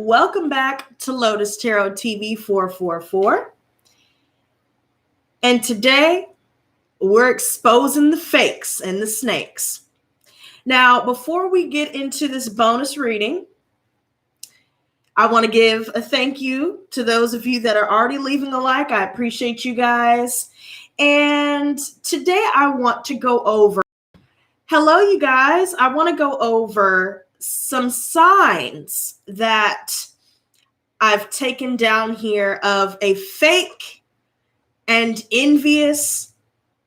welcome back to Lotus Tarot TV 444. And today we're exposing the fakes and the snakes. Now, before we get into this bonus reading, I want to give a thank you to those of you that are already leaving a like. I appreciate you guys. And today I want to go over, hello, you guys. I want to go over some signs that I've taken down here of a fake and envious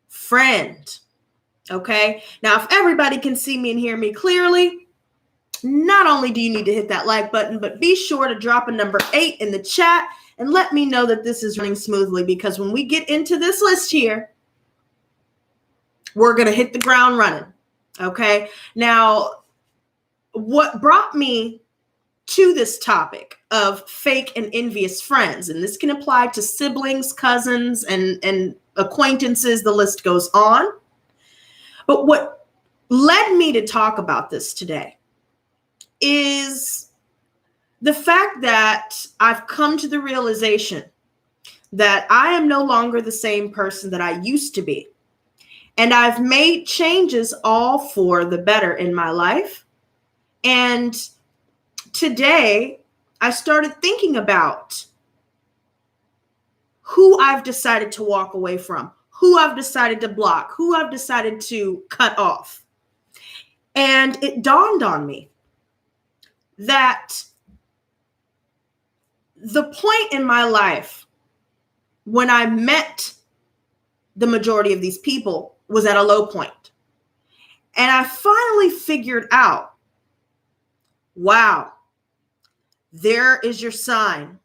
friend. Okay. Now, if everybody can see me and hear me clearly, not only do you need to hit that like button, but be sure to drop a number 8 in the chat and let me know that this is running smoothly, because when we get into this list here, we're going to hit the ground running. Okay. Now, what brought me to this topic of fake and envious friends, and this can apply to siblings, cousins, and acquaintances, the list goes on. But what led me to talk about this today is the fact that I've come to the realization that I am no longer the same person that I used to be. And I've made changes all for the better in my life. And today I started thinking about who I've decided to walk away from, who I've decided to block, who I've decided to cut off. And it dawned on me that the point in my life when I met the majority of these people was at a low point. And I finally figured out, wow, there is your sign.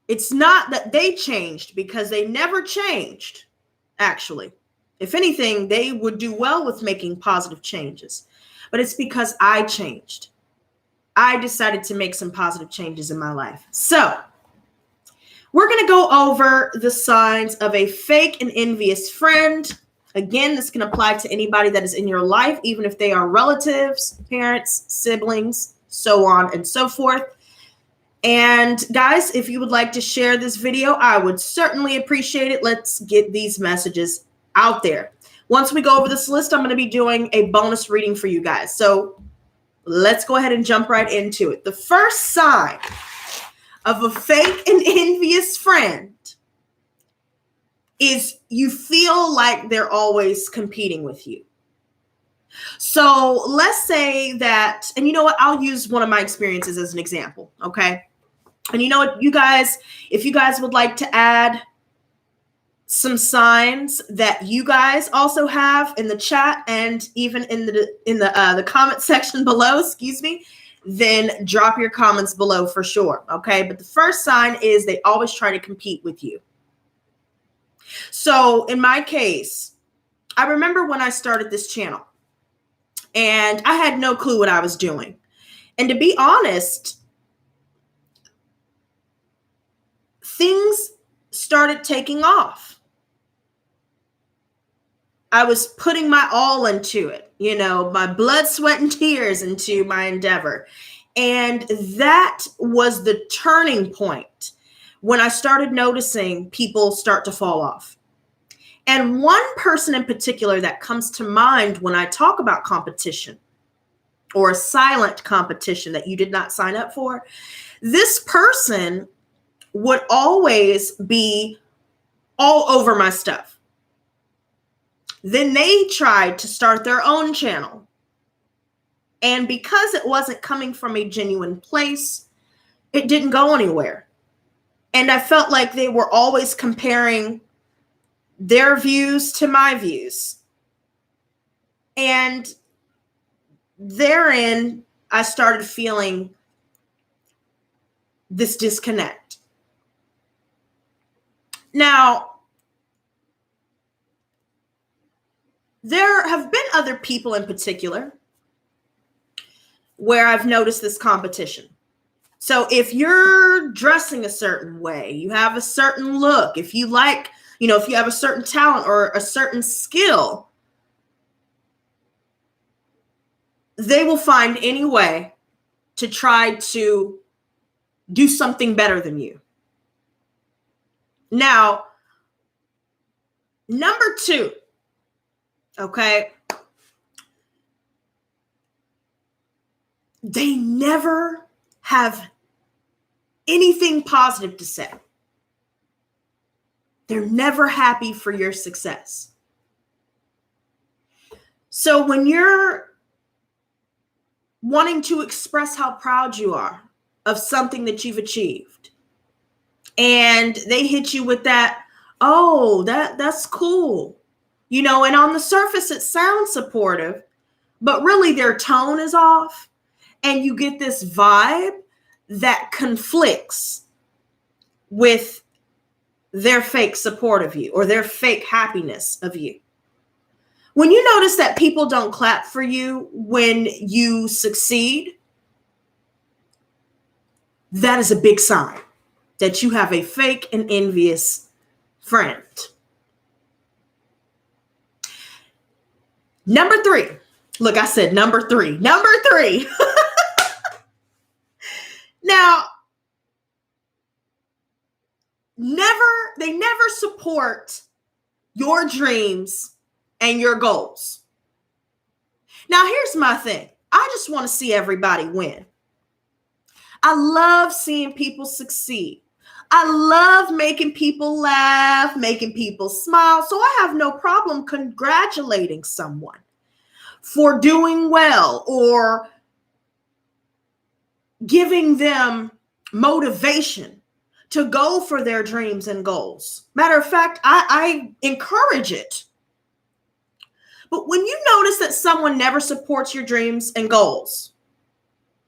It's not that they changed, because they never changed, actually. If anything, they would do well with making positive changes. But it's because I changed. I decided to make some positive changes in my life. So we're going to go over the signs of a fake and envious friend. Again, this can apply to anybody that is in your life, even if they are relatives, parents, siblings, so on and so forth. And guys, if you would like to share this video, I would certainly appreciate it. Let's get these messages out there. Once we go over this list, I'm going to be doing a bonus reading for you guys. So let's go ahead and jump right into it. The first sign of a fake and envious friend is you feel like they're always competing with you. So let's say that, and you know what, I'll use one of my experiences as an example, okay? And you know what, you guys, if you guys would like to add some signs that you guys also have in the chat and even in the comment section below, excuse me, then drop your comments below for sure, okay? But the first sign is they always try to compete with you. So in my case, I remember when I started this channel and I had no clue what I was doing. And to be honest, things started taking off. I was putting my all into it, you know, my blood, sweat, and tears into my endeavor. And that was the turning point when I started noticing people start to fall off. And one person in particular that comes to mind when I talk about competition, or a silent competition that you did not sign up for, this person would always be all over my stuff. Then they tried to start their own channel. And because it wasn't coming from a genuine place, it didn't go anywhere. And I felt like they were always comparing their views to my views. And therein, I started feeling this disconnect. Now, there have been other people in particular where I've noticed this competition. So if you're dressing a certain way, you have a certain look, if you like, you know, if you have a certain talent or a certain skill, they will find any way to try to do something better than you. Now, number 2, okay, they never have anything positive to say. They're never happy for your success. So when you're wanting to express how proud you are of something that you've achieved, and they hit you with that, oh, that's cool, you know, and on the surface it sounds supportive, but really their tone is off, and you get this vibe that conflicts with their fake support of you or their fake happiness of you. When you notice that people don't clap for you when you succeed, that is a big sign that you have a fake and envious friend. Number 3. Look, I said number 3. Number 3. Now, they never support your dreams and your goals. Now, here's my thing. I just want to see everybody win. I love seeing people succeed. I love making people laugh, making people smile. So I have no problem congratulating someone for doing well or giving them motivation to go for their dreams and goals. Matter of fact, I encourage it. But when you notice that someone never supports your dreams and goals,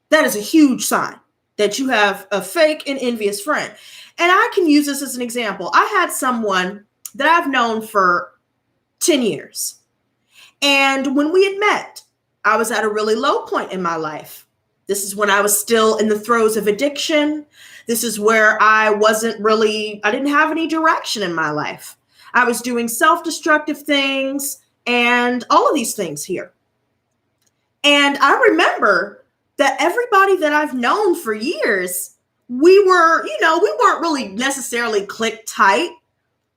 that is a huge sign that you have a fake and envious friend. And I can use this as an example. I had someone that I've known for 10 years. And when we had met, I was at a really low point in my life. This is when I was still in the throes of addiction. This is where I didn't have any direction in my life. I was doing self-destructive things and all of these things here. And I remember that everybody that I've known for years, we weren't really necessarily click tight,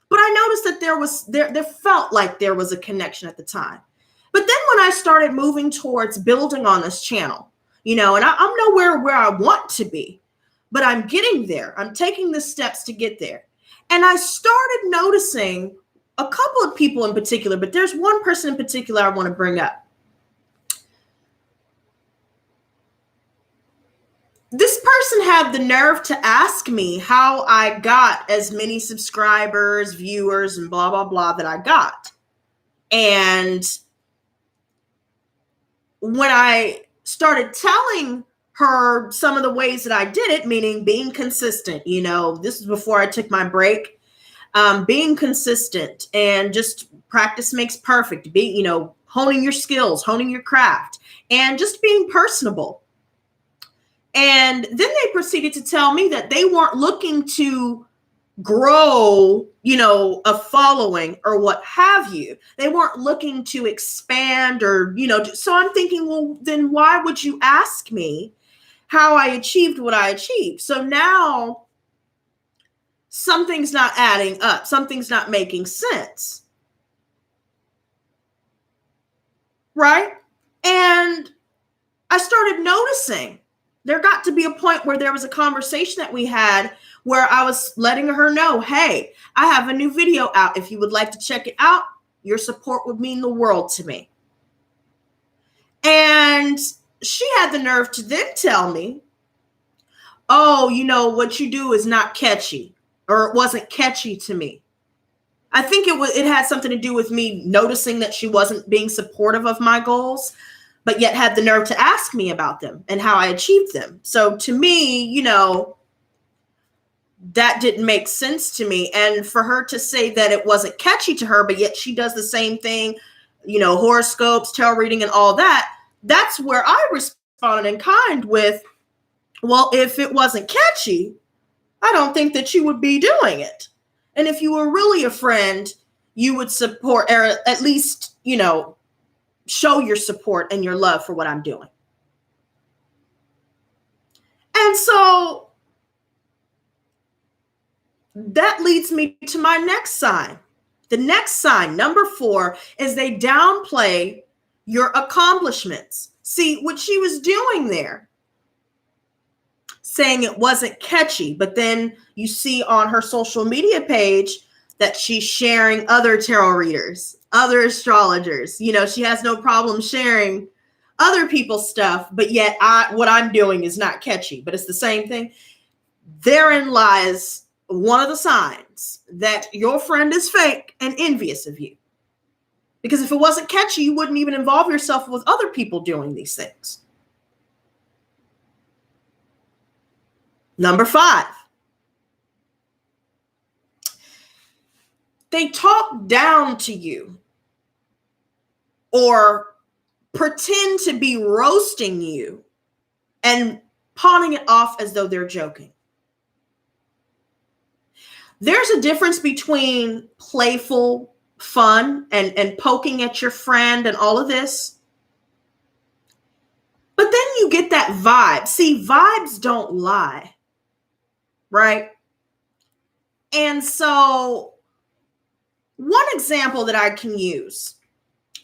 but I noticed that there felt like there was a connection at the time. But then when I started moving towards building on this channel, and I'm nowhere where I want to be, but I'm getting there. I'm taking the steps to get there. And I started noticing a couple of people in particular, but there's one person in particular I want to bring up. This person had the nerve to ask me how I got as many subscribers, viewers, and blah, blah, blah that I got. And when I started telling her some of the ways that I did it, meaning being consistent, this is before I took my break, being consistent and just practice makes perfect, honing your skills, honing your craft, and just being personable. And then they proceeded to tell me that they weren't looking to grow, a following or what have you. They weren't looking to expand or, so I'm thinking, well, then why would you ask me how I achieved what I achieved? So now something's not adding up. Something's not making sense. Right? And I started noticing there got to be a point where there was a conversation that we had where I was letting her know, hey, I have a new video out. If you would like to check it out, your support would mean the world to me. And she had the nerve to then tell me, oh, what you do is not catchy, or it wasn't catchy to me. I think it had something to do with me noticing that she wasn't being supportive of my goals, but yet had the nerve to ask me about them and how I achieved them. So to me, that didn't make sense to me. And for her to say that it wasn't catchy to her, but yet she does the same thing, horoscopes, tarot reading, and all that, that's where I responded in kind with, well, if it wasn't catchy, I don't think that you would be doing it. And if you were really a friend, you would support, or at least, show your support and your love for what I'm doing. And so that leads me to my next sign. The next sign, number 4, is they downplay your accomplishments. See, what she was doing there, saying it wasn't catchy, but then you see on her social media page that she's sharing other tarot readers, other astrologers. You know, she has no problem sharing other people's stuff, but yet what I'm doing is not catchy, but it's the same thing. Therein lies one of the signs that your friend is fake and envious of you. Because if it wasn't catchy, you wouldn't even involve yourself with other people doing these things. Number 5. They talk down to you or pretend to be roasting you and pawning it off as though they're joking. There's a difference between playful fun and poking at your friend and all of this. But then you get that vibe. See, vibes don't lie, right? And so one example that I can use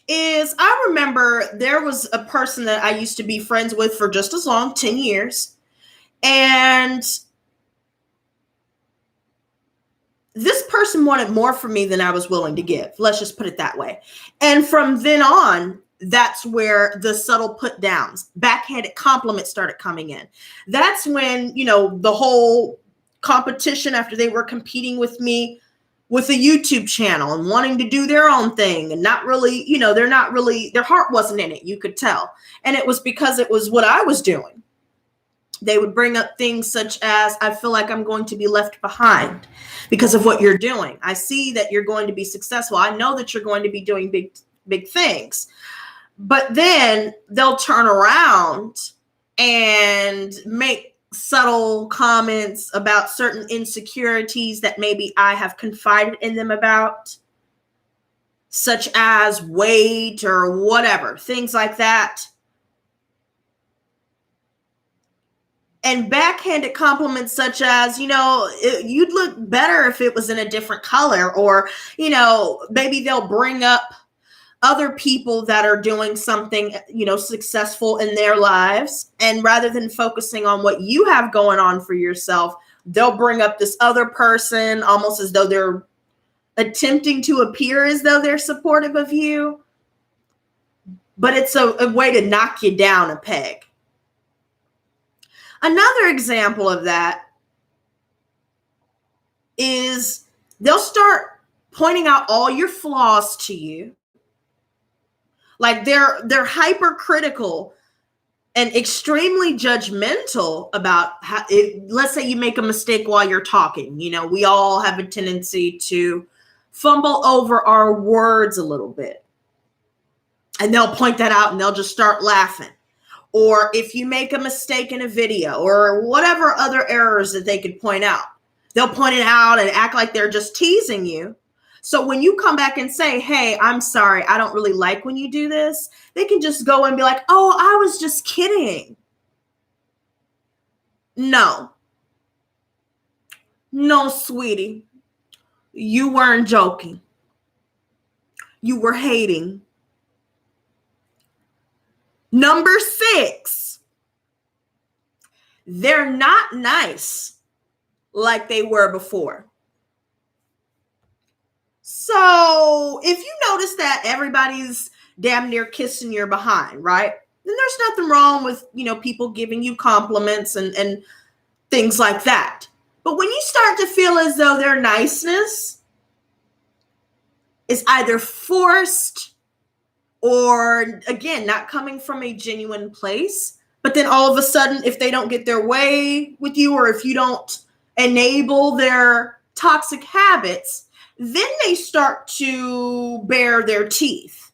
is I remember there was a person that I used to be friends with for just as long, 10 years. And this person wanted more from me than I was willing to give. Let's just put it that way. And from then on, that's where the subtle put downs, backhanded compliments started coming in. That's when, you know, the whole competition after they were competing with me with a YouTube channel and wanting to do their own thing and not really, you know, their heart wasn't in it. You could tell. And it was because it was what I was doing. They would bring up things such as, I feel like I'm going to be left behind because of what you're doing. I see that you're going to be successful. I know that you're going to be doing big things. But then they'll turn around and make subtle comments about certain insecurities that maybe I have confided in them about, such as weight or whatever, things like that. And backhanded compliments such as, you know, you'd look better if it was in a different color, or, you know, maybe they'll bring up other people that are doing something, you know, successful in their lives. And rather than focusing on what you have going on for yourself, they'll bring up this other person almost as though they're attempting to appear as though they're supportive of you. But it's a way to knock you down a peg. Another example of that is they'll start pointing out all your flaws to you. Like they're hypercritical and extremely judgmental about how, let's say you make a mistake while you're talking. You know, we all have a tendency to fumble over our words a little bit. And they'll point that out and they'll just start laughing. Or if you make a mistake in a video or whatever other errors that they could point out, they'll point it out and act like they're just teasing you. So when you come back and say, hey, I'm sorry, I don't really like when you do this, they can just go and be like, oh, I was just kidding. No, sweetie, you weren't joking. You were hating. Number 6, they're not nice like they were before. So if you notice that everybody's damn near kissing your behind, right? Then there's nothing wrong with, you know, people giving you compliments and things like that. But when you start to feel as though their niceness is either forced or, again, not coming from a genuine place, but then all of a sudden, if they don't get their way with you, or if you don't enable their toxic habits, then they start to bare their teeth.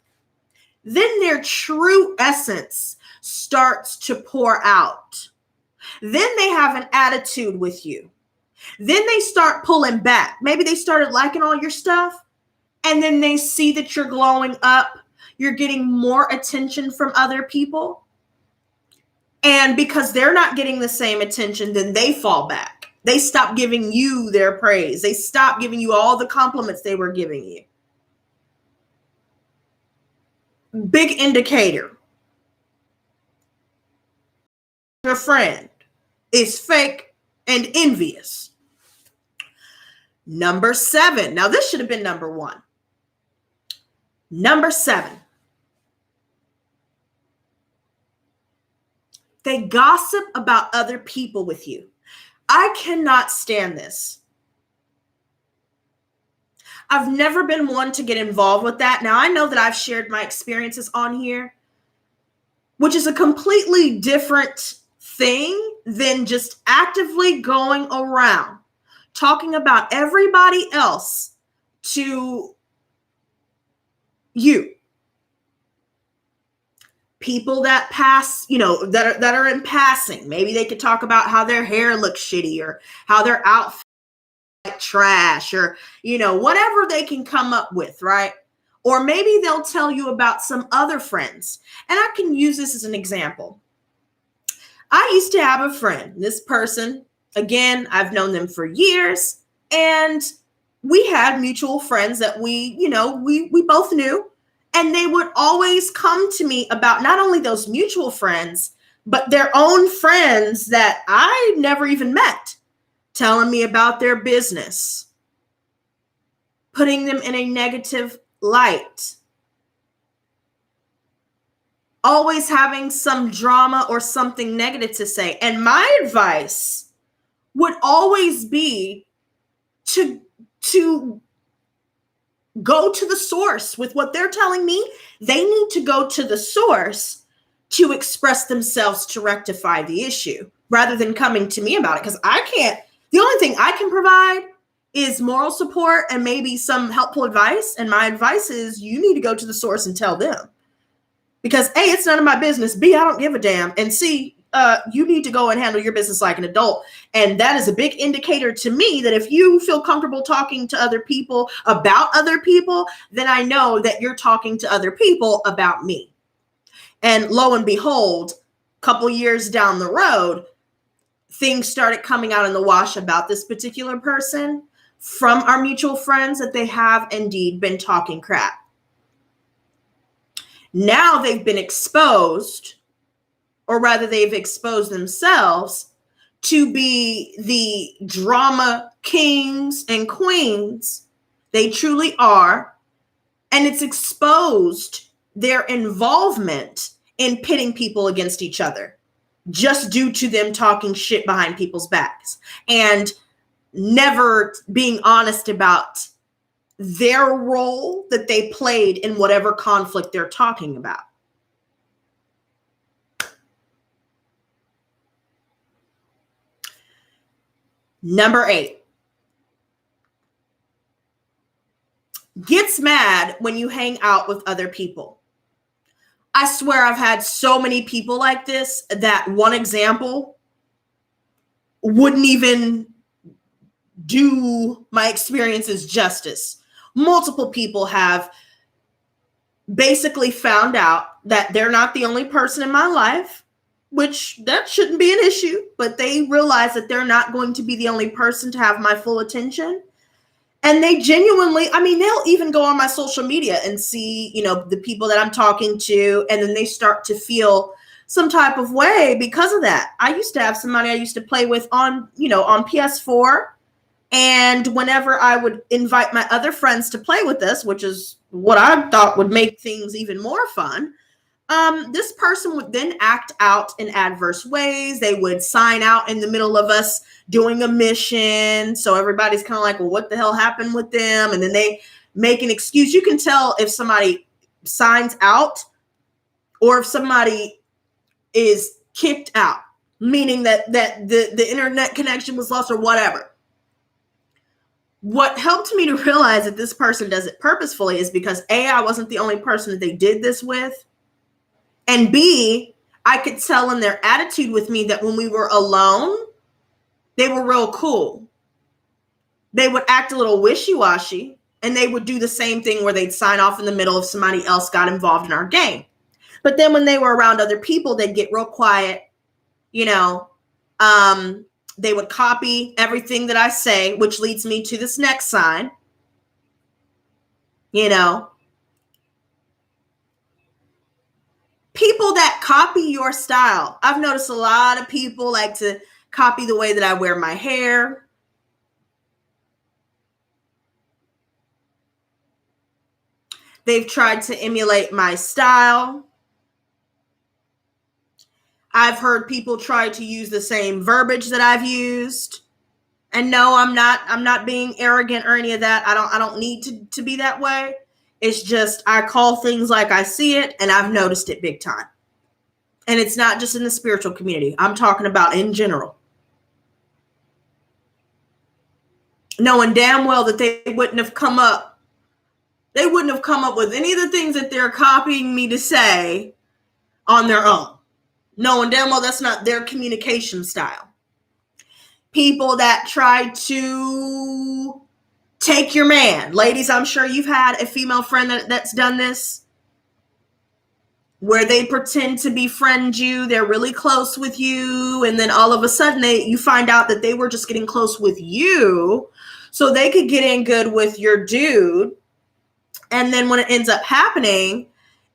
Then their true essence starts to pour out. Then they have an attitude with you. Then they start pulling back. Maybe they started liking all your stuff, and then they see that you're glowing up. You're getting more attention from other people. And because they're not getting the same attention, then they fall back. They stop giving you their praise. They stop giving you all the compliments they were giving you. Big indicator. Your friend is fake and envious. Number 7. Now, this should have been number 1. Number 7. They gossip about other people with you. I cannot stand this. I've never been one to get involved with that. Now, I know that I've shared my experiences on here, which is a completely different thing than just actively going around talking about everybody else to you. People that pass, that are in passing. Maybe they could talk about how their hair looks shitty or how their outfit like trash or, whatever they can come up with, right? Or maybe they'll tell you about some other friends. And I can use this as an example. I used to have a friend. This person, again, I've known them for years, and we had mutual friends that we both knew. And they would always come to me about not only those mutual friends, but their own friends that I never even met, telling me about their business, putting them in a negative light, always having some drama or something negative to say. And my advice would always be to go to the source with what they're telling me. They need to go to the source to express themselves to rectify the issue rather than coming to me about it. Because the only thing I can provide is moral support and maybe some helpful advice. And my advice is you need to go to the source and tell them. Because A, it's none of my business. B, I don't give a damn. And C, you need to go and handle your business like an adult. And that is a big indicator to me that if you feel comfortable talking to other people about other people, then I know that you're talking to other people about me. And lo and behold, a couple years down the road, things started coming out in the wash about this particular person from our mutual friends that they have indeed been talking crap. Now they've been exposed, or rather they've exposed themselves to be the drama kings and queens they truly are. And it's exposed their involvement in pitting people against each other just due to them talking shit behind people's backs and never being honest about their role that they played in whatever conflict they're talking about. Number 8. Gets mad when you hang out with other people. I swear I've had so many people like this that one example wouldn't even do my experiences justice. Multiple people have basically found out that they're not the only person in my life, which that shouldn't be an issue, but they realize that they're not going to be the only person to have my full attention. And they genuinely, they'll even go on my social media and see, the people that I'm talking to, and then they start to feel some type of way because of that. I used to have somebody I used to play with on PS4. And whenever I would invite my other friends to play with us, which is what I thought would make things even more fun, this person would then act out in adverse ways. They would sign out in the middle of us doing a mission. So everybody's kind of like, well, what the hell happened with them? And then they make an excuse. You can tell if somebody signs out or if somebody is kicked out, meaning that the internet connection was lost or whatever. What helped me to realize that this person does it purposefully is because A, I wasn't the only person that they did this with. And B, I could tell in their attitude with me that when we were alone, they were real cool. They would act a little wishy-washy, and they would do the same thing where they'd sign off in the middle if somebody else got involved in our game. But then when they were around other people, they'd get real quiet you know, they would copy everything that I say, which leads me to this next sign. You know, people that copy your style. I've noticed a lot of people like to copy the way that I wear my hair. They've tried to emulate my style. I've heard people try to use the same verbiage that I've used. And no, I'm not being arrogant or any of that. I don't need to be that way. It's just I call things like I see it, and I've noticed it big time. And it's not just in the spiritual community. I'm talking about in general. Knowing damn well that they wouldn't have come up with any of the things that they're copying me to say on their own. Knowing damn well that's not their communication style. People that try to take your man. Ladies, I'm sure you've had a female friend that's done this, where they pretend to befriend you. They're really close with you. And then all of a sudden you find out that they were just getting close with you so they could get in good with your dude. And then when it ends up happening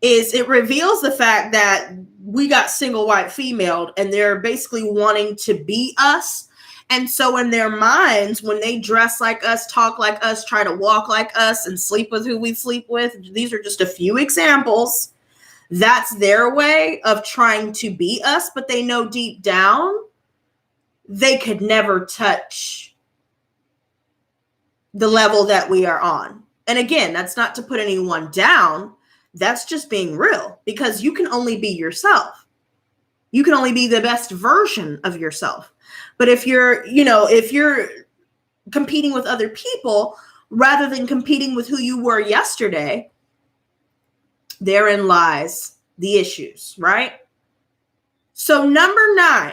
is it reveals the fact that we got single white female, and they're basically wanting to be us. And so in their minds, when they dress like us, talk like us, try to walk like us, and sleep with who we sleep with, these are just a few examples. That's their way of trying to be us, but they know deep down they could never touch the level that we are on. And again, that's not to put anyone down. That's just being real, because you can only be yourself. You can only be the best version of yourself. But if you're competing with other people rather than competing with who you were yesterday, therein lies the issues, right? So number 9,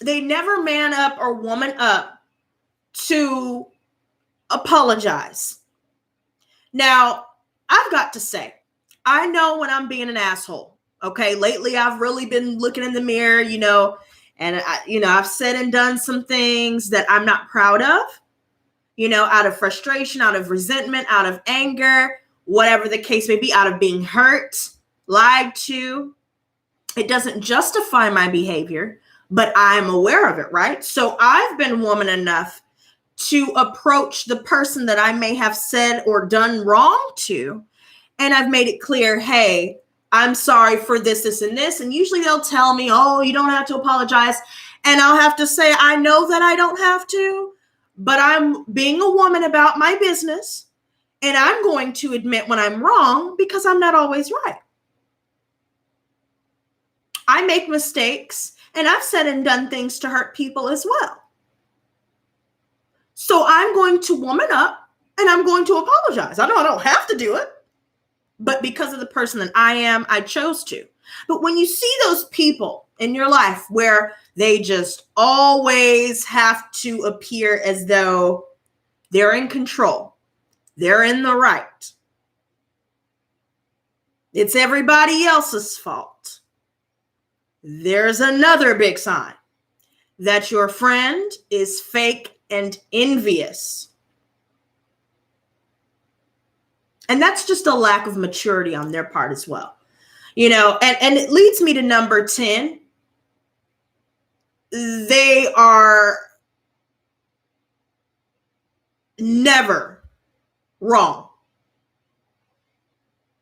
they never man up or woman up to apologize. Now, I've got to say, I know when I'm being an asshole. Okay, lately I've really been looking in the mirror, and I've said and done some things that I'm not proud of, out of frustration, out of resentment, out of anger, whatever the case may be, out of being hurt, lied to. It doesn't justify my behavior, but I'm aware of it, right? So I've been woman enough to approach the person that I may have said or done wrong to, and I've made it clear, hey, I'm sorry for this, this, and this. And usually they'll tell me, oh, you don't have to apologize. And I'll have to say, I know that I don't have to, but I'm being a woman about my business. And I'm going to admit when I'm wrong, because I'm not always right. I make mistakes, and I've said and done things to hurt people as well. So I'm going to woman up, and I'm going to apologize. I know I don't have to do it, but because of the person that I am, I chose to. But when you see those people in your life where they just always have to appear as though they're in control, they're in the right, it's everybody else's fault, there's another big sign that your friend is fake and envious. And that's just a lack of maturity on their part as well. And it leads me to number 10. They are never wrong.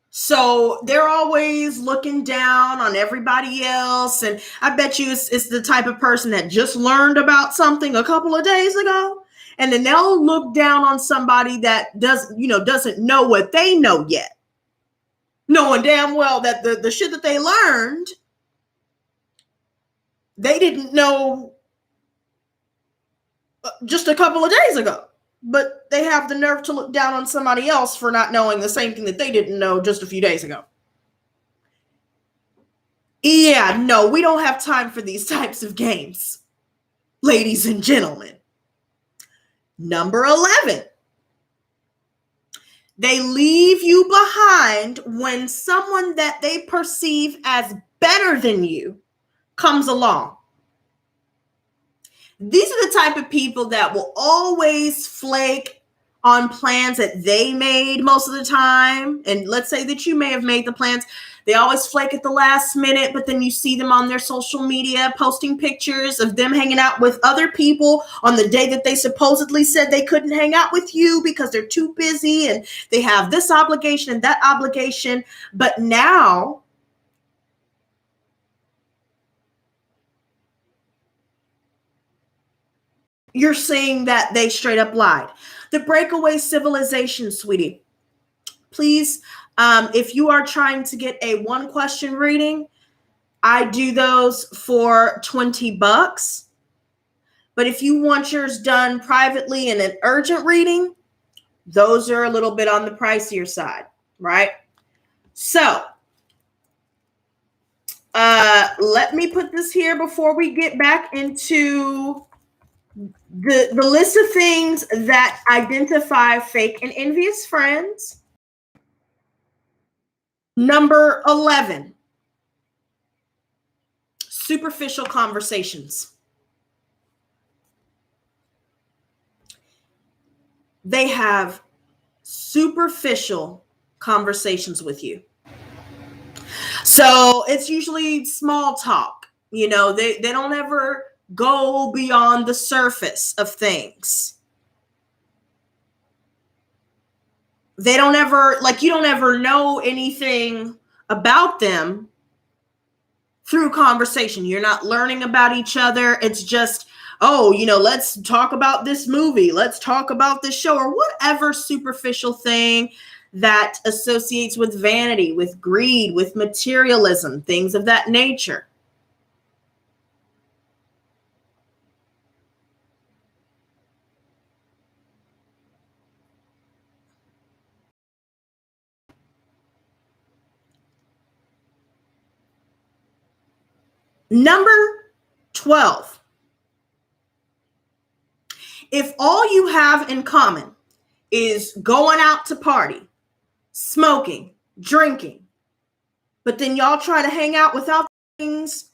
So they're always looking down on everybody else. And I bet you it's the type of person that just learned about something a couple of days ago. And then they'll look down on somebody that doesn't know what they know yet. Knowing damn well that the shit that they learned, they didn't know just a couple of days ago. But they have the nerve to look down on somebody else for not knowing the same thing that they didn't know just a few days ago. Yeah, no, we don't have time for these types of games, ladies and gentlemen. Number 11. They leave you behind when someone that they perceive as better than you comes along. These are the type of people that will always flake on plans that they made most of the time. And let's say that you may have made the plans. They always flake at the last minute, but then you see them on their social media posting pictures of them hanging out with other people on the day that they supposedly said they couldn't hang out with you because they're too busy and they have this obligation and that obligation. But now you're seeing that they straight up lied. The breakaway civilization, sweetie. Please, if you are trying to get a one question reading, I do those for $20. But if you want yours done privately in an urgent reading, those are a little bit on the pricier side, right? So let me put this here before we get back into the list of things that identify fake and envious friends. Number 11, superficial conversations. They have superficial conversations with you. So it's usually small talk. You know, they don't ever go beyond the surface of things. They don't ever, like, you don't ever know anything about them through conversation. You're not learning about each other. It's just, oh, you know, let's talk about this movie. Let's talk about this show, or whatever superficial thing that associates with vanity, with greed, with materialism, things of that nature. Number 12. If all you have in common is going out to party, smoking, drinking, but then y'all try to hang out without things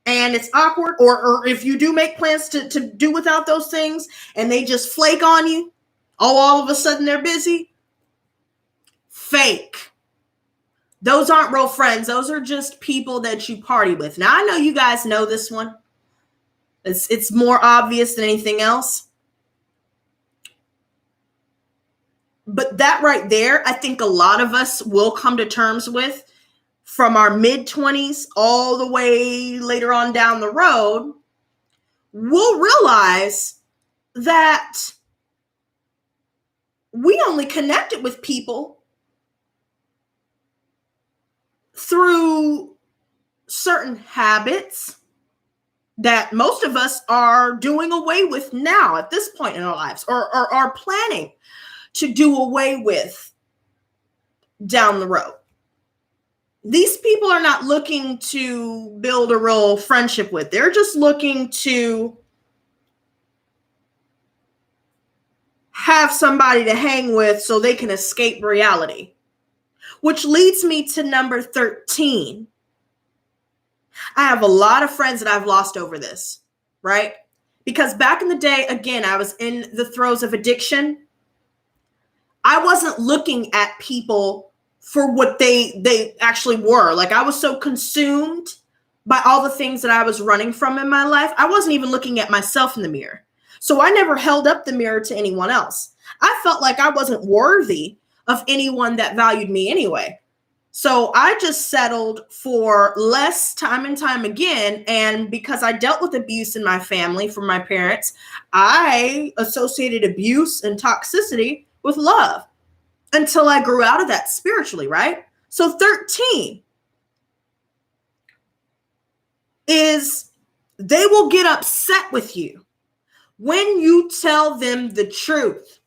and it's awkward, or if you do make plans to do without those things and they just flake on you, all of a sudden they're busy, fake. Those aren't real friends. Those are just people that you party with. Now, I know you guys know this one. It's more obvious than anything else. But that right there, I think a lot of us will come to terms with from our mid-20s all the way later on down the road. We'll realize that we only connected with people through certain habits that most of us are doing away with now at this point in our lives, or are planning to do away with down the road. These people are not looking to build a real friendship with. They're just looking to have somebody to hang with so they can escape reality. Which leads me to number 13. I have a lot of friends that I've lost over this, right? Because back in the day, again, I was in the throes of addiction. I wasn't looking at people for what they actually were. Like, I was so consumed by all the things that I was running from in my life. I wasn't even looking at myself in the mirror. So I never held up the mirror to anyone else. I felt like I wasn't worthy of anyone that valued me anyway. So I just settled for less time and time again. And because I dealt with abuse in my family from my parents, I associated abuse and toxicity with love until I grew out of that spiritually, right? So 13 is they will get upset with you when you tell them the truth.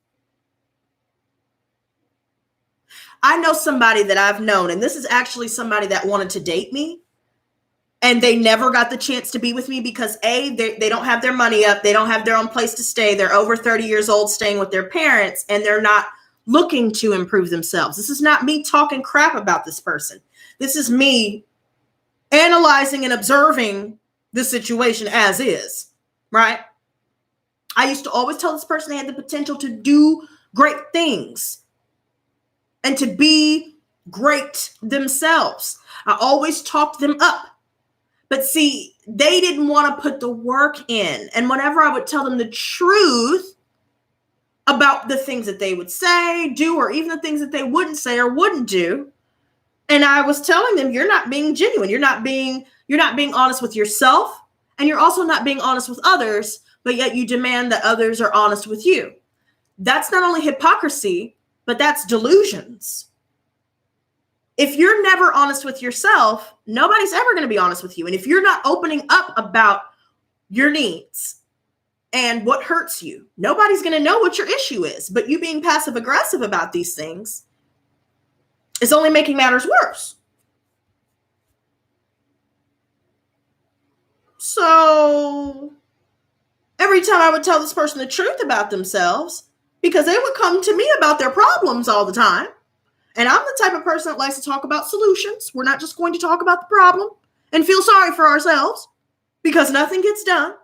I know somebody that I've known, and this is actually somebody that wanted to date me, and they never got the chance to be with me because A, they don't have their money up. They don't have their own place to stay. They're over 30 years old staying with their parents, and they're not looking to improve themselves. This is not me talking crap about this person. This is me analyzing and observing the situation as is, right? I used to always tell this person they had the potential to do great things and to be great themselves. I always talked them up. But see, they didn't want to put the work in. And whenever I would tell them the truth about the things that they would say, do, or even the things that they wouldn't say or wouldn't do, and I was telling them, you're not being genuine. You're not being honest with yourself, and you're also not being honest with others, but yet you demand that others are honest with you. That's not only hypocrisy, but that's delusions. If you're never honest with yourself, nobody's ever going to be honest with you. And if you're not opening up about your needs and what hurts you, nobody's going to know what your issue is. But you being passive aggressive about these things is only making matters worse. So every time I would tell this person the truth about themselves, because they would come to me about their problems all the time. And I'm the type of person that likes to talk about solutions. We're not just going to talk about the problem and feel sorry for ourselves because nothing gets done.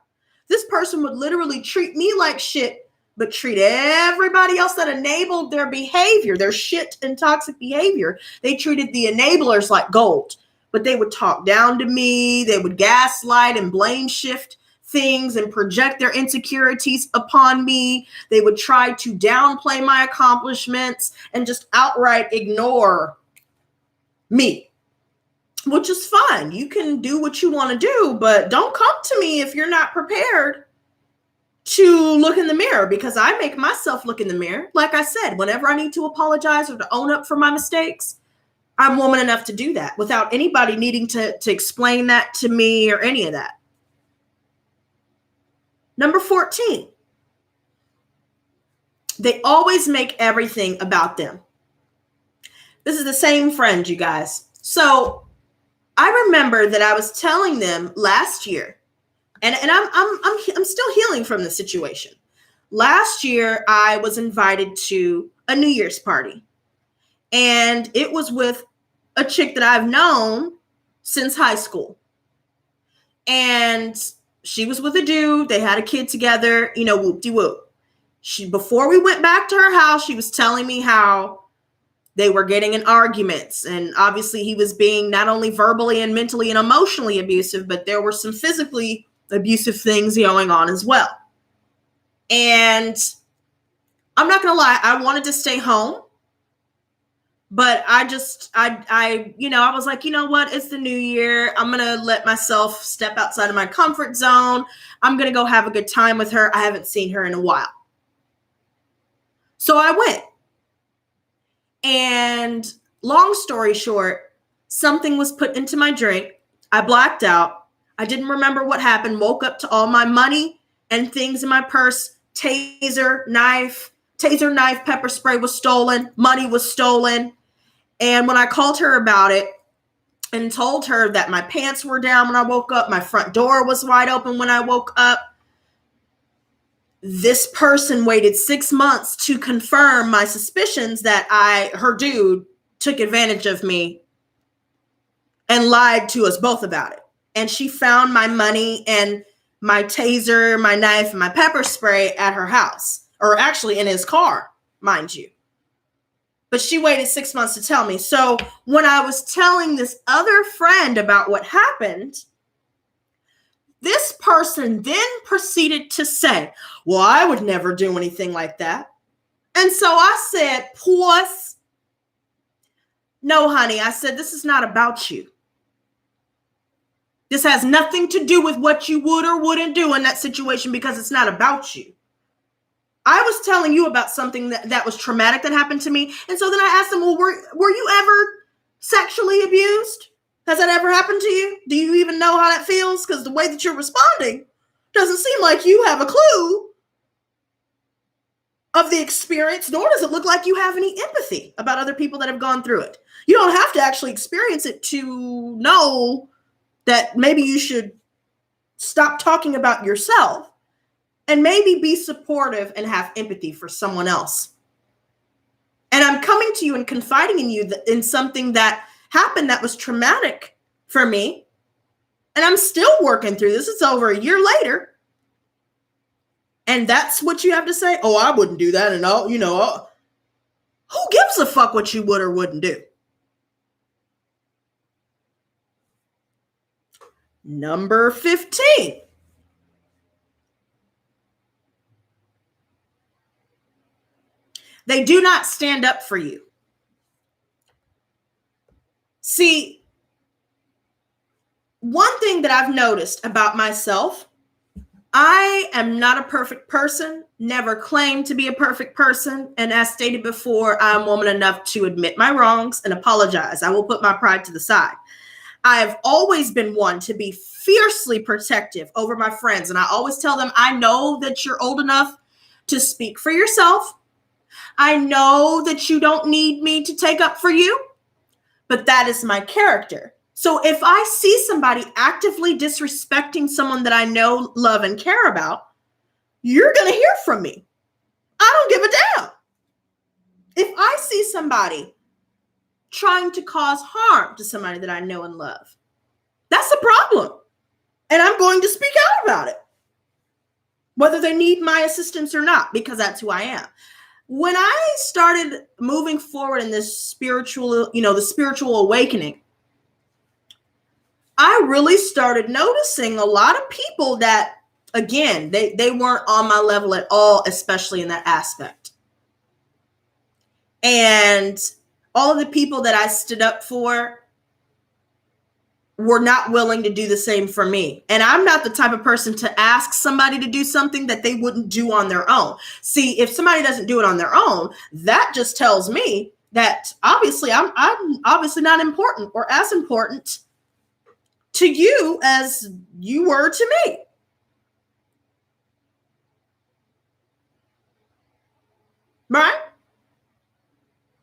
This person would literally treat me like shit, but treat everybody else that enabled their behavior, their shit and toxic behavior. They treated the enablers like gold, but they would talk down to me. They would gaslight and blame shift things and project their insecurities upon me. They would try to downplay my accomplishments and just outright ignore me, which is fine. You can do what you want to do, but don't come to me if you're not prepared to look in the mirror, because I make myself look in the mirror. Like I said, whenever I need to apologize or to own up for my mistakes, I'm woman enough to do that without anybody needing to explain that to me or any of that. Number 14, they always make everything about them. This is the same friend, you guys. So I remember that I was telling them last year, and I'm still healing from the situation. Last year, I was invited to a New Year's party, and it was with a chick that I've known since high school. And she was with a dude. They had a kid together, whoop-de-whoop. Before we went back to her house, she was telling me how they were getting in arguments. And obviously he was being not only verbally and mentally and emotionally abusive, but there were some physically abusive things going on as well. And I'm not going to lie, I wanted to stay home. But I was like, you know what? It's the new year. I'm going to let myself step outside of my comfort zone. I'm going to go have a good time with her. I haven't seen her in a while. So I went. And long story short, something was put into my drink. I blacked out. I didn't remember what happened. Woke up to all my money and things in my purse. Taser, knife, pepper spray was stolen. Money was stolen. And when I called her about it and told her that my pants were down when I woke up, my front door was wide open when I woke up, this person waited 6 months to confirm my suspicions that her dude took advantage of me and lied to us both about it. And she found my money and my taser, my knife, and my pepper spray at her house, or actually in his car, mind you. But she waited 6 months to tell me. So when I was telling this other friend about what happened, this person then proceeded to say, well, I would never do anything like that. And so I said, pause. No, honey, I said, this is not about you. This has nothing to do with what you would or wouldn't do in that situation, because it's not about you. I was telling you about something that was traumatic that happened to me. And so then I asked them, well, were you ever sexually abused? Has that ever happened to you? Do you even know how that feels? Because the way that you're responding doesn't seem like you have a clue of the experience, nor does it look like you have any empathy about other people that have gone through it. You don't have to actually experience it to know that maybe you should stop talking about yourself and maybe be supportive and have empathy for someone else. And I'm coming to you and confiding in you in something that happened that was traumatic for me. And I'm still working through this. It's over a year later. And that's what you have to say? Oh, I wouldn't do that. And all, who gives a fuck what you would or wouldn't do? Number 15. They do not stand up for you. See, one thing that I've noticed about myself, I am not a perfect person, never claimed to be a perfect person. And as stated before, I'm woman enough to admit my wrongs and apologize. I will put my pride to the side. I've always been one to be fiercely protective over my friends. And I always tell them, I know that you're old enough to speak for yourself. I know that you don't need me to take up for you, but that is my character. So if I see somebody actively disrespecting someone that I know, love, and care about, you're going to hear from me. I don't give a damn. If I see somebody trying to cause harm to somebody that I know and love, that's a problem. And I'm going to speak out about it, whether they need my assistance or not, because that's who I am. When I started moving forward in this spiritual, the spiritual awakening, I really started noticing a lot of people that, again, they weren't on my level at all, especially in that aspect. And all of the people that I stood up for were not willing to do the same for me. And I'm not the type of person to ask somebody to do something that they wouldn't do on their own. See, if somebody doesn't do it on their own, that just tells me that obviously I'm obviously not important or as important to you as you were to me. Right?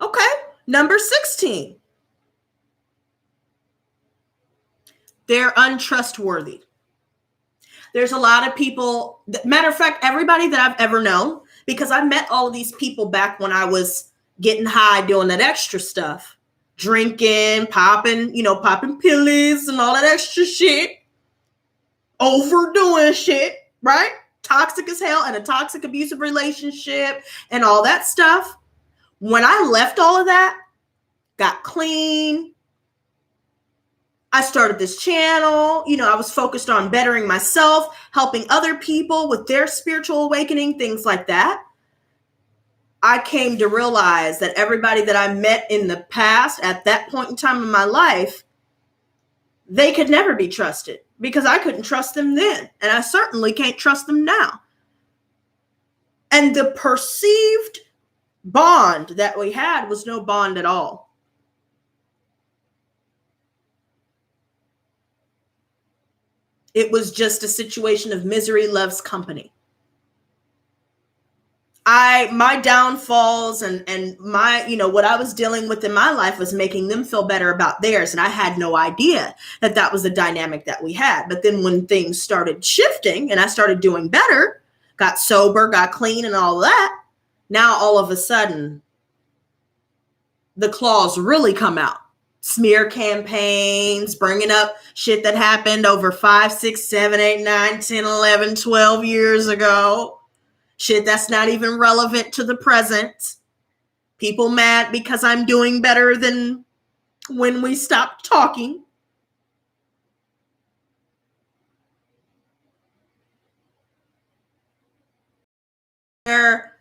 Okay. Number 16. They're untrustworthy. There's a lot of people, matter of fact, everybody that I've ever known, because I met all of these people back when I was getting high, doing that extra stuff, drinking, popping pillies and all that extra shit, overdoing shit, right? Toxic as hell, and a toxic abusive relationship and all that stuff. When I left all of that, got clean, I started this channel. I was focused on bettering myself, helping other people with their spiritual awakening, things like that. I came to realize that everybody that I met in the past at that point in time in my life, they could never be trusted because I couldn't trust them then. And I certainly can't trust them now. And the perceived bond that we had was no bond at all. It was just a situation of misery loves company. My downfalls and my, what I was dealing with in my life was making them feel better about theirs. And I had no idea that that was the dynamic that we had. But then when things started shifting and I started doing better, got sober, got clean and all that, now all of a sudden the claws really come out. Smear campaigns, bringing up shit that happened over 5, 6, 7, 8, 9, 10, 11, 12 years ago. Shit that's not even relevant to the present. People mad because I'm doing better than when we stopped talking. Their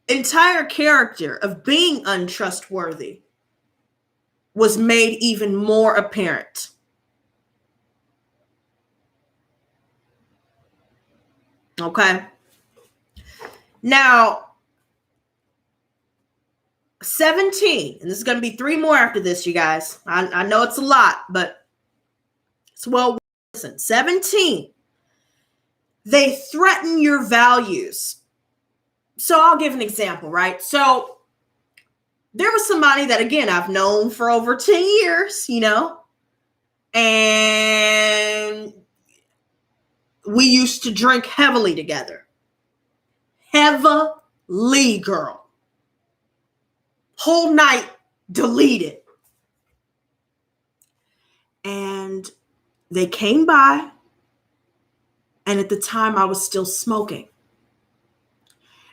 entire character of being untrustworthy was made even more apparent. Okay. Now, 17, and this is going to be 3 more after this, you guys. I know it's a lot, but it's well, listen. 17, they threaten your values. So I'll give an example, right? So there was somebody that, again, I've known for over 10 years, and we used to drink heavily together. Heavily, girl. Whole night deleted. And they came by, and at the time I was still smoking.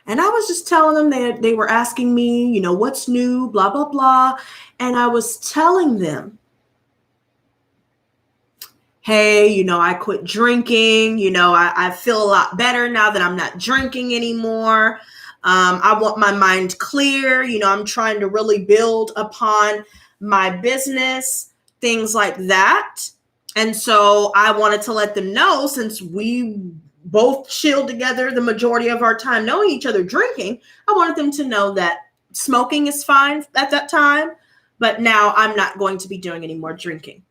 And I was just telling them that they were asking me, you know, what's new, blah, blah, blah. And I was telling them, hey, you know, I quit drinking. You know, I feel a lot better now that I'm not drinking anymore. I want my mind clear. You know, I'm trying to really build upon my business, things like that. And so I wanted to let them know, since we both chilled together the majority of our time knowing each other drinking, I wanted them to know that smoking is fine at that time, but now I'm not going to be doing any more drinking.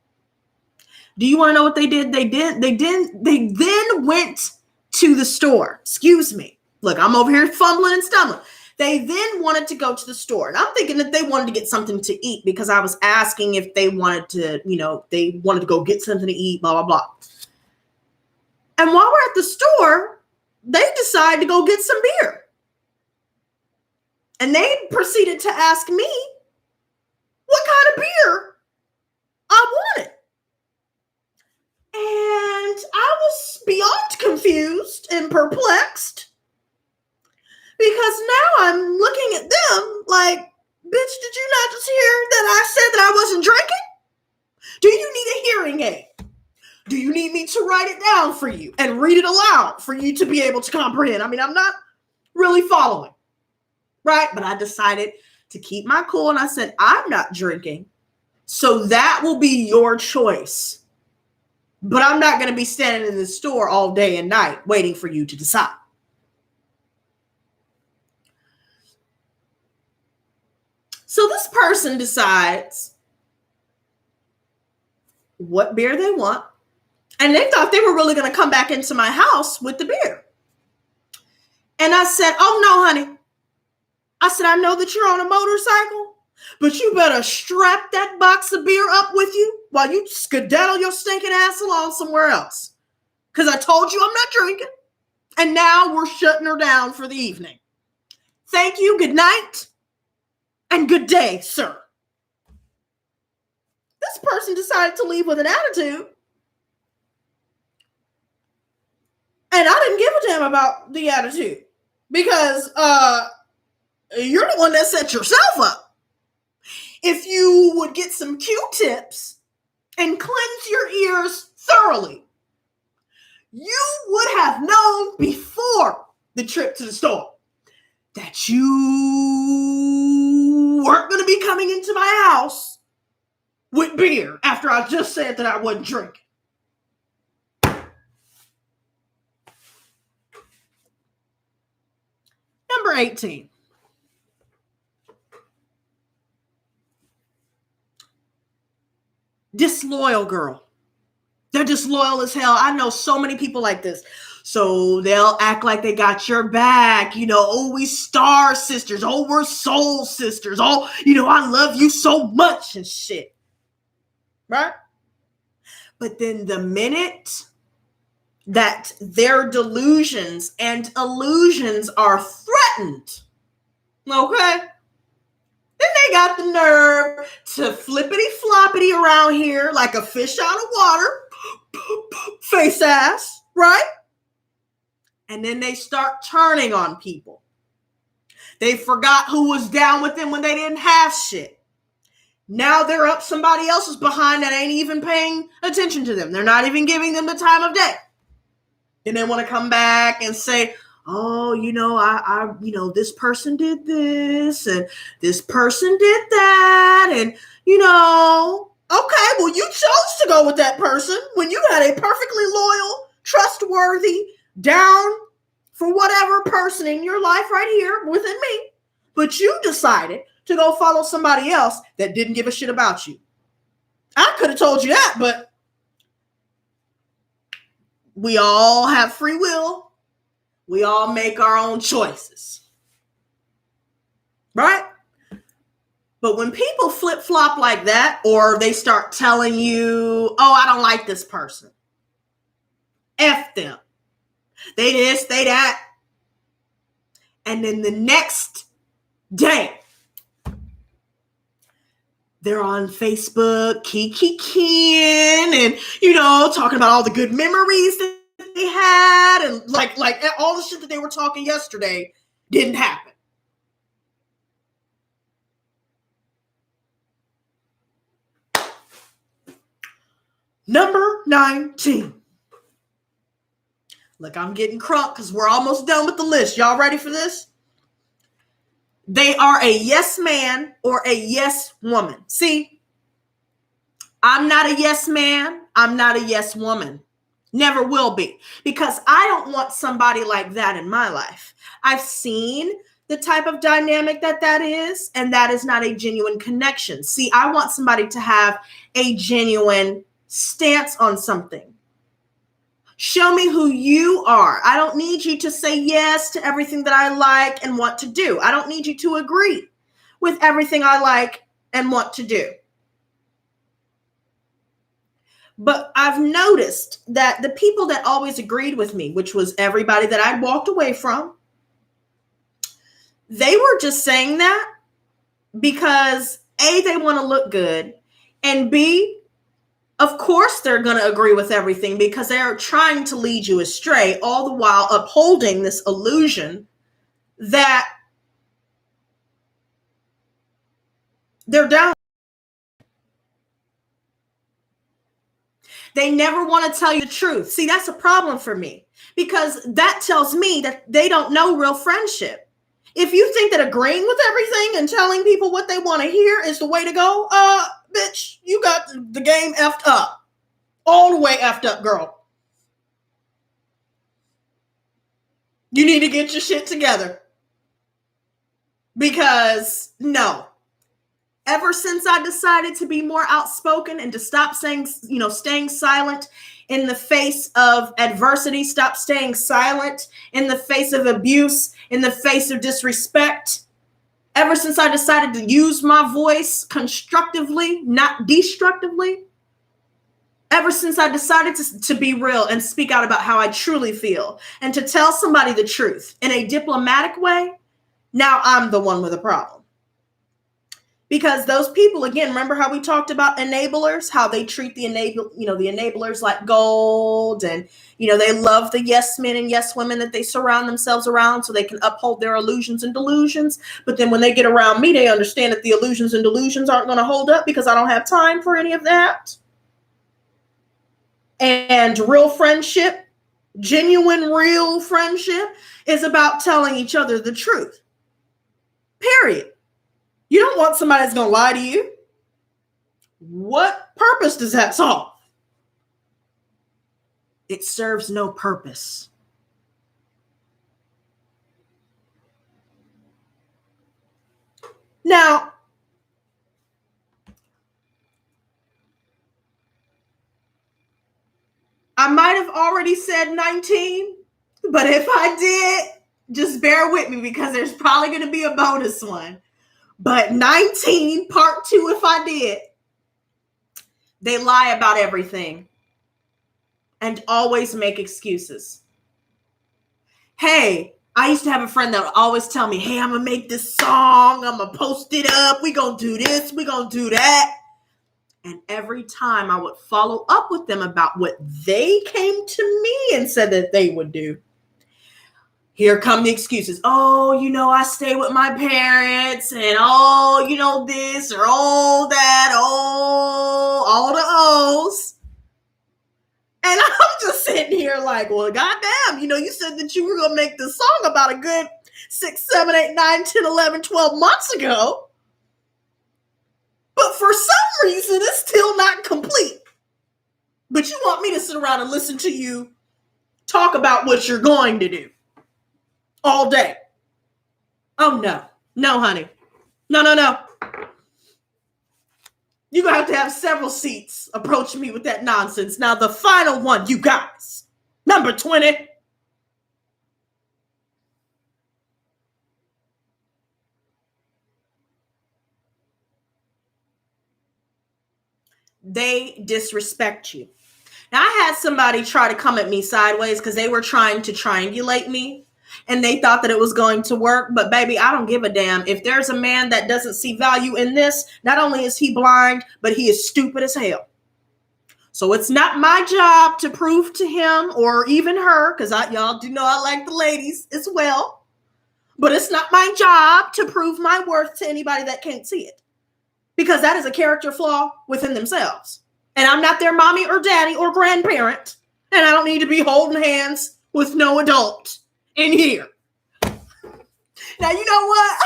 Do you want to know what they did? They then went to the store. Excuse me. Look, I'm over here fumbling and stumbling. They then wanted to go to the store. And I'm thinking that they wanted to get something to eat, because I was asking if they wanted to, you know, they wanted to go get something to eat, blah, blah, blah. And while we're at the store, they decide to go get some beer. And they proceeded to ask me what kind of beer I wanted. And I was beyond confused and perplexed, because now I'm looking at them like, bitch, did you not just hear that I said that I wasn't drinking? Do you need a hearing aid? Do you need me to write it down for you and read it aloud for you to be able to comprehend? I mean, I'm not really following, right? But I decided to keep my cool, and I said, I'm not drinking, so that will be your choice. But I'm not going to be standing in the store all day and night waiting for you to decide. So this person decides what beer they want. And they thought they were really going to come back into my house with the beer. And I said, oh, no, honey. I said, I know that you're on a motorcycle, but you better strap that box of beer up with you while you skedaddle your stinking ass along somewhere else. Because I told you I'm not drinking. And now we're shutting her down for the evening. Thank you, good night, and good day, sir. This person decided to leave with an attitude. And I didn't give a damn about the attitude, because you're the one that set yourself up. If you would get some Q-tips and cleanse your ears thoroughly, you would have known before the trip to the store that you weren't going to be coming into my house with beer after I just said that I wasn't drinking. Number 18. Disloyal girl. They're disloyal as hell. I know so many people like this. So they'll act like they got your back. You know, oh, we star sisters. Oh, we're soul sisters. Oh, you know, I love you so much and shit. Right? But then the minute that their delusions and illusions are threatened, okay, then they got the nerve to flippity floppity around here like a fish out of water, face ass, right? And then they start turning on people. They forgot who was down with them when they didn't have shit. Now they're up somebody else's behind that ain't even paying attention to them. They're not even giving them the time of day. Then they want to come back and say, oh, you know, I you know, this person did this and this person did that. And, you know, okay, well, you chose to go with that person when you had a perfectly loyal, trustworthy, down for whatever person in your life right here within me. But you decided to go follow somebody else that didn't give a shit about you. I could have told you that, but we all have free will. We all make our own choices. Right? But when people flip-flop like that, or they start telling you, oh, I don't like this person. F them. They this, they that. And then the next day, they're on Facebook, kikiing, and, you know, talking about all the good memories that they had, and like all the shit that they were talking yesterday didn't happen. Number 19. Look, I'm getting crunk because we're almost done with the list. Y'all ready for this? They are a yes man or a yes woman. See, I'm not a yes man. I'm not a yes woman. Never will be, because I don't want somebody like that in my life. I've seen the type of dynamic that is, and that is not a genuine connection. See, I want somebody to have a genuine stance on something. Show me who you are. I don't need you to say yes to everything that I like and want to do. I don't need you to agree with everything I like and want to do. But I've noticed that the people that always agreed with me, which was everybody that I'd walked away from, they were just saying that because A, they want to look good, and B, of course they're going to agree with everything because they're trying to lead you astray, all the while upholding this illusion that they're down. They never want to tell you the truth. See, that's a problem for me, because that tells me that they don't know real friendship. If you think that agreeing with everything and telling people what they want to hear is the way to go, bitch, you got the game effed up. All the way effed up, girl. You need to get your shit together. Because, no. Ever since I decided to be more outspoken and to stop saying, staying silent in the face of adversity, stop staying silent in the face of abuse, in the face of disrespect, ever since I decided to use my voice constructively, not destructively, ever since I decided to be real and speak out about how I truly feel and to tell somebody the truth in a diplomatic way, now I'm the one with a problem. Because those people, again, remember how we talked about enablers, how they treat the enablers like gold, and, they love the yes men and yes women that they surround themselves around so they can uphold their illusions and delusions. But then when they get around me, they understand that the illusions and delusions aren't going to hold up because I don't have time for any of that. And real friendship, genuine, real friendship is about telling each other the truth. Period. You don't want somebody that's going to lie to you. What purpose does that solve? It serves no purpose. Now, I might have already said 19, but if I did, just bear with me because there's probably going to be a bonus one. But 19, part 2, if I did, they lie about everything and always make excuses. Hey, I used to have a friend that would always tell me, hey, I'm going to make this song. I'm going to post it up. We're going to do this. We're going to do that. And every time I would follow up with them about what they came to me and said that they would do, here come the excuses. Oh, I stay with my parents, and this or all that, all the O's. And I'm just sitting here like, well, goddamn, you said that you were going to make this song about a good 6, 7, 8, 9, 10, 11, 12 months ago. But for some reason, it's still not complete. But you want me to sit around and listen to you talk about what you're going to do all day. Oh, no. No, honey. No. You're going to have several seats approach me with that nonsense. Now, the final one, you guys. Number 20. They disrespect you. Now, I had somebody try to come at me sideways because they were trying to triangulate me. and they thought that it was going to work. But baby, I don't give a damn. If there's a man that doesn't see value in this, not only is he blind, but he is stupid as hell. So it's not my job to prove to him or even her, because y'all do know I like the ladies as well. But it's not my job to prove my worth to anybody that can't see it, because that is a character flaw within themselves. And I'm not their mommy or daddy or grandparent, and I don't need to be holding hands with no adult in here. Now, you know what?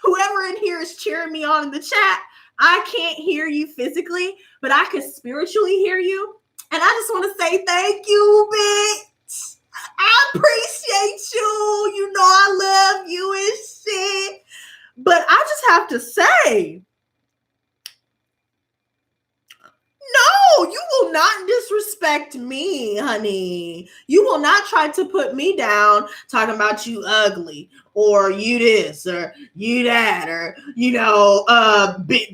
Whoever in here is cheering me on in the chat, I can't hear you physically, but I can spiritually hear you. And I just want to say thank you, bitch. I appreciate you. You know I love you and shit. But I just have to say, no, you will not disrespect me, honey. You will not try to put me down talking about you ugly or you this or you that or,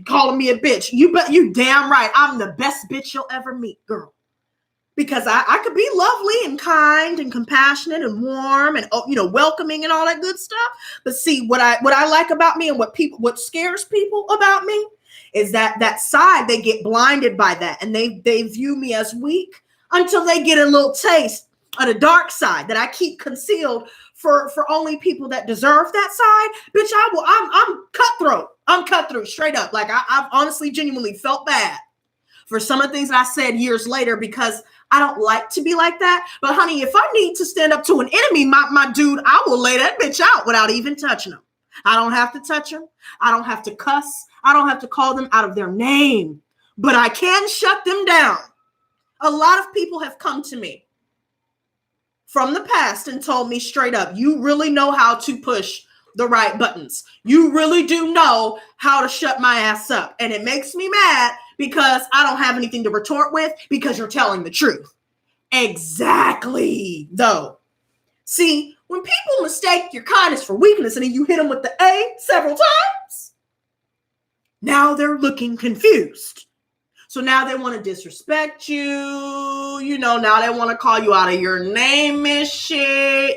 calling me a bitch. You damn right. I'm the best bitch you'll ever meet, girl. Because I could be lovely and kind and compassionate and warm and, welcoming and all that good stuff. But see, what I like about me and what scares people about me is that side, they get blinded by that, and they view me as weak until they get a little taste of the dark side that I keep concealed for only people that deserve that side. Bitch, I'm cutthroat. I'm cutthroat straight up. Like I've honestly, genuinely felt bad for some of the things that I said years later, because I don't like to be like that. But honey, if I need to stand up to an enemy, my dude, I will lay that bitch out without even touching him. I don't have to touch him. I don't have to cuss. I don't have to call them out of their name, but I can shut them down. A lot of people have come to me from the past and told me straight up, you really know how to push the right buttons. You really do know how to shut my ass up. And it makes me mad because I don't have anything to retort with, because you're telling the truth. Exactly, though. See, when people mistake your kindness for weakness and then you hit them with the A several times, now they're looking confused. So now they want to disrespect you, now they want to call you out of your name and shit,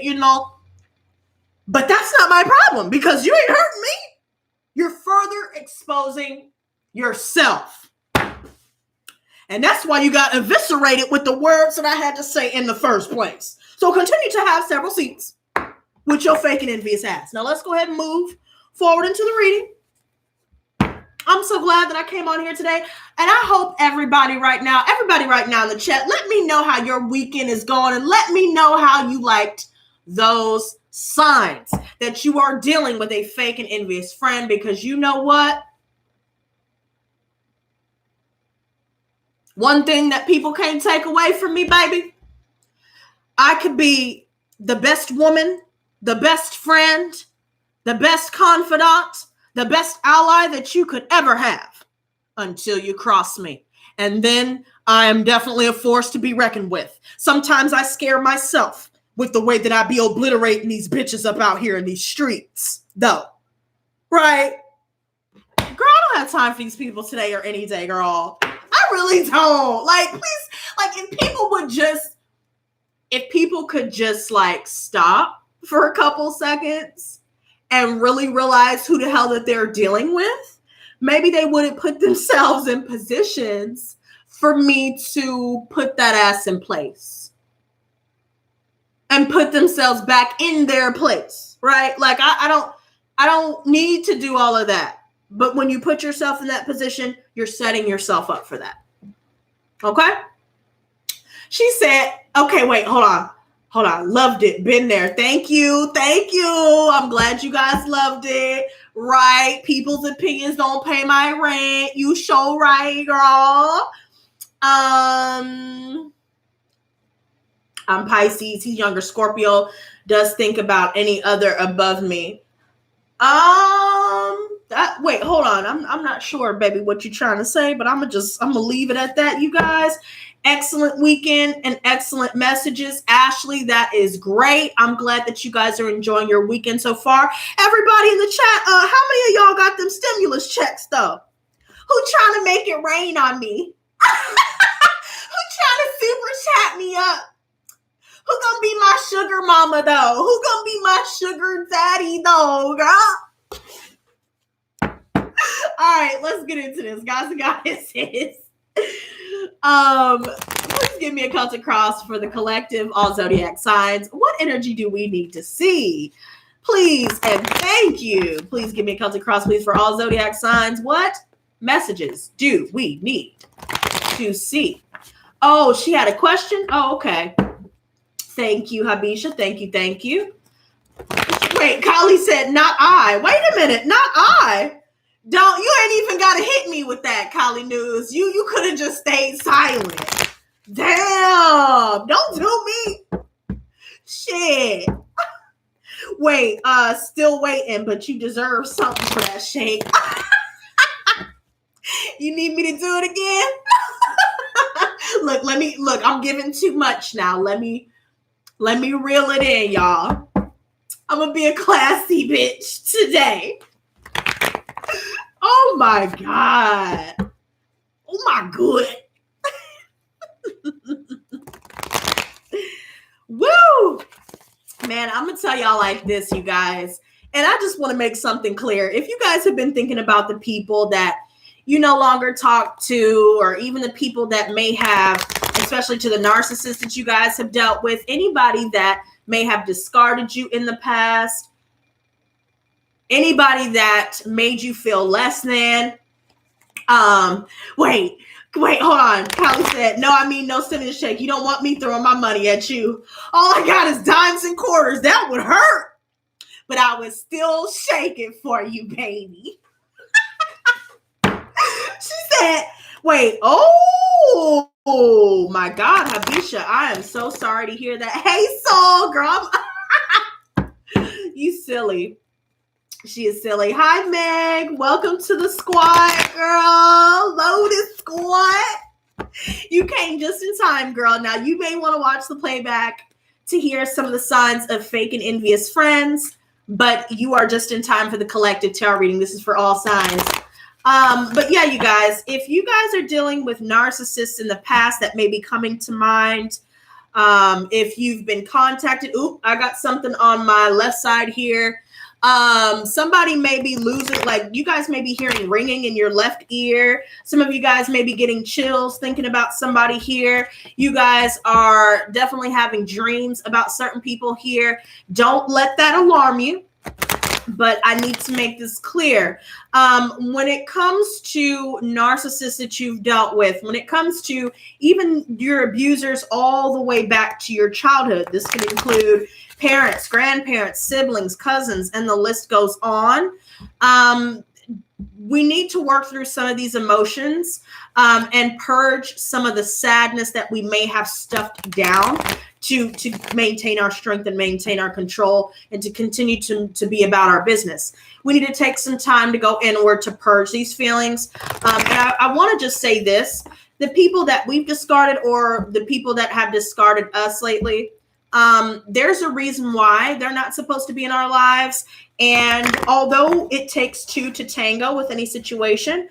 But that's not my problem, because you ain't hurting me. You're further exposing yourself. And that's why you got eviscerated with the words that I had to say in the first place. So continue to have several seats with your fake and envious ass. Now let's go ahead and move forward into the reading. I'm so glad that I came on here today. And I hope everybody right now in the chat, let me know how your weekend is going, and let me know how you liked those signs that you are dealing with a fake and envious friend. Because you know what? One thing that people can't take away from me, baby, I could be the best woman, the best friend, the best confidant, the best ally that you could ever have until you cross me. And then I am definitely a force to be reckoned with. Sometimes I scare myself with the way that I be obliterating these bitches up out here in these streets, though. Right? Girl, I don't have time for these people today or any day, girl. I really don't. Like, please, like, if people could just like stop for a couple seconds and really realize who the hell that they're dealing with, maybe they wouldn't put themselves in positions for me to put that ass in place and put themselves back in their place, right? Like I don't need to do all of that. But when you put yourself in that position, you're setting yourself up for that. Okay? She said, okay, wait, hold on. Loved it. Been there. Thank you. I'm glad you guys loved it. Right. People's opinions don't pay my rent. You show right, girl. I'm Pisces. He's younger. Scorpio. Does think about any other above me. Wait, hold on. I'm not sure, baby, what you're trying to say, but I'm gonna leave it at that, you guys. Excellent weekend and excellent messages. Ashley, that is great. I'm glad that you guys are enjoying your weekend so far. Everybody in the chat, how many of y'all got them stimulus checks, though? Who trying to make it rain on me? Who trying to super chat me up Who gonna be my sugar mama though? Who gonna be my sugar daddy though, girl? All right, let's get into this, guys and goddesses. Please give me a Celtic cross for the collective, all zodiac signs. What energy do we need to see? Please and thank you. Please give me a Celtic cross, please, for all zodiac signs. What messages do we need to see? Oh, she had a question? Oh, okay. Thank you, Habisha. Thank you. Thank you. Wait, Kylie said, not I. Wait a minute. Not I. You ain't even got to hit me with that, Kylie News. You could have just stayed silent. Damn. Don't do me. Shit. Wait, still waiting, but you deserve something for that shake. You need me to do it again? Look, I'm giving too much now. Let me reel it in, y'all. I'm gonna be a classy bitch today. Oh my God. Oh my good. Woo! Man, I'm gonna tell y'all like this, you guys. And I just want to make something clear. If you guys have been thinking about the people that you no longer talk to, or even the people that may have, especially to the narcissists that you guys have dealt with, anybody that may have discarded you in the past, anybody that made you feel less than, wait, hold on. Callie said, no, I mean, no stimmy shake. You don't want me throwing my money at you. All I got is dimes and quarters. That would hurt. But I would still shake it for you, baby. She said, wait, oh my God, Habisha, I am so sorry to hear that. Hey, soul, girl. You silly. She is silly. Hi, Meg. Welcome to the squad, girl. Lotus Squad. You came just in time, girl. Now, you may want to watch the playback to hear some of the signs of fake and envious friends, but you are just in time for the collective tarot reading. This is for all signs. But yeah, you guys, if you guys are dealing with narcissists in the past that may be coming to mind, if you've been contacted, I got something on my left side here. Somebody may be losing, like you guys may be hearing ringing in your left ear. Some of you guys may be getting chills thinking about somebody here. You guys are definitely having dreams about certain people here. Don't let that alarm you. But I need to make this clear. When it comes to narcissists that you've dealt with, when it comes to even your abusers all the way back to your childhood, this can include parents, grandparents, siblings, cousins, and the list goes on. We need to work through some of these emotions and purge some of the sadness that we may have stuffed down to maintain our strength and maintain our control and to continue to be about our business. We need to take some time to go inward to purge these feelings. And I want to just say this, the people that we've discarded or the people that have discarded us lately, there's a reason why they're not supposed to be in our lives. And although it takes two to tango with any situation,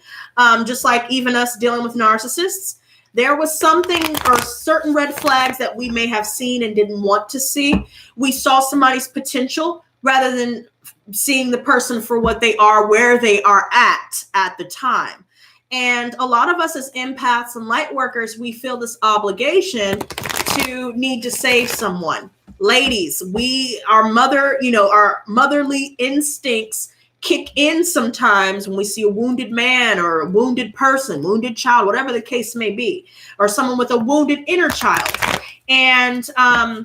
just like even us dealing with narcissists, there was something or certain red flags that we may have seen and didn't want to see. We saw somebody's potential rather than seeing the person for what they are, where they are at the time. And a lot of us as empaths and light workers, we feel this obligation to need to save someone. Ladies, our motherly instincts kick in sometimes when we see a wounded man or a wounded person, wounded child, whatever the case may be, or someone with a wounded inner child. And I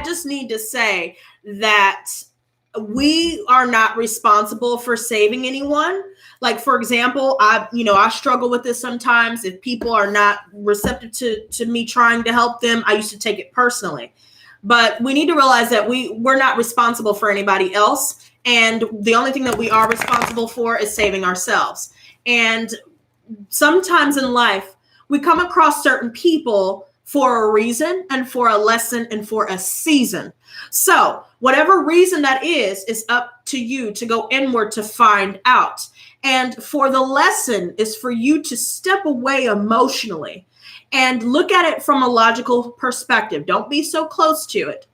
just need to say that we are not responsible for saving anyone. Like, for example, I struggle with this sometimes. If people are not receptive to me trying to help them, I used to take it personally. But we need to realize that we're not responsible for anybody else. And the only thing that we are responsible for is saving ourselves. And sometimes in life, we come across certain people for a reason and for a lesson and for a season. So whatever reason that is up to you to go inward to find out. And for the lesson is for you to step away emotionally and look at it from a logical perspective. Don't be so close to it.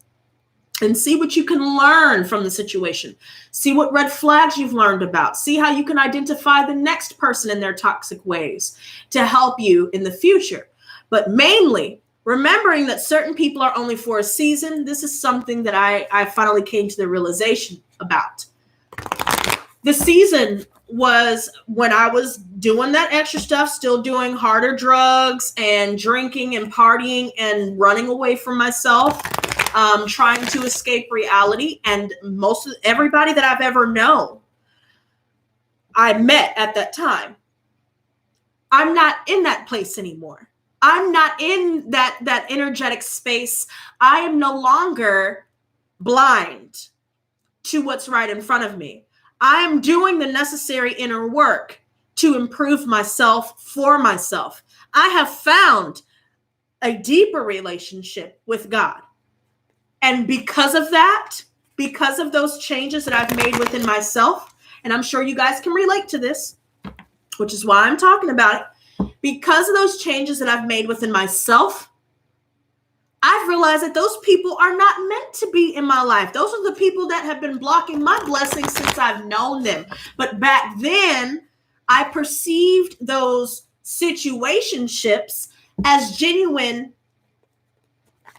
And see what you can learn from the situation. See what red flags you've learned about. See how you can identify the next person in their toxic ways to help you in the future. But mainly, remembering that certain people are only for a season. This is something that I finally came to the realization about. The season was when I was doing that extra stuff, still doing harder drugs and drinking and partying and running away from myself. Trying to escape reality, and everybody that I've ever known, I met at that time. I'm not in that place anymore. I'm not in that energetic space. I am no longer blind to what's right in front of me. I am doing the necessary inner work to improve myself for myself. I have found a deeper relationship with God. And because of that, because of those changes that I've made within myself, and I'm sure you guys can relate to this, which is why I'm talking about it. Because of those changes that I've made within myself, I've realized that those people are not meant to be in my life. Those are the people that have been blocking my blessings since I've known them. But back then, I perceived those situationships as genuine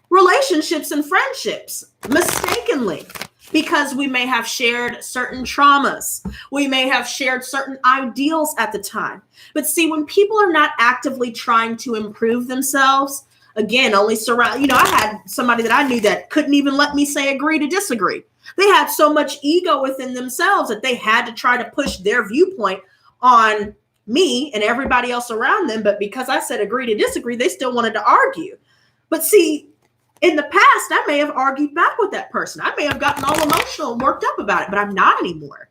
relationships and friendships mistakenly, because we may have shared certain traumas. We may have shared certain ideals at the time. But see, when people are not actively trying to improve themselves, again, only surround, I had somebody that I knew that couldn't even let me say agree to disagree. They had so much ego within themselves that they had to try to push their viewpoint on me and everybody else around them. But because I said agree to disagree, they still wanted to argue. But see, in the past, I may have argued back with that person. I may have gotten all emotional and worked up about it, but I'm not anymore.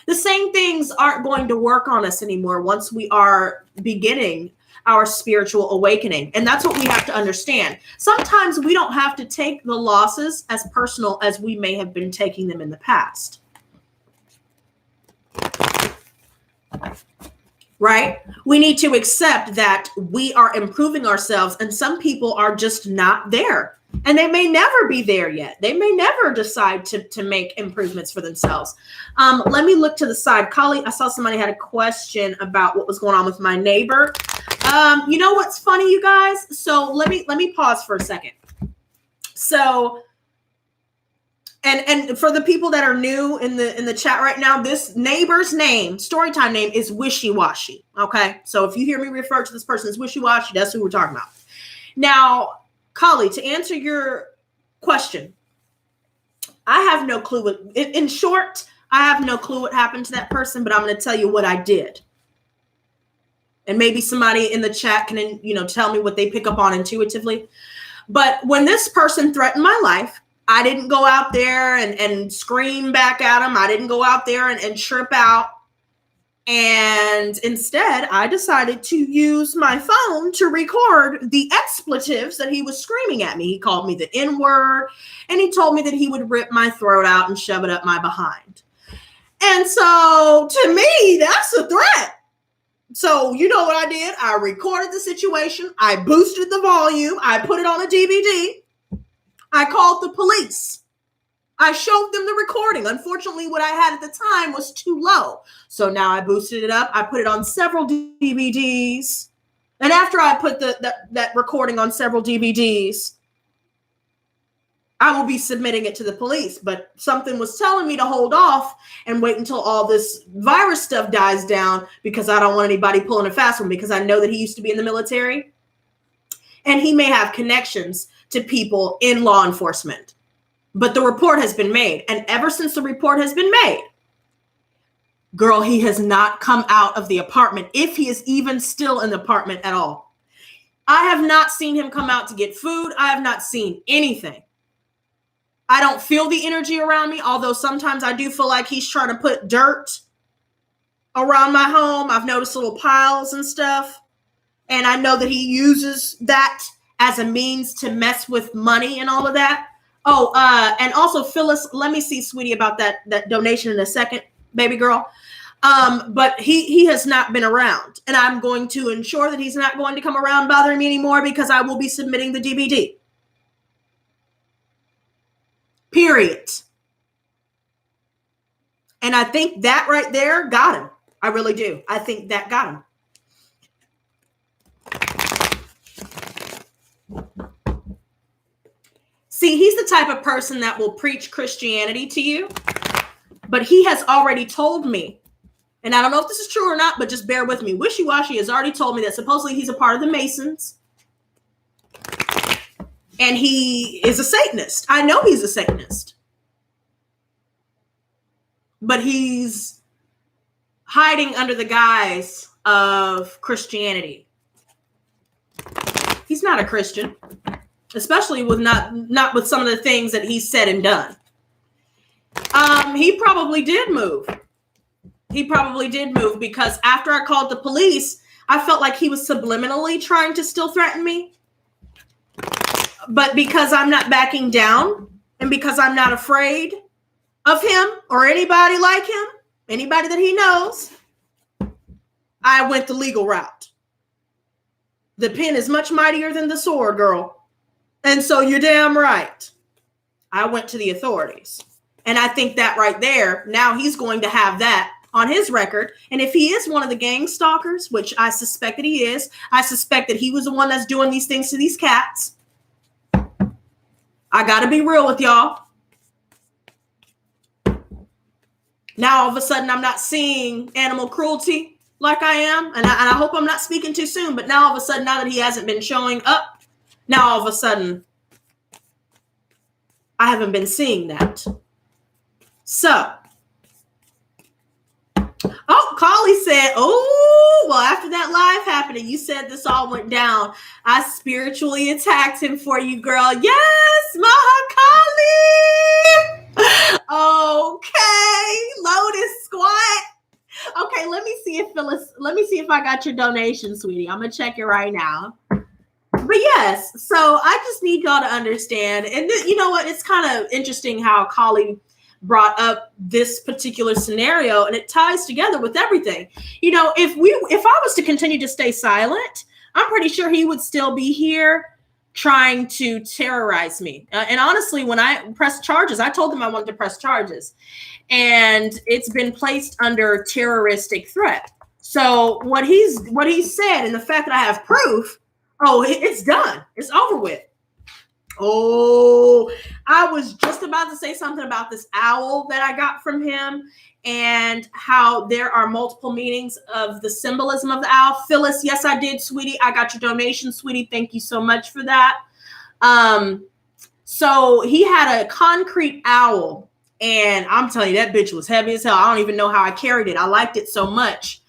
The same things aren't going to work on us anymore once we are beginning our spiritual awakening. And that's what we have to understand. Sometimes we don't have to take the losses as personal as we may have been taking them in the past. Right? We need to accept that we are improving ourselves, and some people are just not there. And they may never be there yet. They may never decide to make improvements for themselves. Let me look to the side. Kali, I saw somebody had a question about what was going on with my neighbor. You know what's funny, you guys? So let me pause for a second. So, and for the people that are new in the chat right now, this neighbor's name, storytime name, is Wishy-Washy. Okay, so if you hear me refer to this person as Wishy-Washy, that's who we're talking about. Now, Kali, to answer your question, I have no clue. In short, I have no clue what happened to that person, but I'm going to tell you what I did. And maybe somebody in the chat can, tell me what they pick up on intuitively. But when this person threatened my life, I didn't go out there and scream back at him. I didn't go out there and trip out. And instead, I decided to use my phone to record the expletives that he was screaming at me. He called me the N-word, and he told me that he would rip my throat out and shove it up my behind. And so to me, that's a threat. So you know what I did? I recorded the situation. I boosted the volume. I put it on a DVD. I called the police. I showed them the recording. Unfortunately, what I had at the time was too low. So now I boosted it up. I put it on several DVDs. And after I put that recording on several DVDs, I will be submitting it to the police. But something was telling me to hold off and wait until all this virus stuff dies down, because I don't want anybody pulling a fast one, because I know that he used to be in the military. And he may have connections to people in law enforcement. But the report has been made. And ever since the report has been made, girl, he has not come out of the apartment, if he is even still in the apartment at all. I have not seen him come out to get food. I have not seen anything. I don't feel the energy around me, although sometimes I do feel like he's trying to put dirt around my home. I've noticed little piles and stuff. And I know that he uses that as a means to mess with money and all of that. Oh, and also Phyllis, let me see, sweetie, about that donation in a second, baby girl. But he has not been around, and I'm going to ensure that he's not going to come around bothering me anymore, because I will be submitting the DVD. Period. And I think that right there got him. I really do. I think that got him. See, he's the type of person that will preach Christianity to you, but he has already told me, and I don't know if this is true or not, but just bear with me. Wishy-washy has already told me that supposedly he's a part of the Masons, and he is a Satanist. I know he's a Satanist, but he's hiding under the guise of Christianity. He's not a Christian, especially with not with some of the things that he's said and done. He probably did move. He probably did move, because after I called the police, I felt like he was subliminally trying to still threaten me. But because I'm not backing down, and because I'm not afraid of him or anybody like him, anybody that he knows, I went the legal route. The pen is much mightier than the sword, girl. And so you're damn right. I went to the authorities. And I think that right there, now he's going to have that on his record. And if he is one of the gang stalkers, which I suspect that he is, I suspect that he was the one that's doing these things to these cats. I got to be real with y'all. Now, all of a sudden, I'm not seeing animal cruelty like I am. And I hope I'm not speaking too soon. But now, all of a sudden, now that he hasn't been showing up, now, all of a sudden, I haven't been seeing that. So, oh, Carly said, oh, well, after that live happening, you said this all went down. I spiritually attacked him for you, girl. Yes, Mahakali. Okay, Lotus Squad. Okay, let me see if I got your donation, sweetie. I'm going to check it right now. But yes, so I just need y'all to understand. And you know what? It's kind of interesting how Kali brought up this particular scenario, and it ties together with everything. You know, if I was to continue to stay silent, I'm pretty sure he would still be here trying to terrorize me. And honestly, when I pressed charges, I told him I wanted to press charges, and it's been placed under terroristic threat. So what he said, and the fact that I have proof, oh, it's done. It's over with. Oh, I was just about to say something about this owl that I got from him, and how there are multiple meanings of the symbolism of the owl. Phyllis, yes, I did, sweetie. I got your donation, sweetie. Thank you so much for that. So he had a concrete owl, and I'm telling you, that bitch was heavy as hell. I don't even know how I carried it. I liked it so much.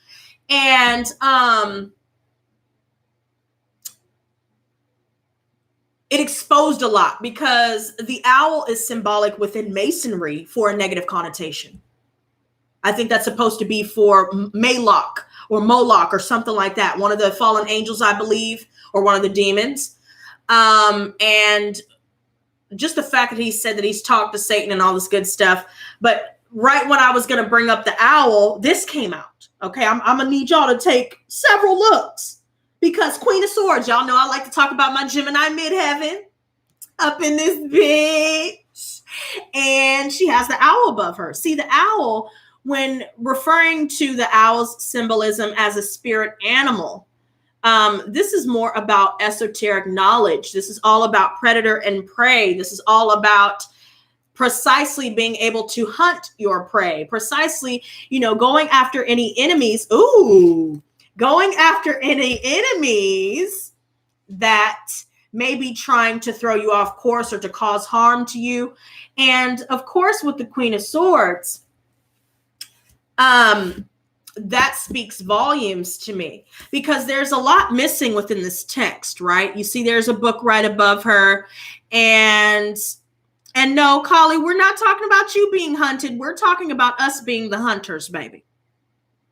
And it exposed a lot, because the owl is symbolic within Masonry for a negative connotation. I think that's supposed to be for Moloch or Moloch or something like that. One of the fallen angels, I believe, or one of the demons. And just the fact that he said that he's talked to Satan and all this good stuff. But right when I was going to bring up the owl, this came out. Okay, I'm going to need y'all to take several looks. Because Queen of Swords, y'all know I like to talk about my Gemini midheaven up in this bitch. And she has the owl above her. See, the owl, when referring to the owl's symbolism as a spirit animal, this is more about esoteric knowledge. This is all about predator and prey. This is all about precisely being able to hunt your prey. Precisely, going after any enemies. Ooh. Going after any enemies that may be trying to throw you off course or to cause harm to you. And of course, with the Queen of Swords, that speaks volumes to me, because there's a lot missing within this text, right? You see, there's a book right above her. And no, Kali, we're not talking about you being hunted. We're talking about us being the hunters, baby.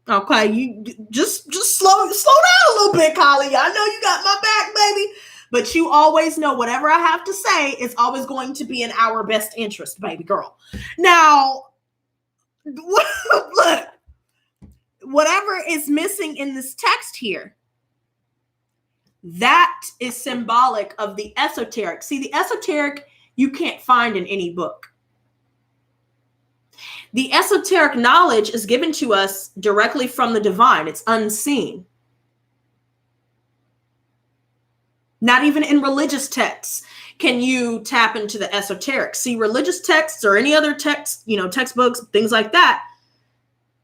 Okay, you just slow down a little bit, Kali. I know you got my back, baby. But you always know whatever I have to say is always going to be in our best interest, baby girl. Now, look, is missing in this text here? That is symbolic of the esoteric. See, the esoteric you can't find in any book. The esoteric knowledge is given to us directly from the divine. It's unseen. Not even in religious texts can you tap into the esoteric. See, religious texts or any other text, textbooks, things like that,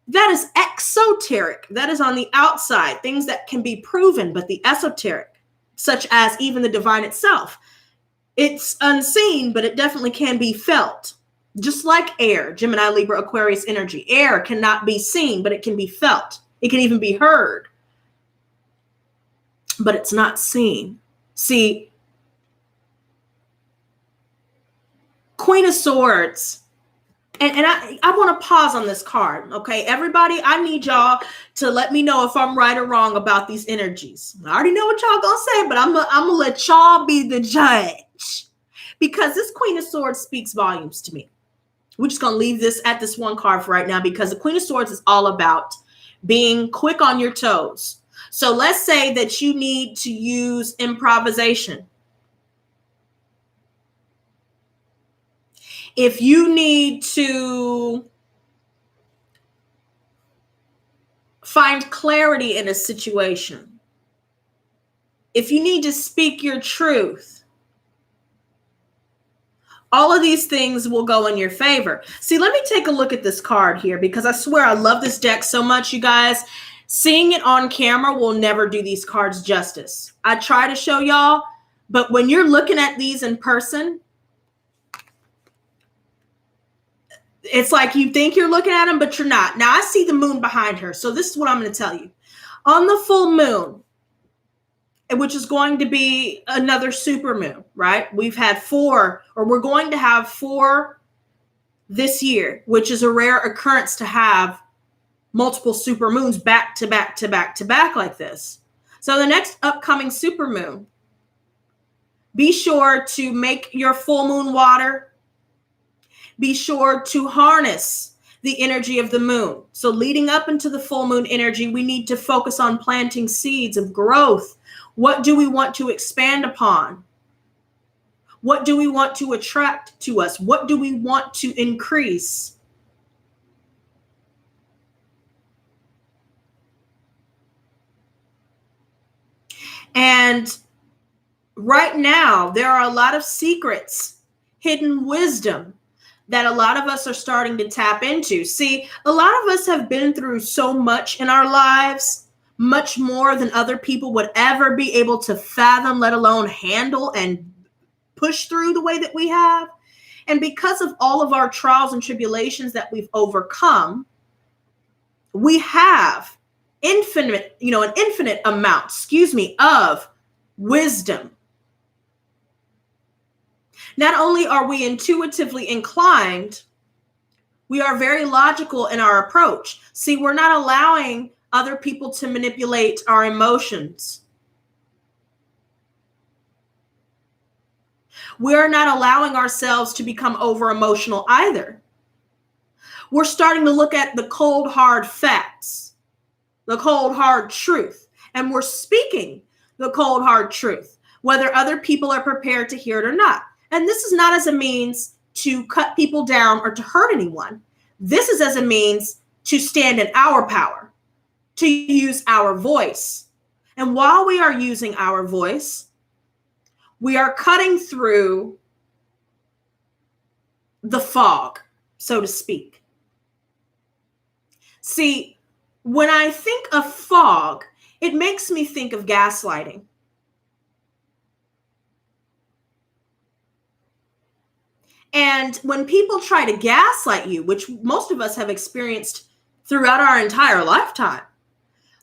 that is exoteric. That is on the outside, things that can be proven, but the esoteric, such as even the divine itself, it's unseen, but it definitely can be felt. Just like air, Gemini, Libra, Aquarius energy. Air cannot be seen, but it can be felt. It can even be heard, but it's not seen. See, Queen of Swords, and I want to pause on this card, okay? Everybody, I need y'all to let me know if I'm right or wrong about these energies. I already know what y'all gonna say, but I'm gonna let y'all be the judge, because this Queen of Swords speaks volumes to me. We're just gonna leave this at this one card for right now, because the Queen of Swords is all about being quick on your toes. So let's say that you need to use improvisation. If you need to find clarity in a situation, if you need to speak your truth, all of these things will go in your favor. See, let me take a look at this card here, because I swear I love this deck so much, you guys. Seeing it on camera will never do these cards justice. I try to show y'all, but when you're looking at these in person, it's like you think you're looking at them, but you're not. Now, I see the moon behind her. So this is what I'm going to tell you. On the full moon, which is going to be another super moon, right? We've had 4, or we're going to have 4 this year, which is a rare occurrence to have multiple super moons back to back to back to back like this. So the next upcoming super moon, be sure to make your full moon water. Be sure to harness the energy of the moon. So leading up into the full moon energy, we need to focus on planting seeds of growth. What do we want to expand upon? What do we want to attract to us? What do we want to increase? And right now, there are a lot of secrets, hidden wisdom that a lot of us are starting to tap into. See, a lot of us have been through so much in our lives, much more than other people would ever be able to fathom, let alone handle and push through the way that we have. And because of all of our trials and tribulations that we've overcome, we have an infinite amount, of wisdom. Not only are we intuitively inclined, we are very logical in our approach. See, we're not allowing other people to manipulate our emotions. We're not allowing ourselves to become over emotional either. We're starting to look at the cold, hard facts, the cold, hard truth, and we're speaking the cold, hard truth, whether other people are prepared to hear it or not. And this is not as a means to cut people down or to hurt anyone. This is as a means to stand in our power, to use our voice. And while we are using our voice, we are cutting through the fog, so to speak. See, when I think of fog, it makes me think of gaslighting. And when people try to gaslight you, which most of us have experienced throughout our entire lifetime,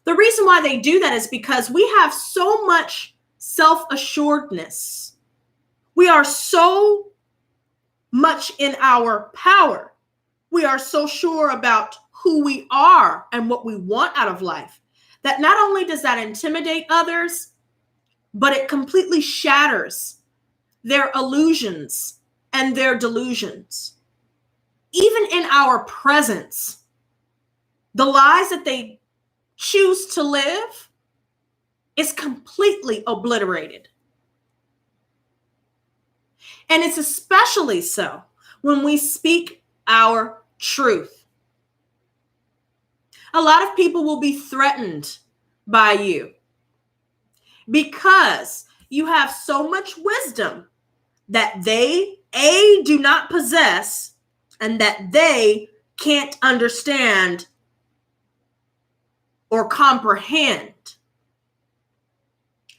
the reason why they do that is because we have so much self-assuredness. We are so much in our power. We are so sure about who we are and what we want out of life that not only does that intimidate others, but it completely shatters their illusions and their delusions. Even in our presence, the lies that they choose to live is completely obliterated. And it's especially so when we speak our truth. A lot of people will be threatened by you because you have so much wisdom that they, do not possess, and that they can't understand or comprehend.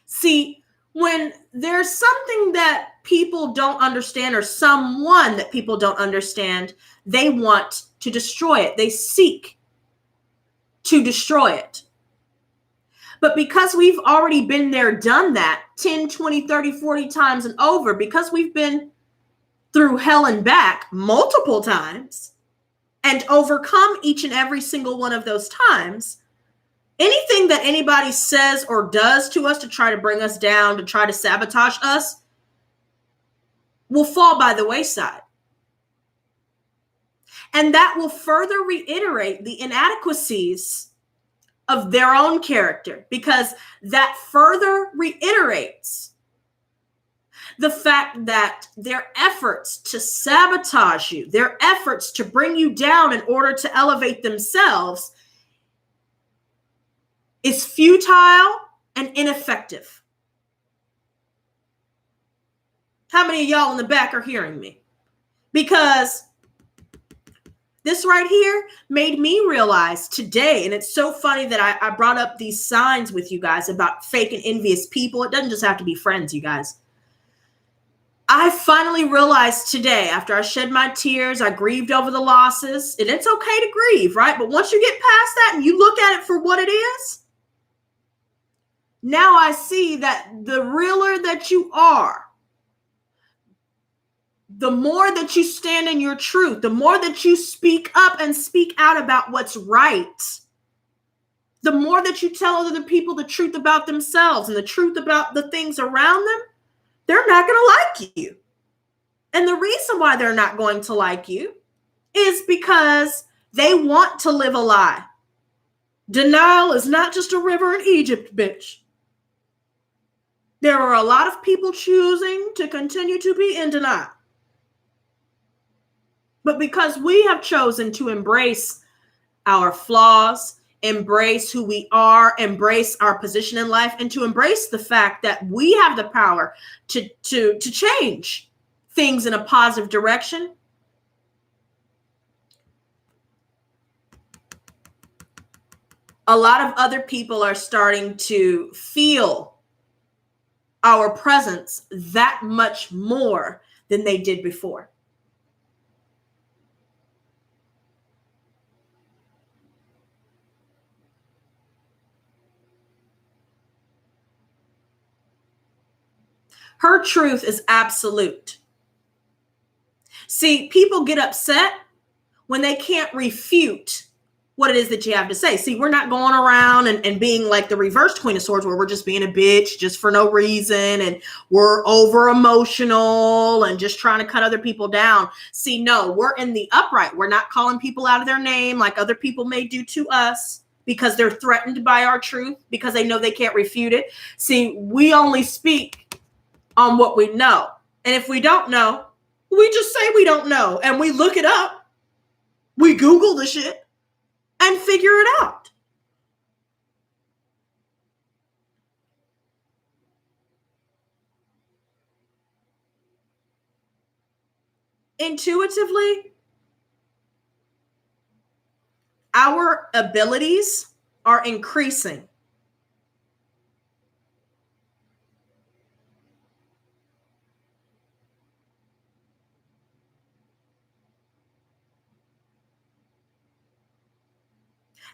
See, when there's something that people don't understand or someone that people don't understand, they want to destroy it. They seek to destroy it. But because we've already been there, done that 10, 20, 30, 40 times and over, because we've been through hell and back multiple times and overcome each and every single one of those times, anything that anybody says or does to us to try to bring us down, to try to sabotage us, will fall by the wayside. And that will further reiterate the inadequacies of their own character, because that further reiterates the fact that their efforts to sabotage you, their efforts to bring you down in order to elevate themselves, is futile and ineffective. How many of y'all in the back are hearing me? Because this right here made me realize today, and it's so funny that I brought up these signs with you guys about fake and envious people. It doesn't just have to be friends, you guys. I finally realized today, after I shed my tears, I grieved over the losses, and it's okay to grieve, right? But once you get past that and you look at it for what it is, now I see that the realer that you are, the more that you stand in your truth, the more that you speak up and speak out about what's right, the more that you tell other people the truth about themselves and the truth about the things around them, they're not going to like you. And the reason why they're not going to like you is because they want to live a lie. Denial is not just a river in Egypt, bitch. There are a lot of people choosing to continue to be in denial. But because we have chosen to embrace our flaws, embrace who we are, embrace our position in life, and to embrace the fact that we have the power to change things in a positive direction, a lot of other people are starting to feel our presence that much more than they did before. Her truth is absolute. See, people get upset when they can't refute what it is that you have to say. See, we're not going around and being like the reverse Queen of Swords, where we're just being a bitch just for no reason, and we're over emotional and just trying to cut other people down. See, no, we're in the upright. We're not calling people out of their name like other people may do to us because they're threatened by our truth, because they know they can't refute it. See, we only speak on what we know. And if we don't know, we just say we don't know, and we look it up. We Google the shit and figure it out. Intuitively, our abilities are increasing.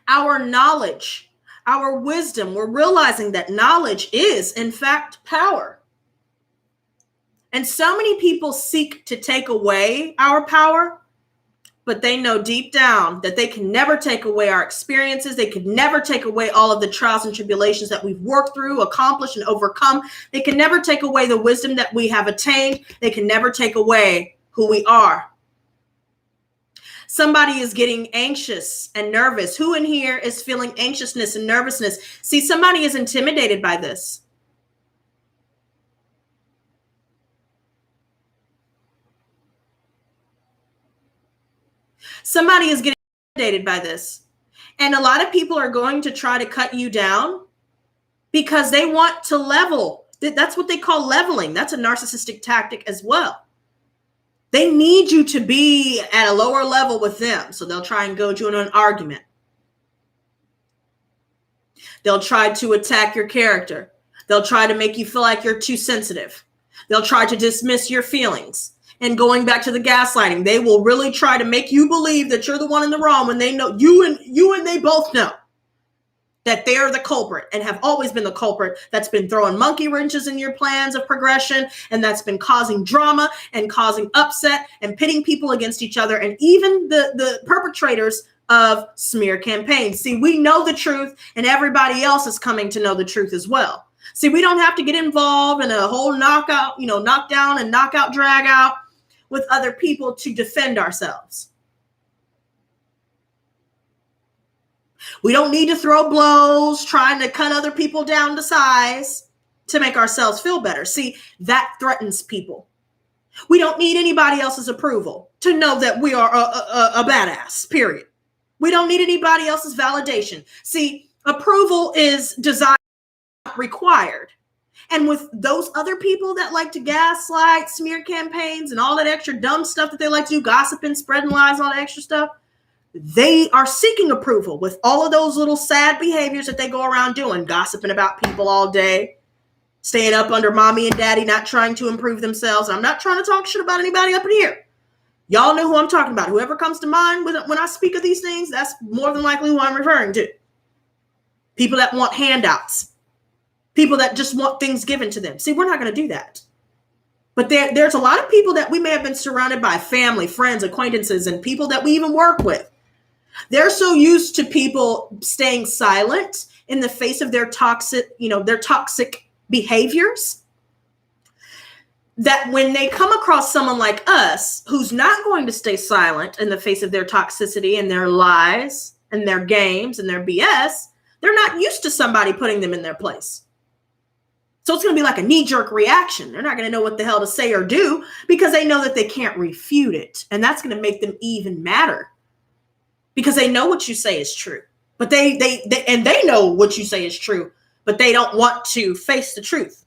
Our knowledge, our wisdom, we're realizing that knowledge is, in fact, power. And so many people seek to take away our power, but they know deep down that they can never take away our experiences. They could never take away all of the trials and tribulations that we've worked through, accomplished, and overcome. They can never take away the wisdom that we have attained. They can never take away who we are. Somebody is getting anxious and nervous. Who in here is feeling anxiousness and nervousness? See, somebody is intimidated by this. Somebody is getting intimidated by this. And a lot of people are going to try to cut you down because they want to level. That's what they call leveling. That's a narcissistic tactic as well. They need you to be at a lower level with them. So they'll try and goad you into an argument. They'll try to attack your character. They'll try to make you feel like you're too sensitive. They'll try to dismiss your feelings. And going back to the gaslighting, they will really try to make you believe that you're the one in the wrong when they know you and they both know that they're the culprit and have always been the culprit that's been throwing monkey wrenches in your plans of progression, and that's been causing drama and causing upset and pitting people against each other, and even the perpetrators of smear campaigns. See, we know the truth, and everybody else is coming to know the truth as well. See, we don't have to get involved in a whole knockdown and knockout drag out with other people to defend ourselves. We don't need to throw blows trying to cut other people down to size to make ourselves feel better. See, that threatens people. We don't need anybody else's approval to know that we are a badass, period. We don't need anybody else's validation. See, approval is desired, not required. And with those other people that like to gaslight, smear campaigns, and all that extra dumb stuff that they like to do, gossiping, spreading lies, all that extra stuff, they are seeking approval with all of those little sad behaviors that they go around doing, gossiping about people all day, staying up under mommy and daddy, not trying to improve themselves. And I'm not trying to talk shit about anybody up in here. Y'all know who I'm talking about. Whoever comes to mind when I speak of these things, that's more than likely who I'm referring to. People that want handouts. People that just want things given to them. See, we're not going to do that. But there's a lot of people that we may have been surrounded by, family, friends, acquaintances, and people that we even work with. They're so used to people staying silent in the face of their toxic behaviors that when they come across someone like us who's not going to stay silent in the face of their toxicity and their lies and their games and their BS, they're not used to somebody putting them in their place. So it's going to be like a knee-jerk reaction. They're not going to know what the hell to say or do because they know that they can't refute it. And that's going to make them even madder because they know what you say is true. But they know what you say is true, but they don't want to face the truth.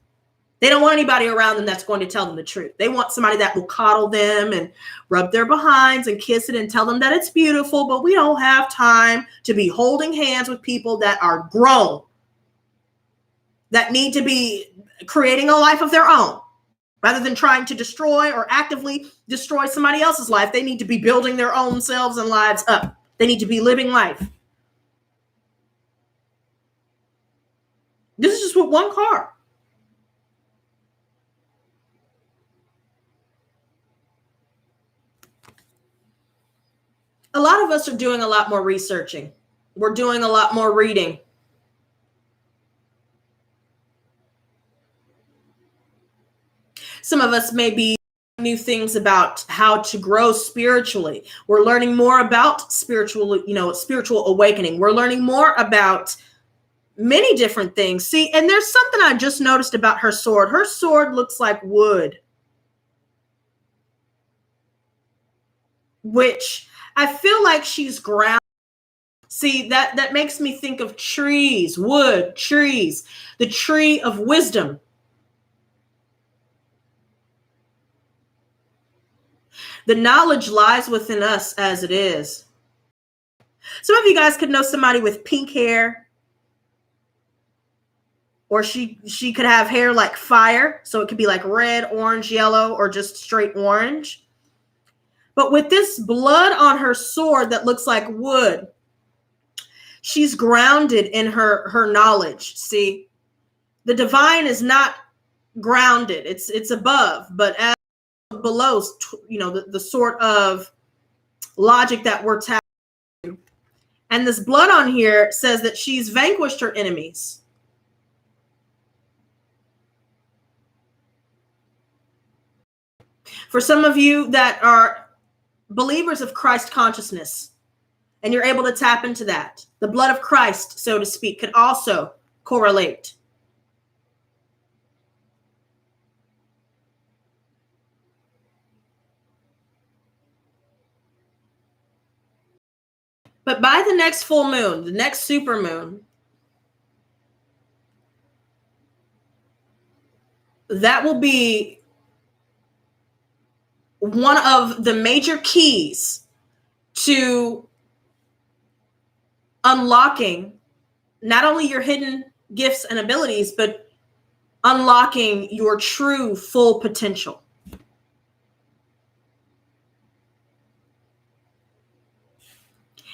They don't want anybody around them that's going to tell them the truth. They want somebody that will coddle them and rub their behinds and kiss it and tell them that it's beautiful, but we don't have time to be holding hands with people that are grown, that need to be creating a life of their own. Rather than trying to destroy or actively destroy somebody else's life, they need to be building their own selves and lives up. They need to be living life. This is just with one card. A lot of us are doing a lot more researching. We're doing a lot more reading. Some of us may be new things about how to grow spiritually. We're learning more about spiritual awakening. We're learning more about many different things. See, and there's something I just noticed about her sword. Her sword looks like wood, which I feel like she's grounded. See, that makes me think of trees, wood, trees, the tree of wisdom. The knowledge lies within us as it is. Some of you guys could know somebody with pink hair, or she could have hair like fire. So it could be like red, orange, yellow, or just straight orange. But with this blood on her sword that looks like wood, she's grounded in her knowledge. See, the divine is not grounded. It's above, but as below, the sort of logic that we're tapping. And this blood on here says that she's vanquished her enemies. For some of you that are believers of Christ consciousness, and you're able to tap into that. The blood of Christ, so to speak, could also correlate. But by the next full moon, the next super moon, that will be one of the major keys to unlocking not only your hidden gifts and abilities, but unlocking your true full potential.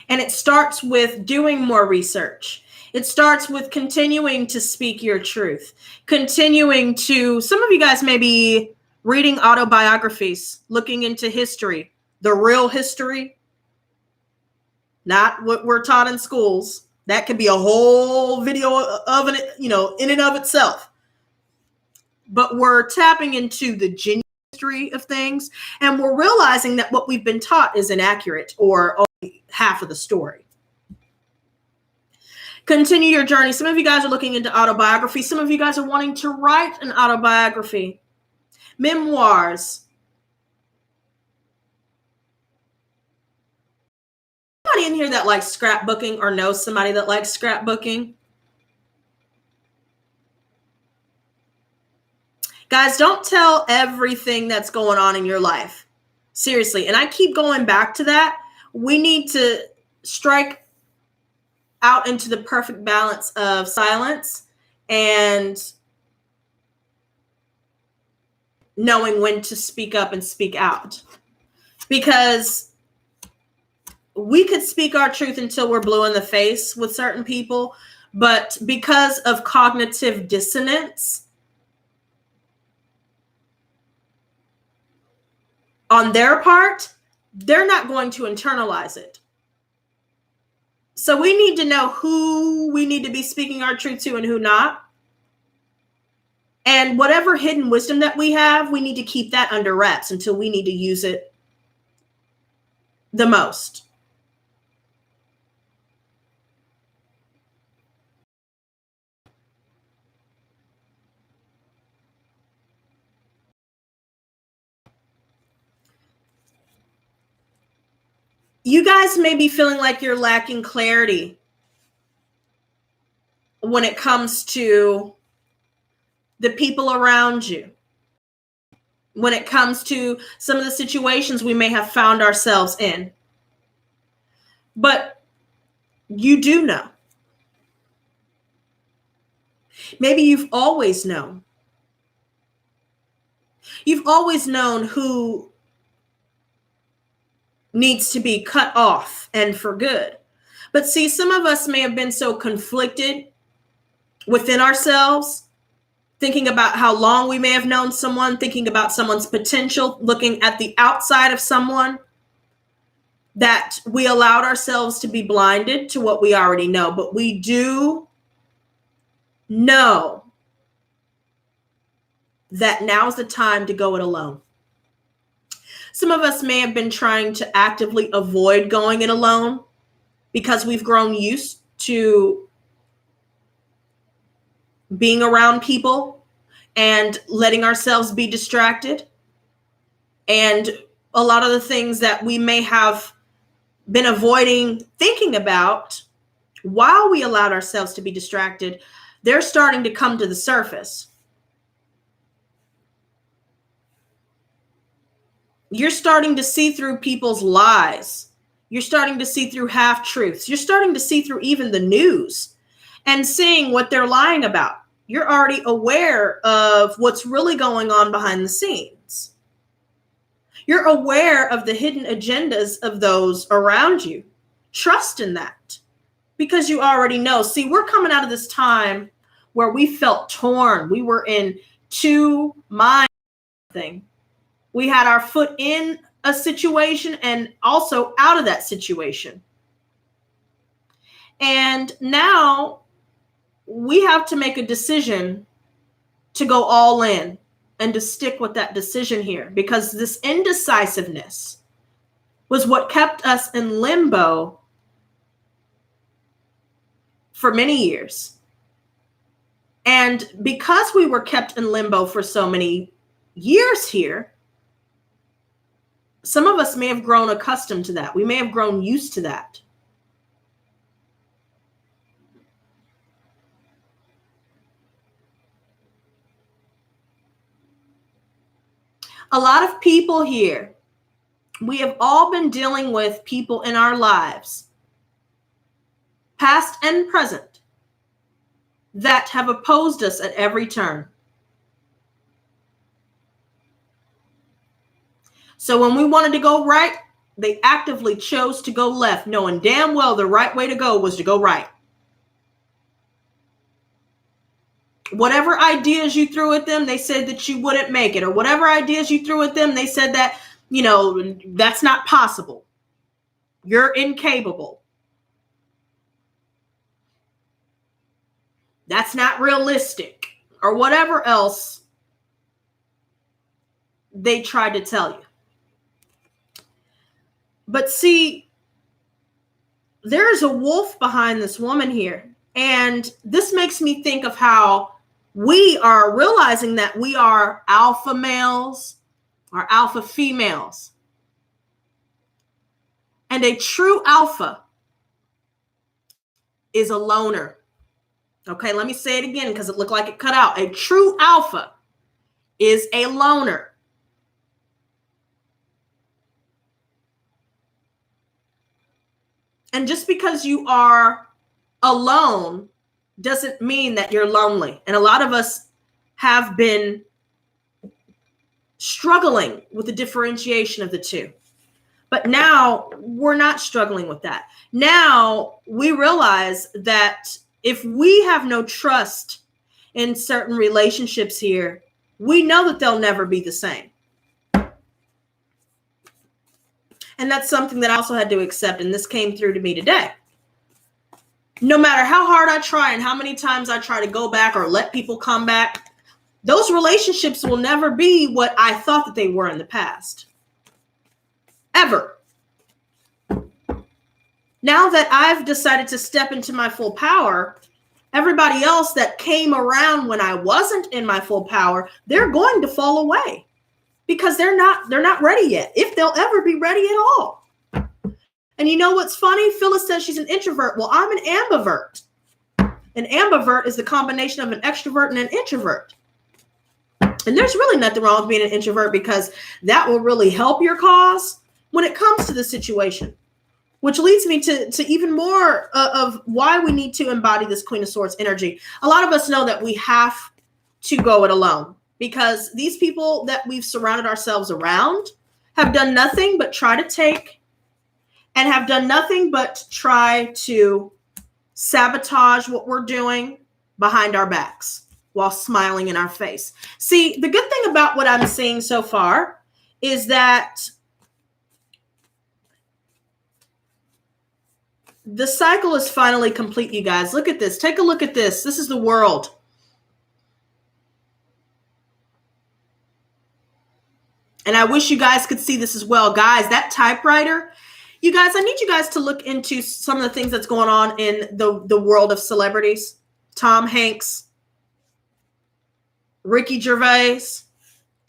And it starts with doing more research. It starts with continuing to speak your truth, continuing to, some of you guys may be reading autobiographies, looking into history, the real history, not what we're taught in schools. That could be a whole video of it, in and of itself. But we're tapping into the genuine history of things, and we're realizing that what we've been taught is inaccurate or only half of the story. Continue your journey. Some of you guys are looking into autobiography. Some of you guys are wanting to write an autobiography, memoirs. Anybody in here that likes scrapbooking or knows somebody that likes scrapbooking? Guys, don't tell everything that's going on in your life. Seriously. And I keep going back to that. We need to strike out into the perfect balance of silence and knowing when to speak up and speak out. Because we could speak our truth until we're blue in the face with certain people, but because of cognitive dissonance on their part, they're not going to internalize it. So we need to know who we need to be speaking our truth to and who not. And whatever hidden wisdom that we have, we need to keep that under wraps until we need to use it the most. You guys may be feeling like you're lacking clarity when it comes to the people around you, when it comes to some of the situations we may have found ourselves in. But you do know. Maybe you've always known. You've always known who needs to be cut off and for good. But see, some of us may have been so conflicted within ourselves, thinking about how long we may have known someone, thinking about someone's potential, looking at the outside of someone, that we allowed ourselves to be blinded to what we already know. But we do know that now's the time to go it alone. Some of us may have been trying to actively avoid going it alone because we've grown used to being around people and letting ourselves be distracted. And a lot of the things that we may have been avoiding thinking about while we allowed ourselves to be distracted, they're starting to come to the surface. You're starting to see through people's lies. You're starting to see through half-truths. You're starting to see through even the news and seeing what they're lying about. You're already aware of what's really going on behind the scenes. You're aware of the hidden agendas of those around you. Trust in that because you already know. See, we're coming out of this time where we felt torn. We were in two minds thing. We had our foot in a situation and also out of that situation. And now we have to make a decision to go all in and to stick with that decision here, because this indecisiveness was what kept us in limbo for many years. And because we were kept in limbo for so many years here, some of us may have grown accustomed to that. We may have grown used to that. A lot of people here, we have all been dealing with people in our lives, past and present, that have opposed us at every turn. So when we wanted to go right, they actively chose to go left, knowing damn well the right way to go was to go right. Whatever ideas you threw at them, they said that you wouldn't make it. Or whatever ideas you threw at them, they said that, you know, that's not possible. You're incapable. That's not realistic. Or whatever else they tried to tell you. But see, there's a wolf behind this woman here. And this makes me think of how we are realizing that we are alpha males or alpha females. And a true alpha is a loner. Okay, let me say it again because it looked like it cut out. A true alpha is a loner. And just because you are alone doesn't mean that you're lonely. And a lot of us have been struggling with the differentiation of the two. But now we're not struggling with that. Now we realize that if we have no trust in certain relationships here, we know that they'll never be the same. And that's something that I also had to accept. And this came through to me today. No matter how hard I try and how many times I try to go back or let people come back, those relationships will never be what I thought that they were in the past. Ever. Now that I've decided to step into my full power, everybody else that came around when I wasn't in my full power, they're going to fall away because they're not ready yet, if they'll ever be ready at all. And you know what's funny? Phyllis says she's an introvert. Well, I'm an ambivert. An ambivert is the combination of an extrovert and an introvert. And there's really nothing wrong with being an introvert because that will really help your cause when it comes to the situation. Which leads me to even more of why we need to embody this Queen of Swords energy. A lot of us know that we have to go it alone because these people that we've surrounded ourselves around have done nothing but try to take and have done nothing but try to sabotage what we're doing behind our backs while smiling in our face. See, the good thing about what I'm seeing so far is that the cycle is finally complete, you guys. Look at this. Take a look at this. This is the world. And I wish you guys could see this as well. Guys, that typewriter, you guys, I need you guys to look into some of the things that's going on in the world of celebrities. Tom Hanks, Ricky Gervais.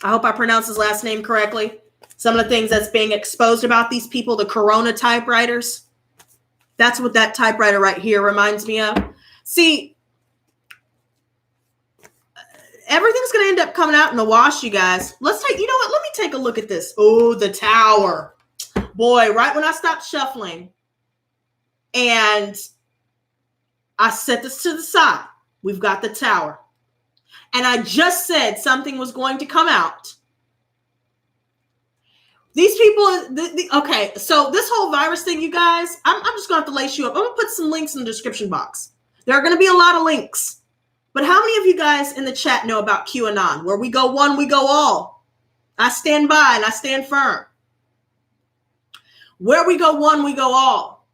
I hope I pronounced his last name correctly. Some of the things that's being exposed about these people, the Corona typewriters. That's what that typewriter right here reminds me of. See, everything's going to end up coming out in the wash, you guys. Let's take, you know what? Let me take a look at this. Oh, the Tower. Boy, right when I stopped shuffling and I set this to the side, we've got the Tower. And I just said something was going to come out. These people, okay, so this whole virus thing, you guys, I'm just going to have to lace you up. I'm going to put some links in the description box. There are going to be a lot of links. But how many of you guys in the chat know about QAnon? Where we go one, we go all. I stand by and I stand firm. Where we go one, we go all.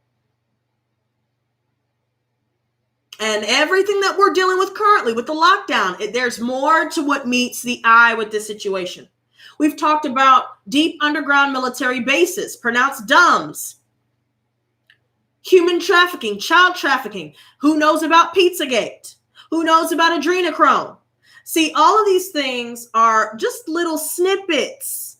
And everything that we're dealing with currently with the lockdown, there's more to what meets the eye with this situation. We've talked about deep underground military bases, pronounced DUMBs, human trafficking, child trafficking. Who knows about Pizzagate? Who knows about adrenochrome? See, all of these things are just little snippets,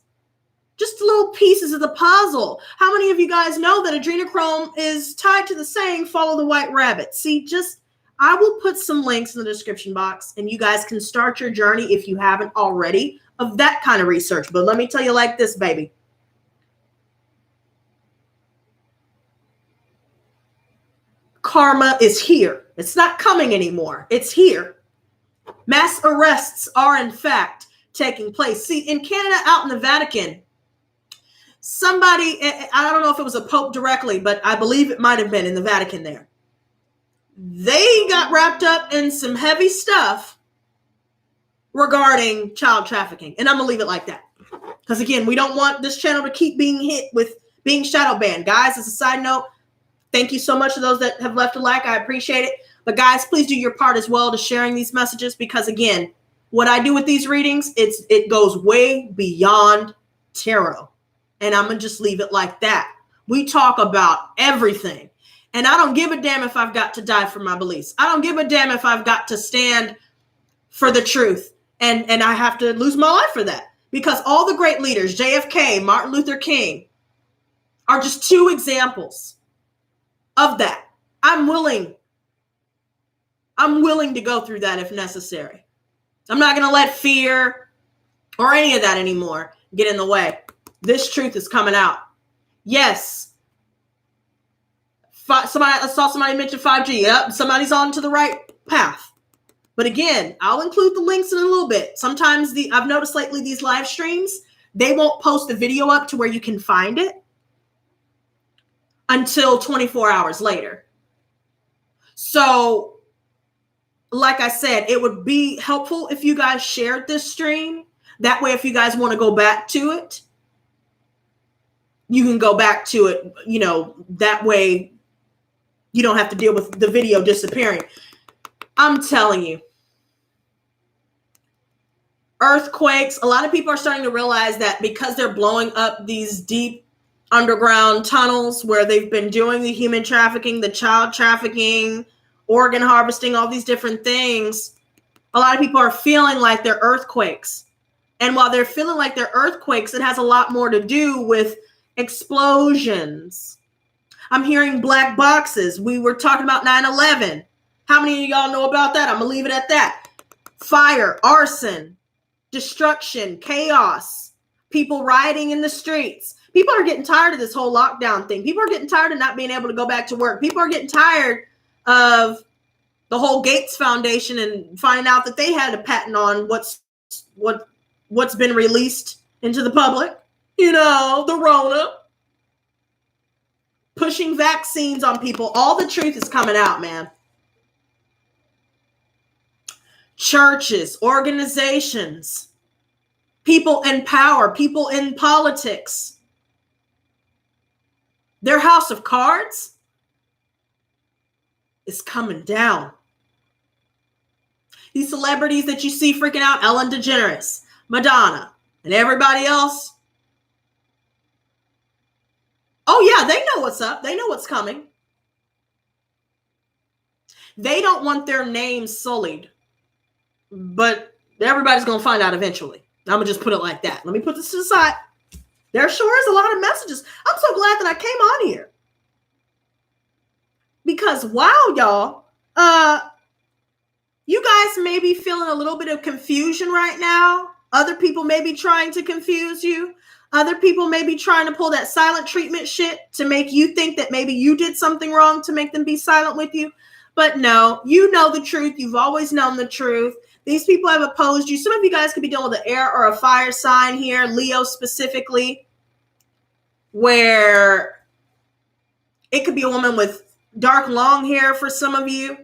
just little pieces of the puzzle. How many of you guys know that adrenochrome is tied to the saying, follow the white rabbit? See, I will put some links in the description box and you guys can start your journey if you haven't already of that kind of research. But let me tell you like this, baby. Karma is here. It's not coming anymore. It's here. Mass arrests are in fact taking place. See, in Canada, out in the Vatican, somebody, I don't know if it was a pope directly, but I believe it might have been in the Vatican there. They got wrapped up in some heavy stuff regarding child trafficking. And I'm going to leave it like that. Because again, we don't want this channel to keep being hit with being shadow banned. Guys, as a side note, thank you so much to those that have left a like. I appreciate it. But guys, please do your part as well to sharing these messages. Because again, what I do with these readings, it goes way beyond tarot. And I'm going to just leave it like that. We talk about everything. And I don't give a damn if I've got to die for my beliefs. I don't give a damn if I've got to stand for the truth. And I have to lose my life for that. Because all the great leaders, JFK, Martin Luther King, are just two examples of that. I'm willing to go through that if necessary. I'm not going to let fear or any of that anymore get in the way. This truth is coming out. Yes. I saw somebody mention 5G. Yep, somebody's on to the right path. But again, I'll include the links in a little bit. Sometimes I've noticed lately these live streams, they won't post the video up to where you can find it until 24 hours later. So, like I said, it would be helpful if you guys shared this stream. That way, if you guys want to go back to it, you can go back to it, that way you don't have to deal with the video disappearing. I'm telling you, earthquakes, a lot of people are starting to realize that because they're blowing up these deep underground tunnels where they've been doing the human trafficking, the child trafficking, organ harvesting, all these different things, a lot of people are feeling like they're earthquakes. And while they're feeling like they're earthquakes, it has a lot more to do with explosions. I'm hearing black boxes. We were talking about 9/11. How many of y'all know about that? I'm going to leave it at that. Fire, arson, destruction, chaos, people rioting in the streets. People are getting tired of this whole lockdown thing. People are getting tired of not being able to go back to work. People are getting tired of the whole Gates Foundation and finding out that they had a patent on what's been released into the public. The Rona. Pushing vaccines on people. All the truth is coming out, man. Churches, organizations, people in power, people in politics. Their house of cards is coming down. These celebrities that you see freaking out, Ellen DeGeneres, Madonna, and everybody else. Oh, yeah, they know what's up. They know what's coming. They don't want their names sullied, but everybody's going to find out eventually. I'm going to just put it like that. Let me put this to the side. There sure is a lot of messages. I'm so glad that I came on here. Because, wow, y'all, you guys may be feeling a little bit of confusion right now. Other people may be trying to confuse you. Other people may be trying to pull that silent treatment shit to make you think that maybe you did something wrong to make them be silent with you. But no, you know the truth. You've always known the truth. These people have opposed you. Some of you guys could be dealing with an air or a fire sign here, Leo specifically, where it could be a woman with dark, long hair for some of you.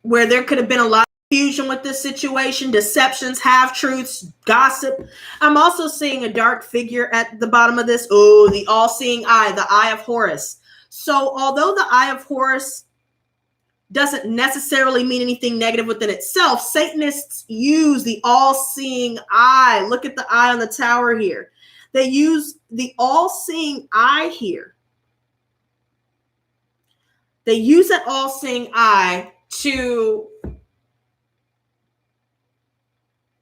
Where there could have been a lot of confusion with this situation, deceptions, half-truths, gossip. I'm also seeing a dark figure at the bottom of this. Oh, the all-seeing eye, the eye of Horus. So although the eye of Horus doesn't necessarily mean anything negative within itself. Satanists use the all-seeing eye. Look at the eye on the tower here. They use the all-seeing eye here. They use that all-seeing eye to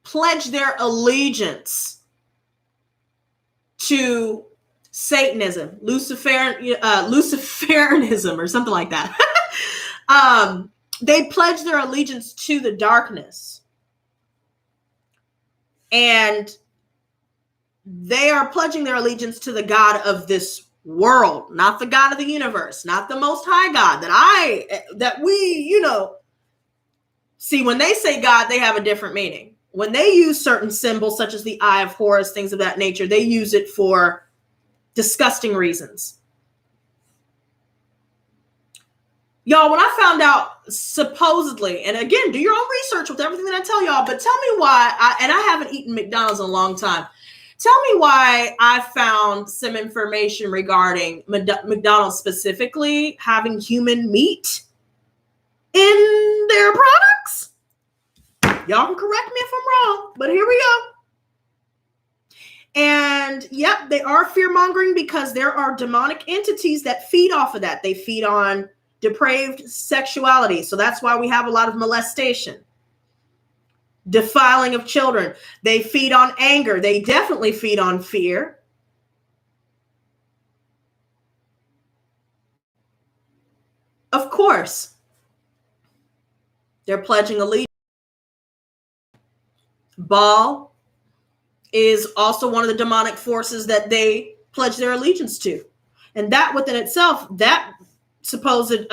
pledge their allegiance to Satanism, Luciferianism, or something like that. They pledge their allegiance to the darkness. And they are pledging their allegiance to the God of this world, not the God of the universe, not the Most High God that we see. When they say God, they have a different meaning. When they use certain symbols, such as the Eye of Horus, things of that nature, they use it for disgusting reasons. Y'all, when I found out, supposedly, and again, do your own research with everything that I tell y'all, but tell me why, I haven't eaten McDonald's in a long time. Tell me why I found some information regarding McDonald's specifically having human meat in their products. Y'all can correct me if I'm wrong, but here we go. And yep, they are fear-mongering because there are demonic entities that feed off of that. They feed on depraved sexuality. So that's why we have a lot of molestation, defiling of children. They feed on anger. They definitely feed on fear. Of course, they're pledging allegiance. Baal is also one of the demonic forces that they pledge their allegiance to. And that within itself, that supposed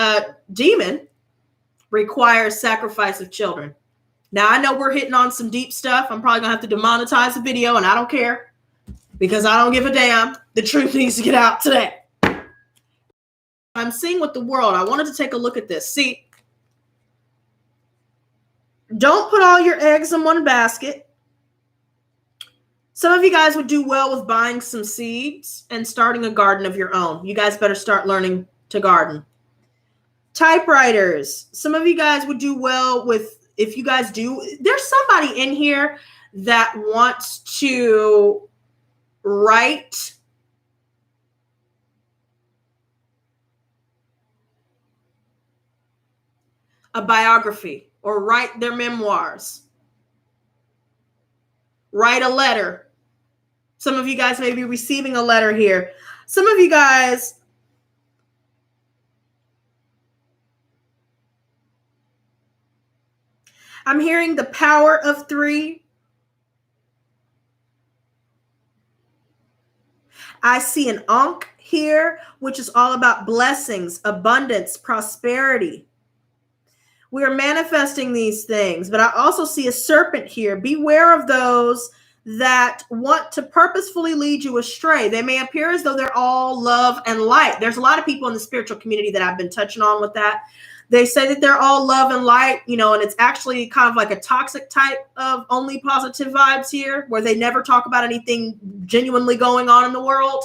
demon requires sacrifice of children. Now, I know we're hitting on some deep stuff. I'm probably going to have to demonetize the video, and I don't care because I don't give a damn. The truth needs to get out today. I'm seeing with the world. I wanted to take a look at this. See, don't put all your eggs in one basket. Some of you guys would do well with buying some seeds and starting a garden of your own. You guys better start learning to garden. Typewriters. Some of you guys would do well with, if you guys do, there's somebody in here that wants to write a biography or write their memoirs. Write a letter. Some of you guys may be receiving a letter here. Some of you guys I'm hearing the power of 3. I see an Ankh here, which is all about blessings, abundance, prosperity. We are manifesting these things, but I also see a serpent here. Beware of those that want to purposefully lead you astray. They may appear as though they're all love and light. There's a lot of people in the spiritual community that I've been touching on with that. They say that they're all love and light, and it's actually kind of like a toxic type of only positive vibes here, where they never talk about anything genuinely going on in the world.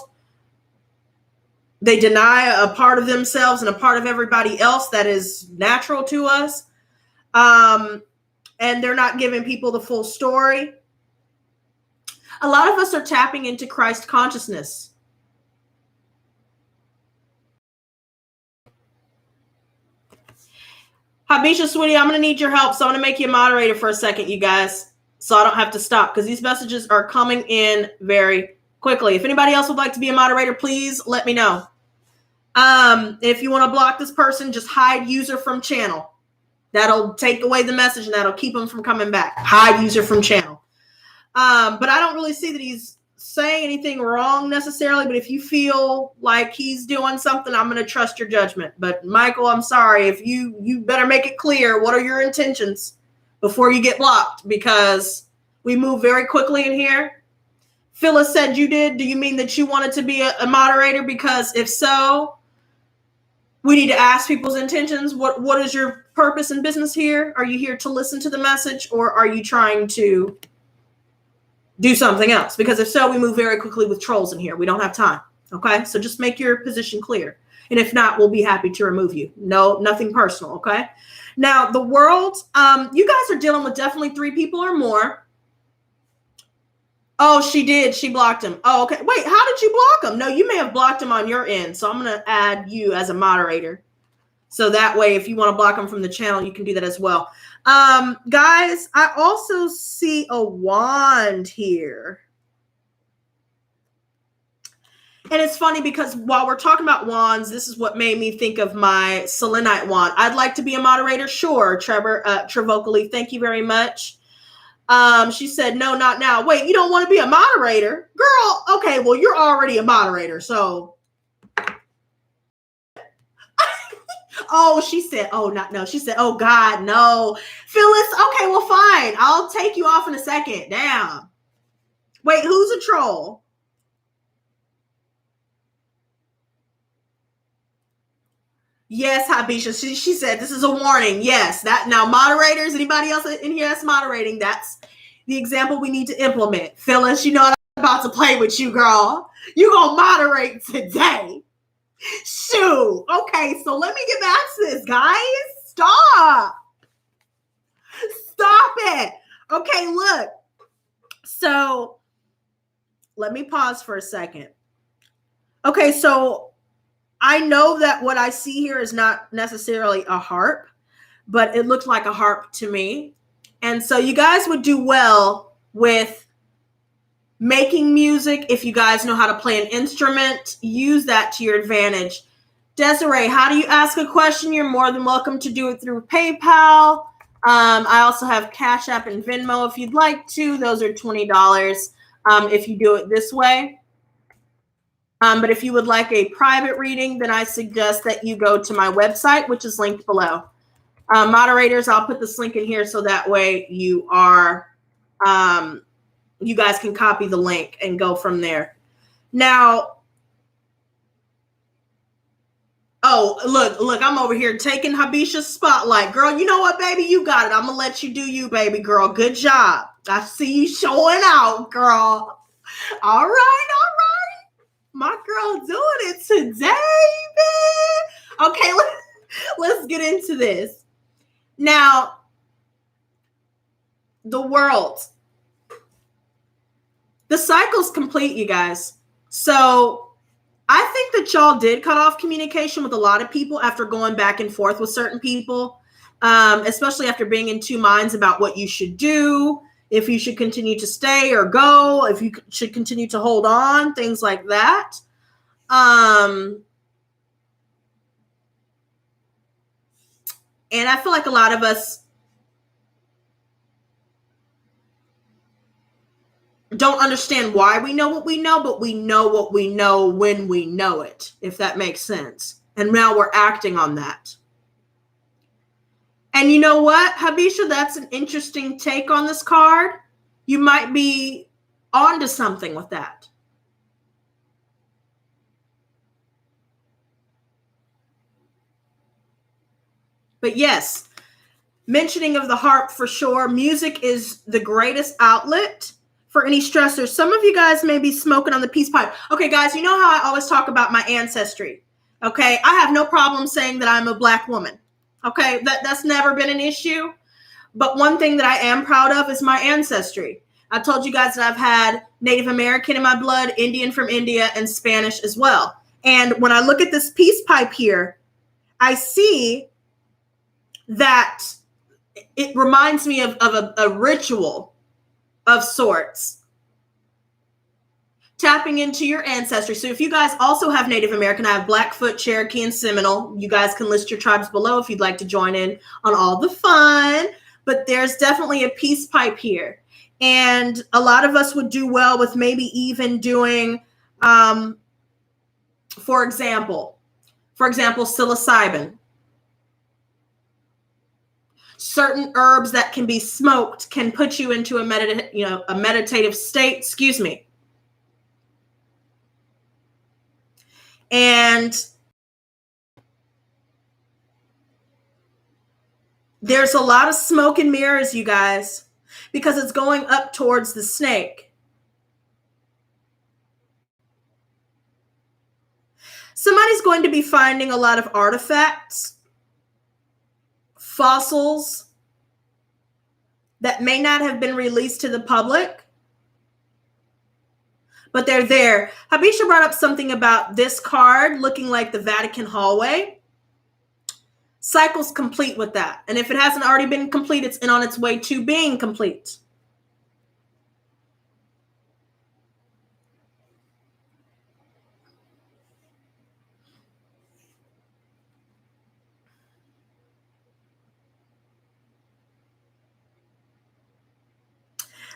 They deny a part of themselves and a part of everybody else that is natural to us. And they're not giving people the full story. A lot of us are tapping into Christ consciousness. Habisha, sweetie, I'm going to need your help. So I'm going to make you a moderator for a second, you guys, so I don't have to stop because these messages are coming in very quickly. If anybody else would like to be a moderator, please let me know. If you want to block this person, just hide user from channel. That'll take away the message and that'll keep them from coming back. Hide user from channel. But I don't really see that he's saying anything wrong necessarily. But if you feel like he's doing something, I'm going to trust your judgment. But Michael, I'm sorry. If you better make it clear, what are your intentions before you get blocked? Because we move very quickly in here. Phyllis said you did. Do you mean that you wanted to be a moderator? Because if so, we need to ask people's intentions. What is your purpose and business here? Are you here to listen to the message, or are you trying to do something else? Because if so, we move very quickly with trolls in here. We don't have time. Okay, so just make your position clear. And if not, we'll be happy to remove you. No, nothing personal, okay? Now, the world, you guys are dealing with definitely 3 people or more. Oh, she did. She blocked him. Oh, okay. Wait, how did you block him? No, you may have blocked him on your end. So I'm going to add you as a moderator. So that way, if you want to block him from the channel, you can do that as well. Guys, I also see a wand here. And it's funny because while we're talking about wands, this is what made me think of my selenite wand. I'd like to be a moderator. Sure, Trevor, Trevocally, thank you very much. She said, no, not now. Wait, you don't want to be a moderator? Girl, okay, well, you're already a moderator, so. Oh, she said, oh, not no. She said, oh, God, no. Phyllis, okay, well, fine. I'll take you off in a second. Damn. Wait, who's a troll? Yes, Habisha. She said this is a warning. Yes, that now moderators, anybody else in here that's moderating, that's the example we need to implement. Phyllis, you know what I'm about to play with you, girl. You gonna moderate today. Shoot. Okay, so let me get back to this, guys. Stop. Stop it. Okay, look. So let me pause for a second. Okay, so I know that what I see here is not necessarily a harp, but it looks like a harp to me. And so you guys would do well with making music. If you guys know how to play an instrument, use that to your advantage. Desiree, how do you ask a question? You're more than welcome to do it through PayPal. I also have Cash App and Venmo if you'd like to. Those are $20 if you do it this way. But if you would like a private reading, then I suggest that you go to my website, which is linked below. Moderators, I'll put this link in here so that way you are, you guys can copy the link and go from there. Now, oh, look, I'm over here taking Habisha's spotlight. Girl, you know what, baby? You got it. I'm going to let you do you, baby girl. Good job. I see you showing out, girl. All right. My girl doing it today, man. Okay, let's get into this. Now, the world. The cycle's complete, you guys. So I think that y'all did cut off communication with a lot of people after going back and forth with certain people, especially after being in 2 minds about what you should do, if you should continue to stay or go, if you should continue to hold on, things like that. And I feel like a lot of us don't understand why we know what we know, but we know what we know when we know it, if that makes sense. And now we're acting on that. And you know what, Habisha, that's an interesting take on this card. You might be onto something with that. But yes, mentioning of the harp for sure. Music is the greatest outlet for any stressors. Some of you guys may be smoking on the peace pipe. Okay, guys, you know how I always talk about my ancestry. Okay, I have no problem saying that I'm a Black woman. Okay, that's never been an issue. But one thing that I am proud of is my ancestry. I told you guys that I've had Native American in my blood, Indian from India, and Spanish as well. And when I look at this peace pipe here, I see that it reminds me of a ritual of sorts, tapping into your ancestry. So if you guys also have Native American, I have Blackfoot, Cherokee, and Seminole. You guys can list your tribes below if you'd like to join in on all the fun. But there's definitely a peace pipe here. And a lot of us would do well with maybe even doing, for example, psilocybin. Certain herbs that can be smoked can put you into a meditative state. Excuse me. And there's a lot of smoke and mirrors, you guys, because it's going up towards the snake. Somebody's going to be finding a lot of artifacts, fossils that may not have been released to the public, but they're there. Habisha brought up something about this card looking like the Vatican hallway. Cycle's complete with that. And if it hasn't already been complete, it's on its way to being complete.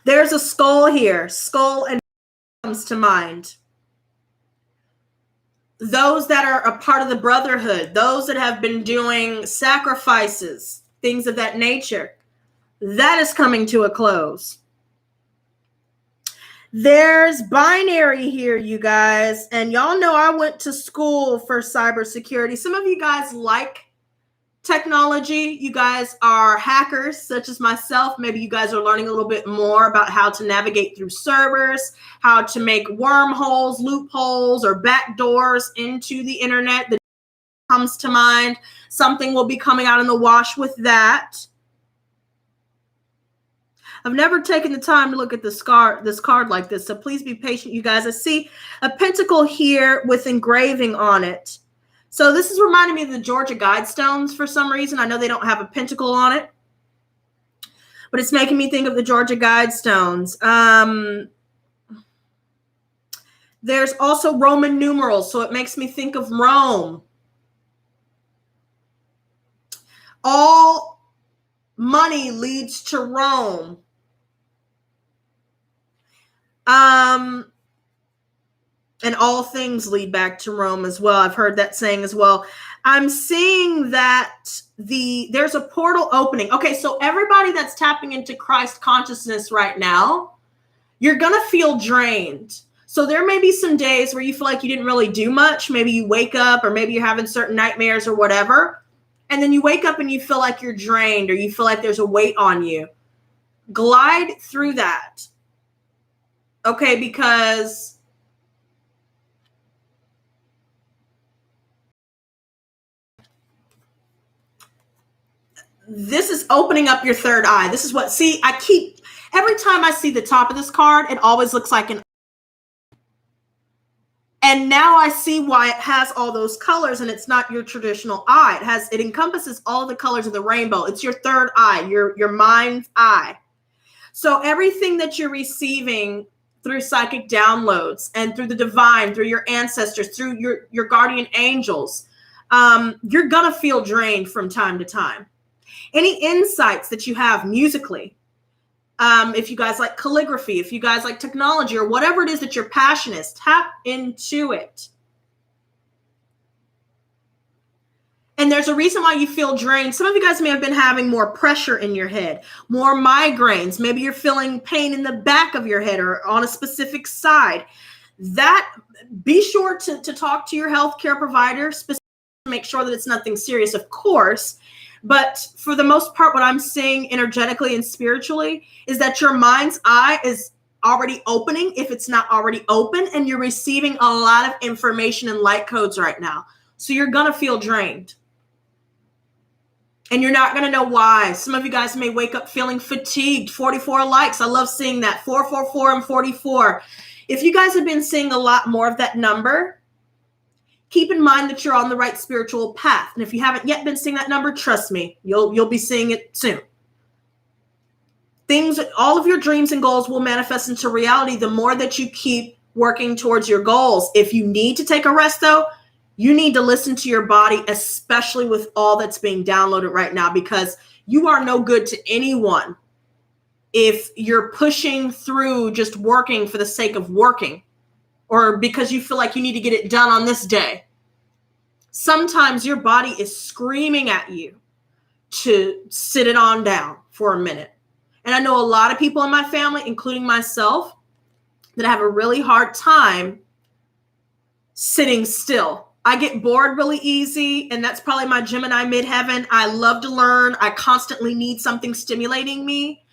There's a skull here. Skull and comes to mind. Those that are a part of the brotherhood, those that have been doing sacrifices, things of that nature, that is coming to a close. There's binary here, you guys. And y'all know I went to school for cybersecurity. Some of you guys like technology. You guys are hackers, such as myself. Maybe you guys are learning a little bit more about how to navigate through servers, how to make wormholes, loopholes, or backdoors into the internet. That comes to mind. Something will be coming out in the wash with that. I've never taken the time to look at this card like this, so please be patient, you guys. I see a pentacle here with engraving on it. So this is reminding me of the Georgia Guidestones for some reason. I know they don't have a pentacle on it, but it's making me think of the Georgia Guidestones. There's also Roman numerals, so it makes me think of Rome. All money leads to Rome. And all things lead back to Rome as well. I've heard that saying as well. I'm seeing that there's a portal opening. Okay, so everybody that's tapping into Christ consciousness right now, you're going to feel drained. So there may be some days where you feel like you didn't really do much. Maybe you wake up, or maybe you're having certain nightmares or whatever. And then you wake up and you feel like you're drained, or you feel like there's a weight on you. Glide through that. Okay, because this is opening up your third eye. This is what, see, every time I see the top of this card, it always looks like an, and now I see why it has all those colors, and it's not your traditional eye. It encompasses all the colors of the rainbow. It's your third eye, your mind's eye. So everything that you're receiving through psychic downloads and through the divine, through your ancestors, through your guardian angels, you're gonna feel drained from time to time. Any insights that you have musically, if you guys like calligraphy, if you guys like technology, or whatever it is that your passion is, tap into it. And there's a reason why you feel drained. Some of you guys may have been having more pressure in your head, more migraines. Maybe you're feeling pain in the back of your head or on a specific side. Be sure to talk to your healthcare provider, specifically to make sure that it's nothing serious, of course. But for the most part, what I'm seeing energetically and spiritually is that your mind's eye is already opening, if it's not already open, and you're receiving a lot of information and light codes right now. So you're going to feel drained. And you're not going to know why. Some of you guys may wake up feeling fatigued. 44 likes. I love seeing that. 444 and 44. If you guys have been seeing a lot more of that number, keep in mind that you're on the right spiritual path. And if you haven't yet been seeing that number, trust me, you'll be seeing it soon. All of your dreams and goals will manifest into reality the more that you keep working towards your goals. If you need to take a rest, though, you need to listen to your body, especially with all that's being downloaded right now, because you are no good to anyone if you're pushing through just working for the sake of working, or because you feel like you need to get it done on this day. Sometimes your body is screaming at you to sit it on down for a minute. And I know a lot of people in my family, including myself, that have a really hard time sitting still. I get bored really easy, and that's probably my Gemini midheaven. I love to learn. I constantly need something stimulating me.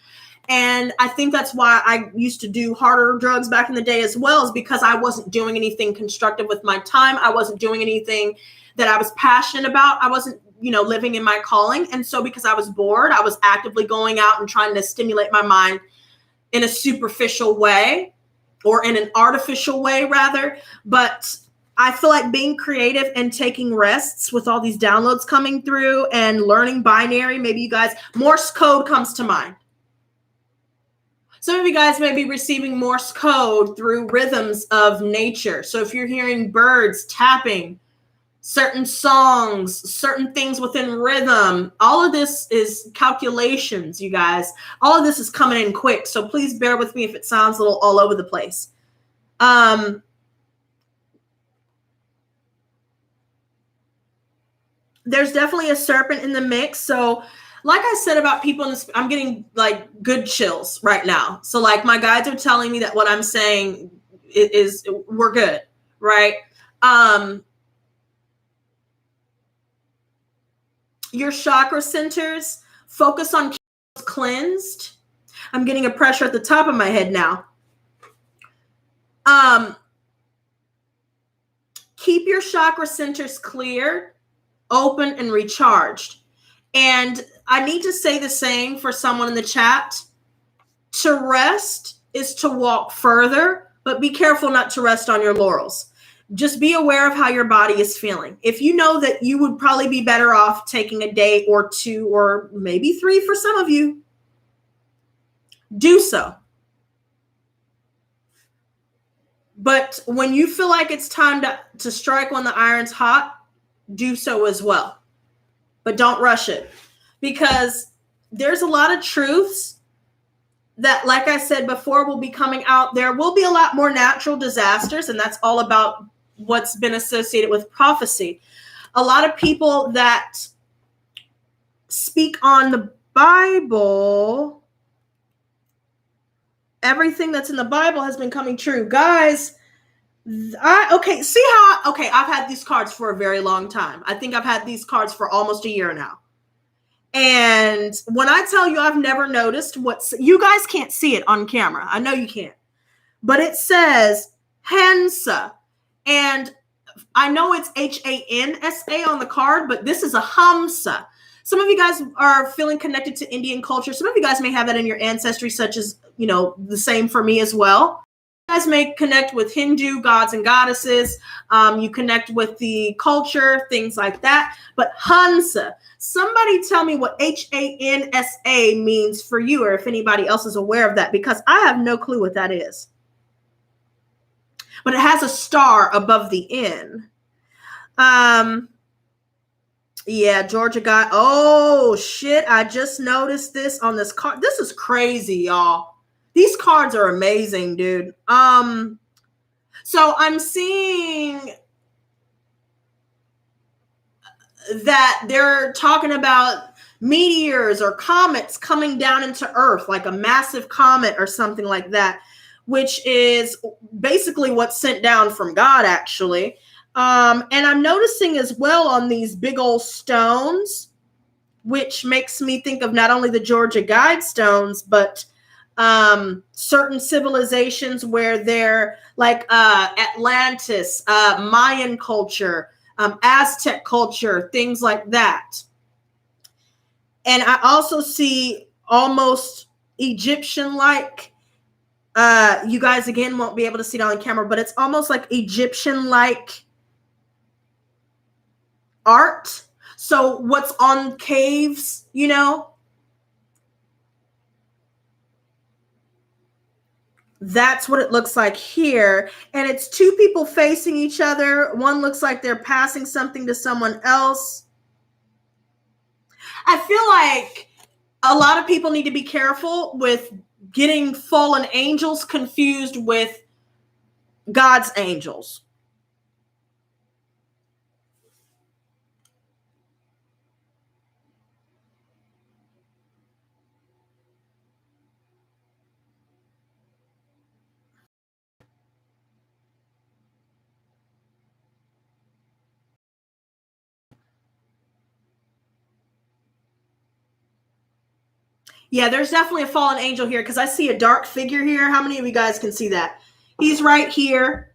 And I think that's why I used to do harder drugs back in the day as well, is because I wasn't doing anything constructive with my time. I wasn't doing anything that I was passionate about. I wasn't, living in my calling. And so because I was bored, I was actively going out and trying to stimulate my mind in a superficial way, or in an artificial way rather. But I feel like being creative and taking rests with all these downloads coming through and learning binary, maybe you guys, Morse code comes to mind. Some of you guys may be receiving Morse code through rhythms of nature. So if you're hearing birds tapping, certain songs, certain things within rhythm, all of this is calculations, you guys. All of this is coming in quick. So please bear with me if it sounds a little all over the place. There's definitely a serpent in the mix. So like I said about people in this, I'm getting like good chills right now. So like my guides are telling me that what I'm saying is we're good, right? Your chakra centers, focus on cleansed. I'm getting a pressure at the top of my head now. Keep your chakra centers clear, open, and recharged. And I need to say the same for someone in the chat. To rest is to walk further, but be careful not to rest on your laurels. Just be aware of how your body is feeling. If you know that you would probably be better off taking a day or two, or maybe 3 for some of you, do so. But when you feel like it's time to strike when the iron's hot, do so as well. But don't rush it, because there's a lot of truths that, like I said before, will be coming out. There will be a lot more natural disasters, and that's all about what's been associated with prophecy. A lot of people that speak on the Bible, everything that's in the Bible has been coming true. Guys, I've had these cards for a very long time. I think I've had these cards for almost a year now. And when I tell you I've never noticed you guys can't see it on camera. I know you can't. But it says Hansa. And I know it's Hansa on the card, but this is a Hamsa. Some of you guys are feeling connected to Indian culture. Some of you guys may have that in your ancestry, such as, the same for me as well. You guys may connect with Hindu gods and goddesses. You connect with the culture, things like that. But Hansa, somebody tell me what Hansa means for you, or if anybody else is aware of that, because I have no clue what that is. But it has a star above the N. Yeah, Georgia guy. Oh, shit. I just noticed this on this card. This is crazy, y'all. These cards are amazing, dude. So I'm seeing that they're talking about meteors or comets coming down into Earth, like a massive comet or something like that, which is basically what's sent down from God, actually. And I'm noticing as well on these big old stones, which makes me think of not only the Georgia Guide stones, but certain civilizations where they're like Atlantis, Mayan culture, Aztec culture, things like that. And I also see almost Egyptian-like. You guys, again, won't be able to see it on camera, but it's almost like Egyptian-like art. So what's on caves, that's what it looks like here. And it's 2 people facing each other. One looks like they're passing something to someone else. I feel like a lot of people need to be careful with getting fallen angels confused with God's angels. Yeah, there's definitely a fallen angel here because I see a dark figure here. How many of you guys can see that? He's right here,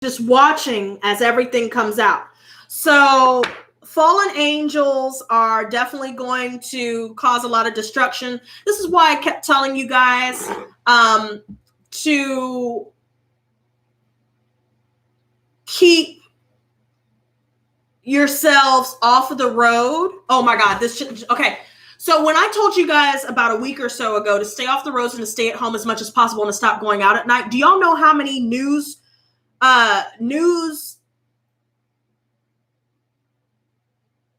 just watching as everything comes out. So fallen angels are definitely going to cause a lot of destruction. This is why I kept telling you guys to keep yourselves off of the road. Oh my God, okay. So when I told you guys about a week or so ago to stay off the roads and to stay at home as much as possible and to stop going out at night, do y'all know how many news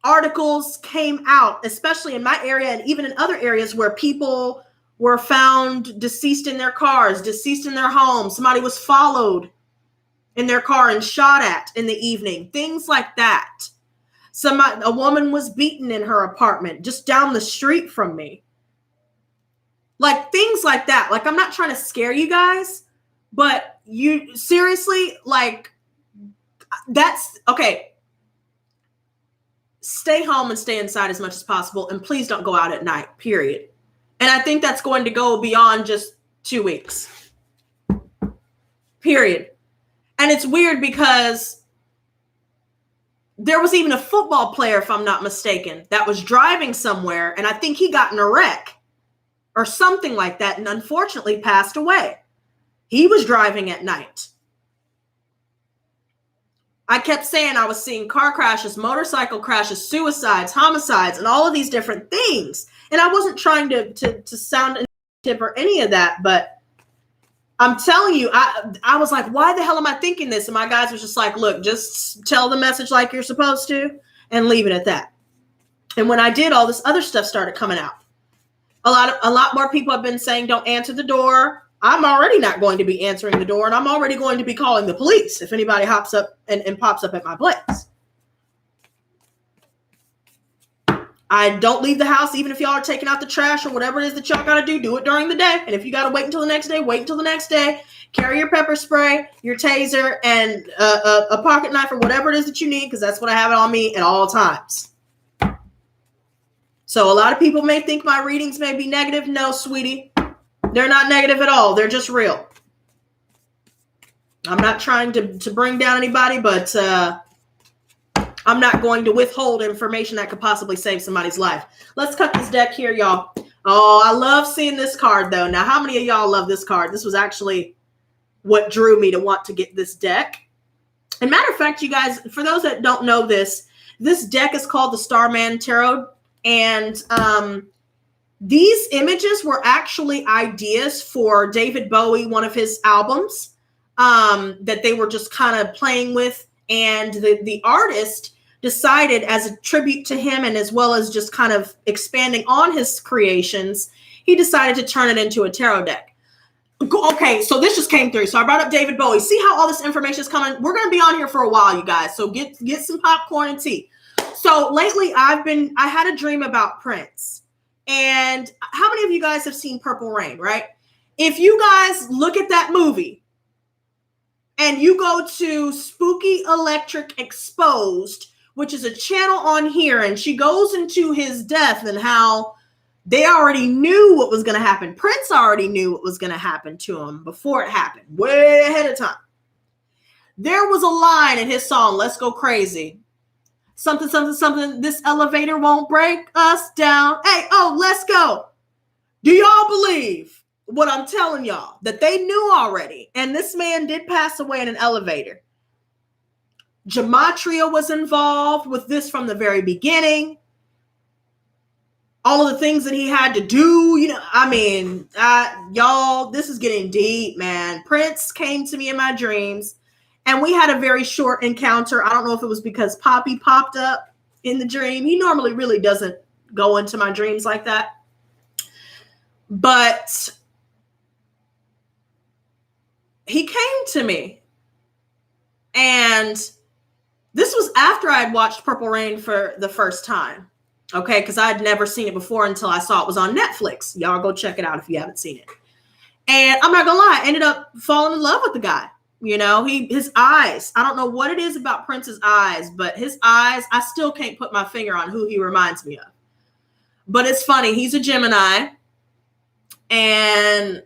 articles came out, especially in my area and even in other areas where people were found deceased in their cars, deceased in their homes. Somebody was followed in their car and shot at in the evening, things like that. A woman was beaten in her apartment just down the street from me. Like things like that. Like, I'm not trying to scare you guys, but you seriously, like, that's okay. Stay home and stay inside as much as possible. And please don't go out at night, period. And I think that's going to go beyond just 2 weeks, period. And it's weird because there was even a football player, if I'm not mistaken, that was driving somewhere. And I think he got in a wreck or something like that and unfortunately passed away. He was driving at night. I kept saying I was seeing car crashes, motorcycle crashes, suicides, homicides, and all of these different things. And I wasn't trying to sound negative or any of that, but I'm telling you, I was like, why the hell am I thinking this? And my guys was just like, look, just tell the message like you're supposed to and leave it at that. And when I did, all this other stuff started coming out. A lot more people have been saying, don't answer the door. I'm already not going to be answering the door, and I'm already going to be calling the police if anybody hops up and pops up at my place. I don't leave the house, even if y'all are taking out the trash or whatever it is that y'all got to do it during the day. And if you got to wait until the next day, wait until the next day. Carry your pepper spray, your taser, and a pocket knife or whatever it is that you need, because that's what I have it on me at all times. So a lot of people may think my readings may be negative. No, sweetie. They're not negative at all. They're just real. I'm not trying to bring down anybody, but I'm not going to withhold information that could possibly save somebody's life. Let's cut this deck here, y'all. Oh, I love seeing this card, though. Now, how many of y'all love this card? This was actually what drew me to want to get this deck. And matter of fact, you guys, for those that don't know this deck is called the Starman Tarot. And these images were actually ideas for David Bowie, one of his albums, that they were just kind of playing with. And the artist decided, as a tribute to him and as well as just kind of expanding on his creations, he decided to turn it into a tarot deck. Okay, so this just came through. So I brought up David Bowie. See how all this information is coming? We're going to be on here for a while, you guys. So get some popcorn and tea. So lately I had a dream about Prince. And how many of you guys have seen Purple Rain, right? If you guys look at that movie and you go to Spooky Electric Exposed, which is a channel on here, and she goes into his death and how they already knew what was going to happen. Prince already knew what was going to happen to him before it happened, way ahead of time. There was a line in his song, Let's Go Crazy. Something, something, something, this elevator won't break us down. Hey, oh, let's go. Do y'all believe what I'm telling y'all? That they knew already. And this man did pass away in an elevator. Gematria was involved with this from the very beginning. All of the things that he had to do, you know, I mean, y'all, this is getting deep, man. Prince came to me in my dreams. And we had a very short encounter. I don't know if it was because Poppy popped up in the dream. He normally really doesn't go into my dreams like that. But he came to me. And this was after I had watched Purple Rain for the first time. Okay, because I had never seen it before until I saw it was on Netflix. Y'all go check it out if you haven't seen it. And I'm not going to lie, I ended up falling in love with the guy. You know, his eyes, I don't know what it is about Prince's eyes, but his eyes, I still can't put my finger on who he reminds me of. But it's funny, he's a Gemini, and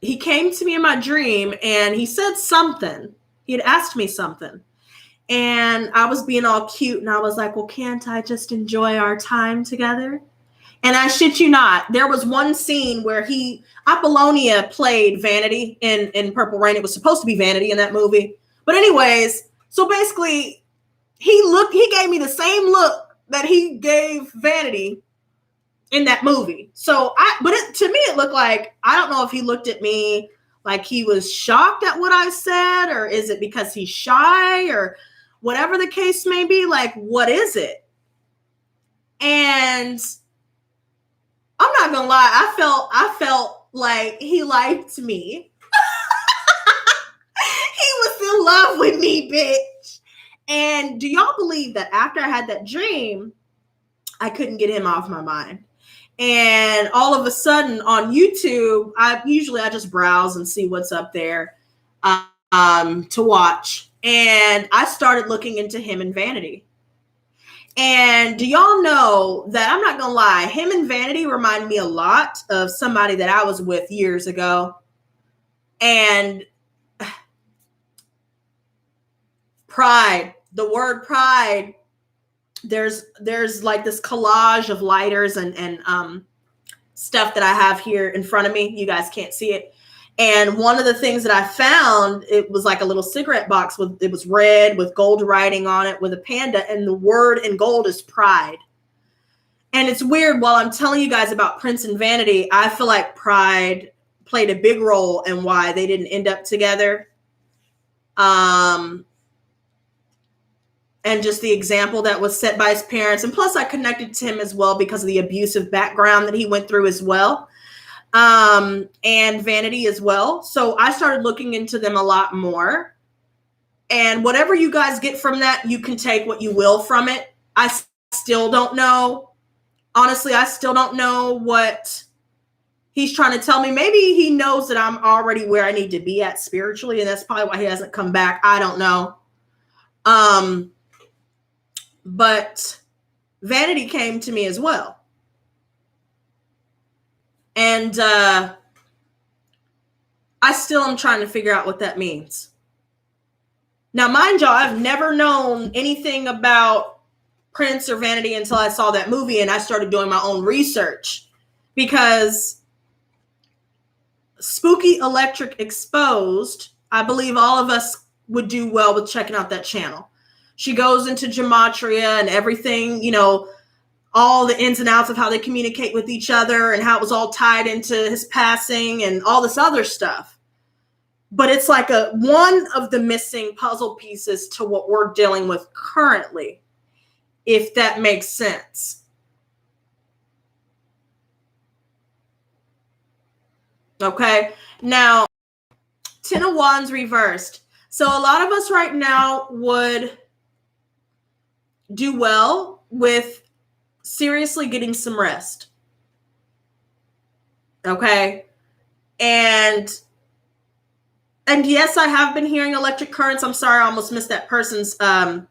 he came to me in my dream and he said something. He had asked me something. And I was being all cute and I was like, well, can't I just enjoy our time together? And I shit you not, there was one scene where Apollonia played Vanity in Purple Rain. It was supposed to be Vanity in that movie. But anyways, so basically he gave me the same look that he gave Vanity in that movie. So to me, it looked like, I don't know if he looked at me like he was shocked at what I said, or is it because he's shy, or whatever the case may be. Like, what is it? And I'm not gonna lie, I felt like he liked me. He was in love with me, bitch. And do y'all believe that after I had that dream, I couldn't get him off my mind? And all of a sudden on YouTube, I just browse and see what's up there to watch. And I started looking into him and Vanity. And do y'all know that, I'm not going to lie, him and Vanity remind me a lot of somebody that I was with years ago. And pride, the word pride, there's like this collage of lighters and stuff that I have here in front of me. You guys can't see it. And one of the things that I found, it was like a little cigarette box it was red with gold writing on it with a panda, and the word in gold is pride. And it's weird, while I'm telling you guys about Prince and Vanity, I feel like pride played a big role in why they didn't end up together. And just the example that was set by his parents. And plus I connected to him as well because of the abusive background that he went through as well. And Vanity as well. So I started looking into them a lot more. And whatever you guys get from that, you can take what you will from it. I still don't know. Honestly, I still don't know what he's trying to tell me. Maybe he knows that I'm already where I need to be at spiritually, and that's probably why he hasn't come back. I don't know. But Vanity came to me as well. And I still am trying to figure out what that means. Now, mind y'all, I've never known anything about Prince or Vanity until I saw that movie and I started doing my own research, because Spooky Electric Exposed, I believe all of us would do well with checking out that channel. She goes into gematria and everything, you know, all the ins and outs of how they communicate with each other and how it was all tied into his passing and all this other stuff. But it's like one of the missing puzzle pieces to what we're dealing with currently, if that makes sense. Okay. Now, Ten of Wands reversed. So a lot of us right now would do well with seriously getting some rest. Okay. And yes, I have been hearing electric currents. I'm sorry, I almost missed that person's hey,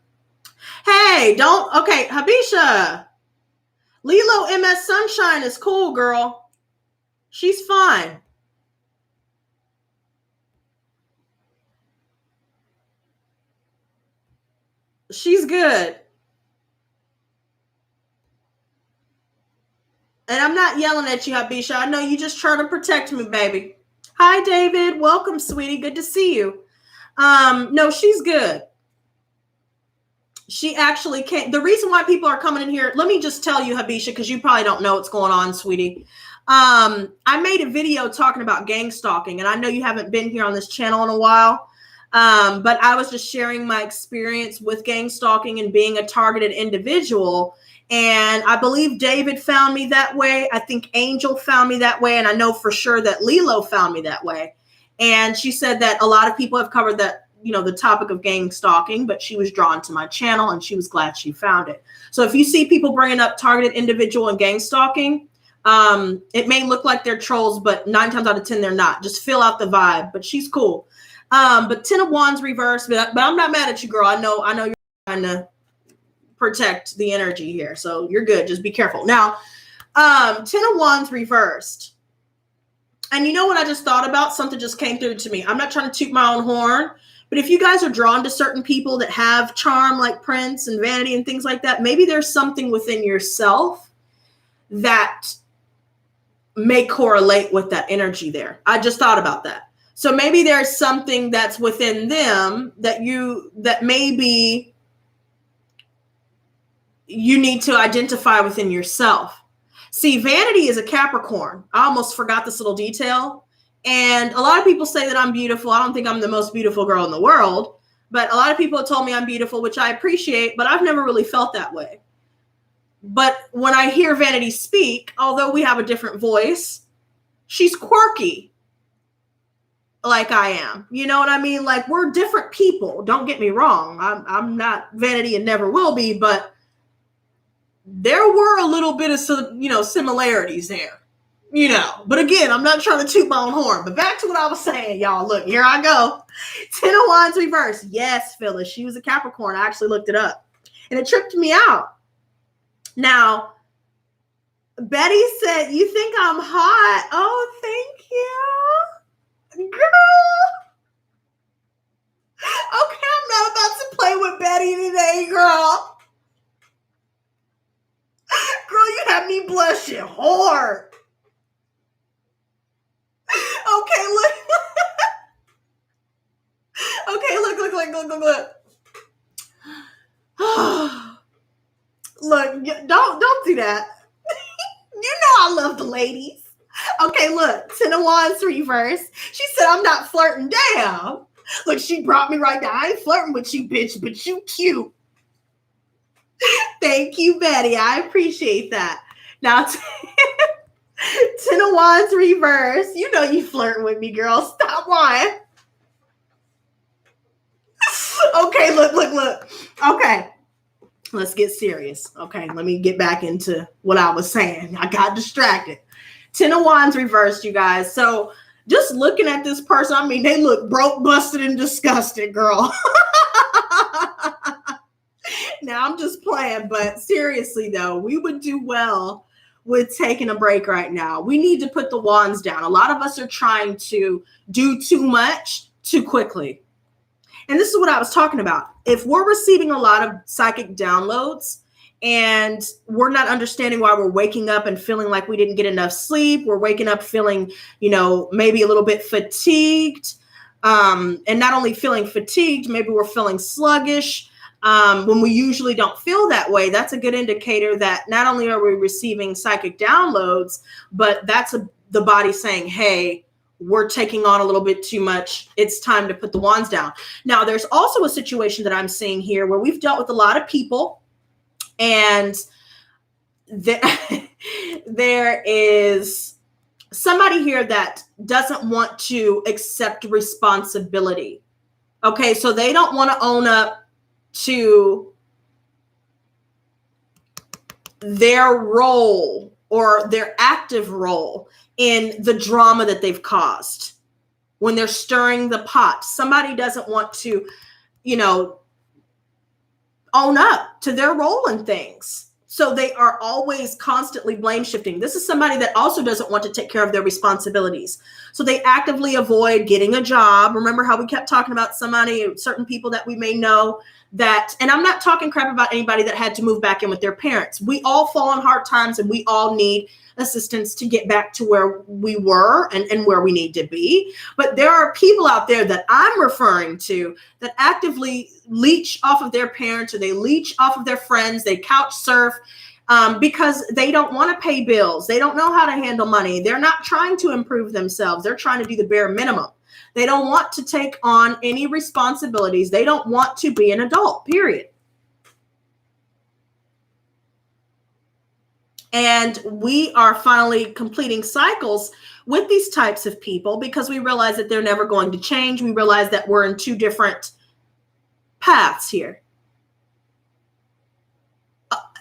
okay, Habisha. Lilo MS Sunshine is cool, girl. She's fine. She's good. And I'm not yelling at you, Habisha. I know you just trying to protect me, baby. Hi, David. Welcome, sweetie. Good to see you. No, she's good. She actually can't. The reason why people are coming in here, let me just tell you, Habisha, because you probably don't know what's going on, sweetie. I made a video talking about gang stalking, and I know you haven't been here on this channel in a while, but I was just sharing my experience with gang stalking and being a targeted individual. And I believe David found me that way. I think Angel found me that way. And I know for sure that Lilo found me that way. And she said that a lot of people have covered that, you know, the topic of gang stalking, but she was drawn to my channel and she was glad she found it. So if you see people bringing up targeted individual and gang stalking, It may look like they're trolls, but 9 times out of 10, they're not. Just feel out the vibe, but she's cool. But 10 of Wands reversed, but I'm not mad at you, girl. I know you're trying to protect the energy here, so you're good. Just be careful. Now, 10 of Wands reversed. And you know what I just thought about? Something just came through to me. I'm not trying to toot my own horn, but if you guys are drawn to certain people that have charm like Prince and Vanity and things like that, maybe there's something within yourself that may correlate with that energy there. I just thought about that. So maybe there's something that's within them that maybe you need to identify within yourself. See, Vanity is a Capricorn. I almost forgot this little detail. And a lot of people say that I'm beautiful. I don't think I'm the most beautiful girl in the world, but a lot of people have told me I'm beautiful, which I appreciate, but I've never really felt that way. But when I hear Vanity speak, although we have a different voice, she's quirky like I am. You know what I mean? Like, we're different people. Don't get me wrong. I'm not Vanity and never will be, but there were a little bit of similarities there, But again, I'm not trying to toot my own horn. But back to what I was saying, y'all. Look, here I go. 10 of Wands reversed. Yes, Phyllis. She was a Capricorn. I actually looked it up. And it tripped me out. Now, Betty said, you think I'm hot? Oh, thank you. Girl. Okay, I'm not about to play with Betty today, girl. Girl, you have me blushing hard. Okay, look. Okay, look. Look, don't do that. You know I love the ladies. Okay, look, 10 of Wands reverse. She said I'm not flirting. Damn. Look, she brought me right down. I ain't flirting with you, bitch, but you cute. Thank you, Betty. I appreciate that. Now, 10 of Wands reverse. You know you flirting with me, girl. Stop lying. Okay, look. Okay, let's get serious. Okay, let me get back into what I was saying. I got distracted. 10 of Wands reversed, you guys. So just looking at this person, I mean, they look broke, busted, and disgusted, girl. Now, I'm just playing, but seriously, though, we would do well with taking a break right now. We need to put the wands down. A lot of us are trying to do too much too quickly. And this is what I was talking about. If we're receiving a lot of psychic downloads and we're not understanding why we're waking up and feeling like we didn't get enough sleep, we're waking up feeling, maybe a little bit fatigued. And not only feeling fatigued, maybe we're feeling sluggish. When we usually don't feel that way, that's a good indicator that not only are we receiving psychic downloads, but that's the body saying, hey, we're taking on a little bit too much. It's time to put the wands down. Now, there's also a situation that I'm seeing here where we've dealt with a lot of people, and there is somebody here that doesn't want to accept responsibility. Okay, so they don't want to own up to their role or their active role in the drama that they've caused when they're stirring the pot. Somebody doesn't want to, own up to their role in things. So they are always constantly blame shifting. This is somebody that also doesn't want to take care of their responsibilities. So they actively avoid getting a job. Remember how we kept talking about certain people that we may know that, and I'm not talking crap about anybody that had to move back in with their parents. We all fall on hard times and we all need assistance to get back to where we were and where we need to be. But there are people out there that I'm referring to that actively leech off of their parents, or they leech off of their friends. They couch surf because they don't want to pay bills. They don't know how to handle money. They're not trying to improve themselves. They're trying to do the bare minimum. They don't want to take on any responsibilities. They don't want to be an adult, period. And we are finally completing cycles with these types of people because we realize that they're never going to change. We realize that we're in two different paths here.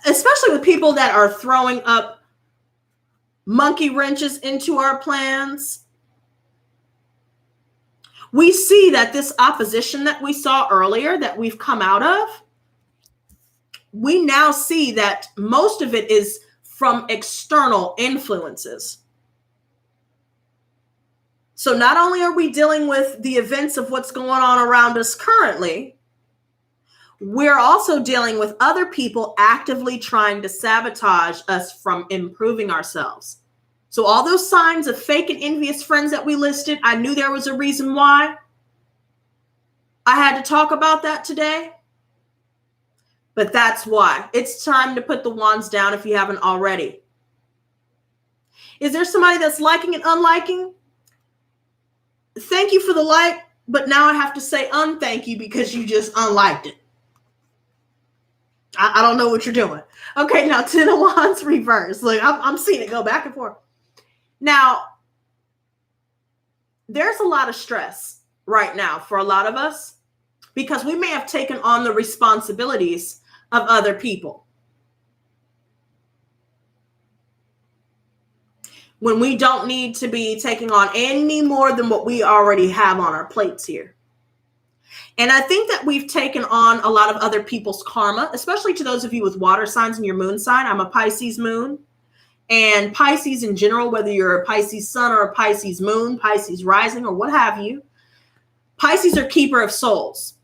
Especially with people that are throwing up monkey wrenches into our plans. We see that this opposition that we saw earlier that we've come out of, we now see that most of it is from external influences. So not only are we dealing with the events of what's going on around us currently, we're also dealing with other people actively trying to sabotage us from improving ourselves. So all those signs of fake and envious friends that we listed, I knew there was a reason why I had to talk about that today. But that's why. It's time to put the wands down if you haven't already. Is there somebody that's liking and unliking? Thank you for the like, but now I have to say unthank you because you just unliked it. I don't know what you're doing. Okay, now 10 of Wands reverse. Look, I'm seeing it go back and forth. Now, there's a lot of stress right now for a lot of us because we may have taken on the responsibilities of other people. When we don't need to be taking on any more than what we already have on our plates here. And I think that we've taken on a lot of other people's karma, especially to those of you with water signs in your moon sign. I'm a Pisces moon. And Pisces in general, whether you're a Pisces sun or a Pisces moon, Pisces rising or what have you, Pisces are keeper of souls.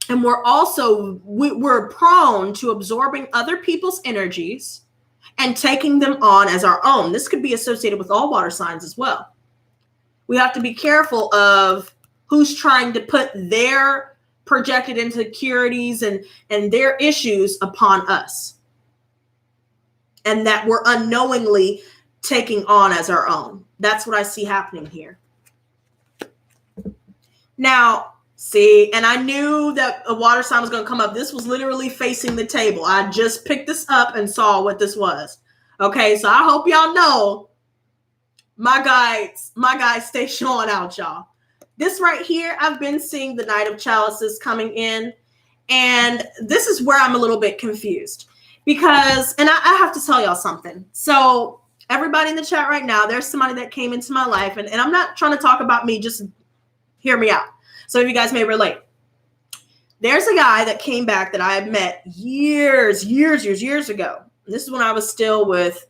And we're prone to absorbing other people's energies and taking them on as our own. This could be associated with all water signs as well. We have to be careful of who's trying to put their projected insecurities and their issues upon us. And that we're unknowingly taking on as our own. That's what I see happening here. Now, see, and I knew that a water sign was going to come up. This was literally facing the table. I just picked this up and saw what this was. Okay, so I hope y'all know my guides stay showing out, y'all. This right here, I've been seeing the Knight of Chalices coming in. And this is where I'm a little bit confused. Because, and I have to tell y'all something. So everybody in the chat right now, there's somebody that came into my life. And I'm not trying to talk about me, just hear me out. Some of you guys may relate. There's a guy that came back that I had met years ago. This is when I was still with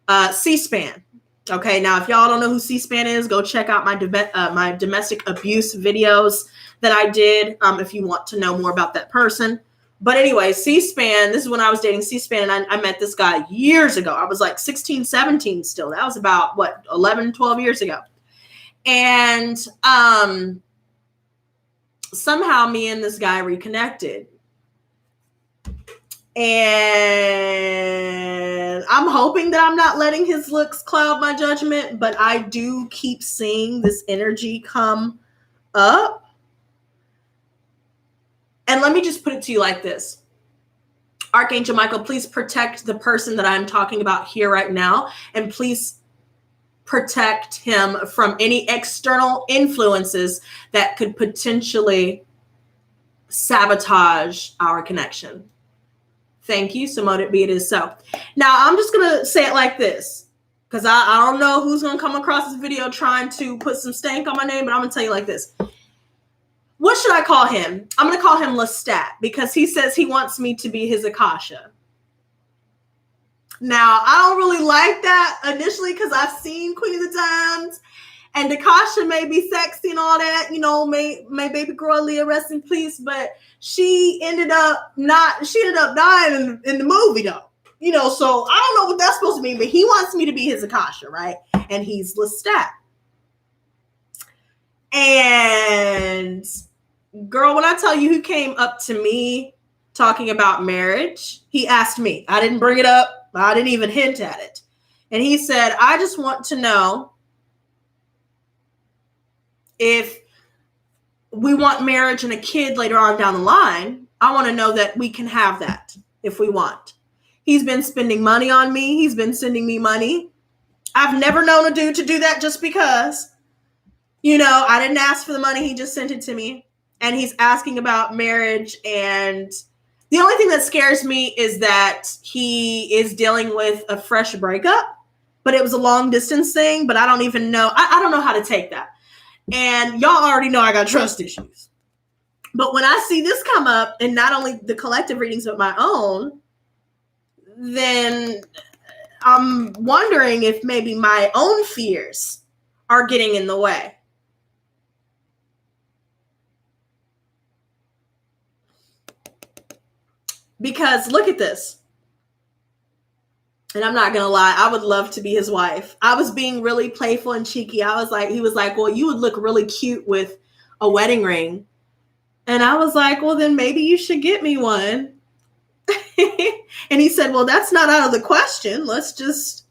C-SPAN. Okay, now if y'all don't know who C-SPAN is, go check out my domestic abuse videos that I did if you want to know more about that person. But anyway, C-SPAN, this is when I was dating C-SPAN, and I met this guy years ago. I was like 16, 17 still. That was about, 11, 12 years ago. And somehow me and this guy reconnected. And I'm hoping that I'm not letting his looks cloud my judgment, but I do keep seeing this energy come up. And let me just put it to you like this. Archangel Michael, please protect the person that I'm talking about here right now. And please protect him from any external influences that could potentially sabotage our connection. Thank you. So mote it be it is so. Now, I'm just going to say it like this, because I don't know who's going to come across this video trying to put some stank on my name, but I'm going to tell you like this. What should I call him? I'm going to call him Lestat because he says he wants me to be his Akasha. Now, I don't really like that initially because I've seen Queen of the Diamonds and Akasha may be sexy and all that, you know, may baby girl Leah rest in peace, but she ended up dying in the movie though. You know, so I don't know what that's supposed to mean, but he wants me to be his Akasha, right? And he's Lestat. And girl, when I tell you who came up to me talking about marriage, he asked me. I didn't bring it up. I didn't even hint at it. And he said, I just want to know if we want marriage and a kid later on down the line. I want to know that we can have that if we want. He's been spending money on me. He's been sending me money. I've never known a dude to do that just because. You know, I didn't ask for the money. He just sent it to me. And he's asking about marriage. And the only thing that scares me is that he is dealing with a fresh breakup. but it was a long distance thing, but I don't even know. I don't know how to take that. And y'all already know I got trust issues. But when I see this come up, and not only the collective readings but my own, then I'm wondering if maybe my own fears are getting in the way. Because look at this. And I'm not going to lie, I would love to be his wife. I was being really playful and cheeky. He was like, well, you would look really cute with a wedding ring. And I was like, well, then maybe you should get me one. And he said, well, that's not out of the question. Let's just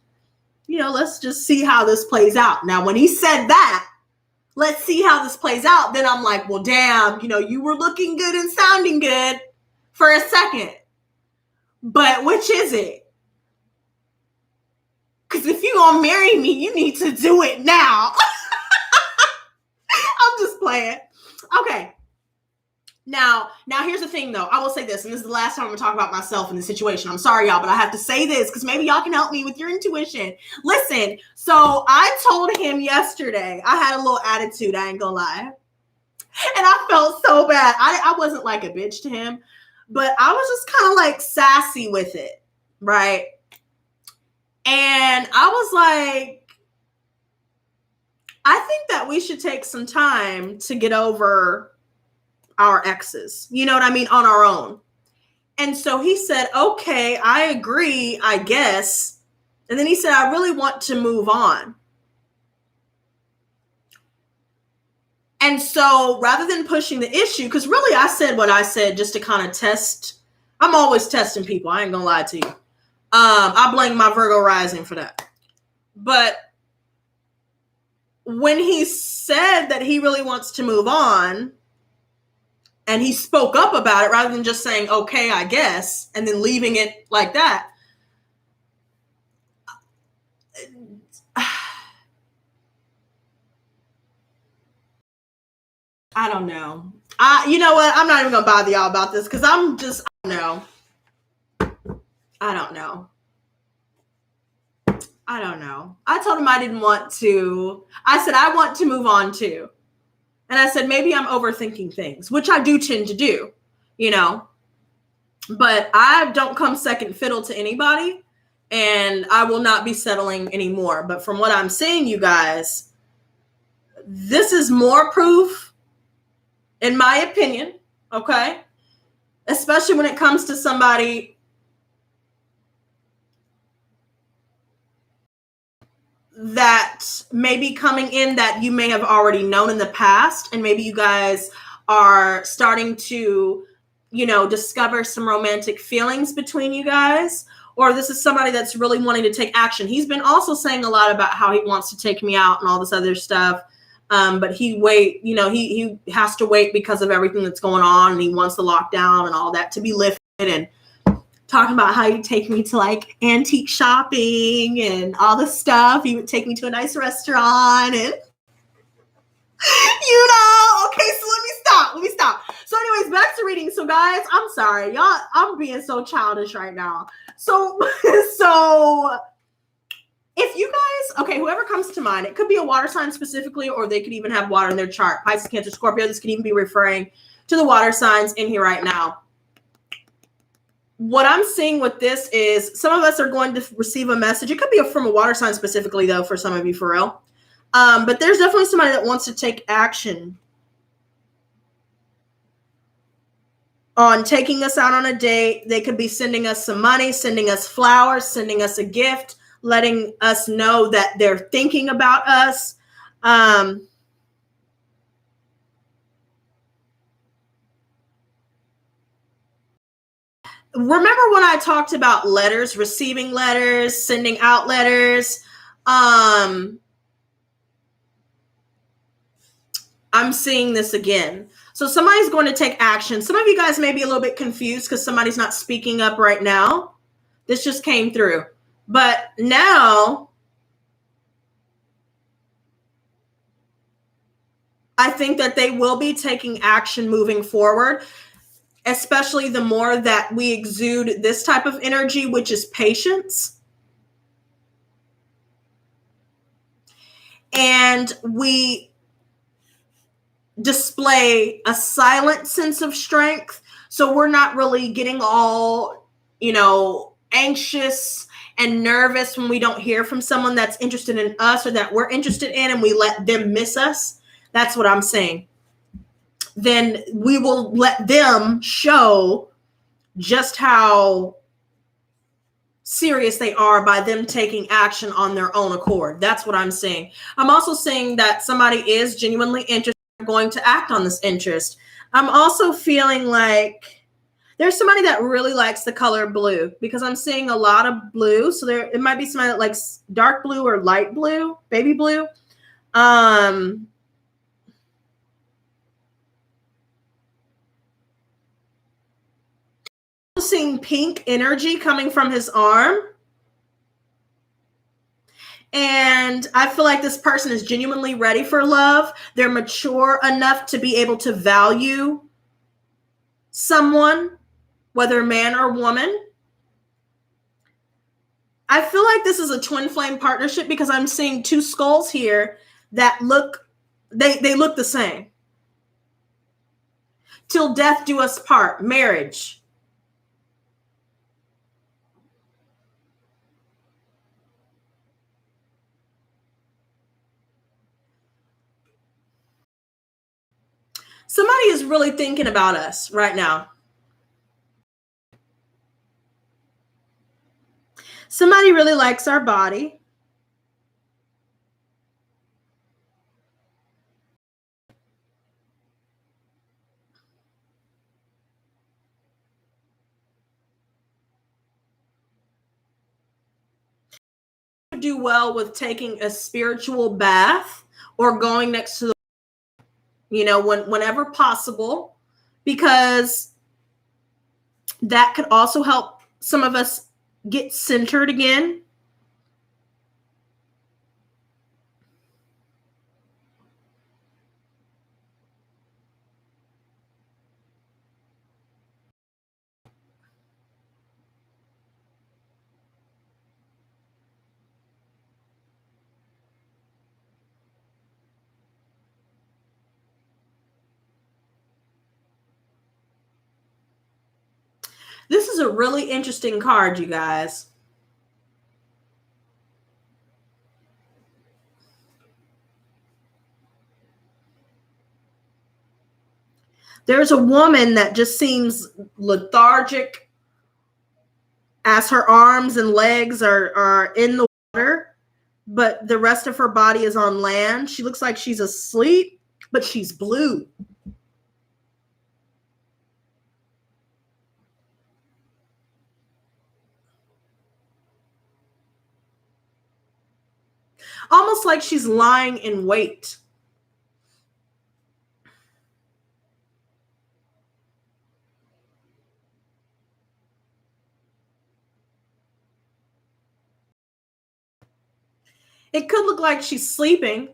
see how this plays out. Now, when he said that, let's see how this plays out, then I'm like, well, damn, you were looking good and sounding good for a second. But which is it? Because if you're going to marry me, you need to do it now. I'm just playing. Okay. Now, here's the thing, though. I will say this, and this is the last time I'm going to talk about myself in this situation. I'm sorry, y'all, but I have to say this because maybe y'all can help me with your intuition. Listen, so I told him yesterday, I had a little attitude, I ain't going to lie. And I felt so bad. I wasn't like a bitch to him, but I was just kind of like sassy with it, right? And I was like, I think that we should take some time to get over our exes, you know what I mean, on our own. And so he said, okay, I agree, I guess. And then he said, I really want to move on. And so rather than pushing the issue, because really I said what I said just to kind of test. I'm always testing people. I ain't gonna lie to you. I blame my Virgo rising for that. But when he said that he really wants to move on, and he spoke up about it rather than just saying, okay, I guess, and then leaving it like that. I don't know. You know what? I'm not even going to bother y'all about this because I don't know. I don't know. I told him I didn't want to. I said, I want to move on too. And I said, maybe I'm overthinking things, which I do tend to do, but I don't come second fiddle to anybody, and I will not be settling anymore. But from what I'm seeing, you guys, this is more proof, in my opinion, okay? Especially when it comes to somebody that may be coming in that you may have already known in the past, and maybe you guys are starting to, discover some romantic feelings between you guys, or this is somebody that's really wanting to take action. He's been also saying a lot about how he wants to take me out and all this other stuff, but he has to wait because of everything that's going on, and he wants the lockdown and all that to be lifted, and talking about how he'd take me to like antique shopping and all this stuff. He would take me to a nice restaurant and, okay, so let me stop. So anyways, back to reading. So guys, I'm sorry, y'all, I'm being so childish right now. So if you guys, okay, whoever comes to mind, it could be a water sign specifically, or they could even have water in their chart. Pisces, Cancer, Scorpio, this could even be referring to the water signs in here right now. What I'm seeing with this is some of us are going to receive a message. It could be from a water sign specifically, though, for some of you, for real. But there's definitely somebody that wants to take action on taking us out on a date. They could be sending us some money, sending us flowers, sending us a gift, letting us know that they're thinking about us. Remember when I talked about letters, receiving letters, sending out letters? I'm seeing this again. So somebody's going to take action. Some of you guys may be a little bit confused because somebody's not speaking up right now. This just came through. But now I think that they will be taking action moving forward, especially the more that we exude this type of energy, which is patience. and we display a silent sense of strength. So we're not really getting all, anxious and nervous when we don't hear from someone that's interested in us or that we're interested in, and we let them miss us. That's what I'm saying. Then we will let them show just how serious they are by them taking action on their own accord. That's what I'm saying. I'm also saying that somebody is genuinely interested, going to act on this interest. I'm also feeling like there's somebody that really likes the color blue, because I'm seeing a lot of blue. So it might be somebody that likes dark blue or light blue, baby blue. Seeing pink energy coming from his arm. And I feel like this person is genuinely ready for love. They're mature enough to be able to value someone, whether man or woman. I feel like this is a twin flame partnership because I'm seeing two skulls here that look, they look the same. Till death do us part, marriage. Somebody is really thinking about us right now. Somebody really likes our body. Do well with taking a spiritual bath or going next to the, whenever possible, because that could also help some of us get centered again. This is a really interesting card, you guys. There's a woman that just seems lethargic as her arms and legs are in the water, but the rest of her body is on land. She looks like she's asleep, but she's blue. Almost like she's lying in wait. It could look like she's sleeping.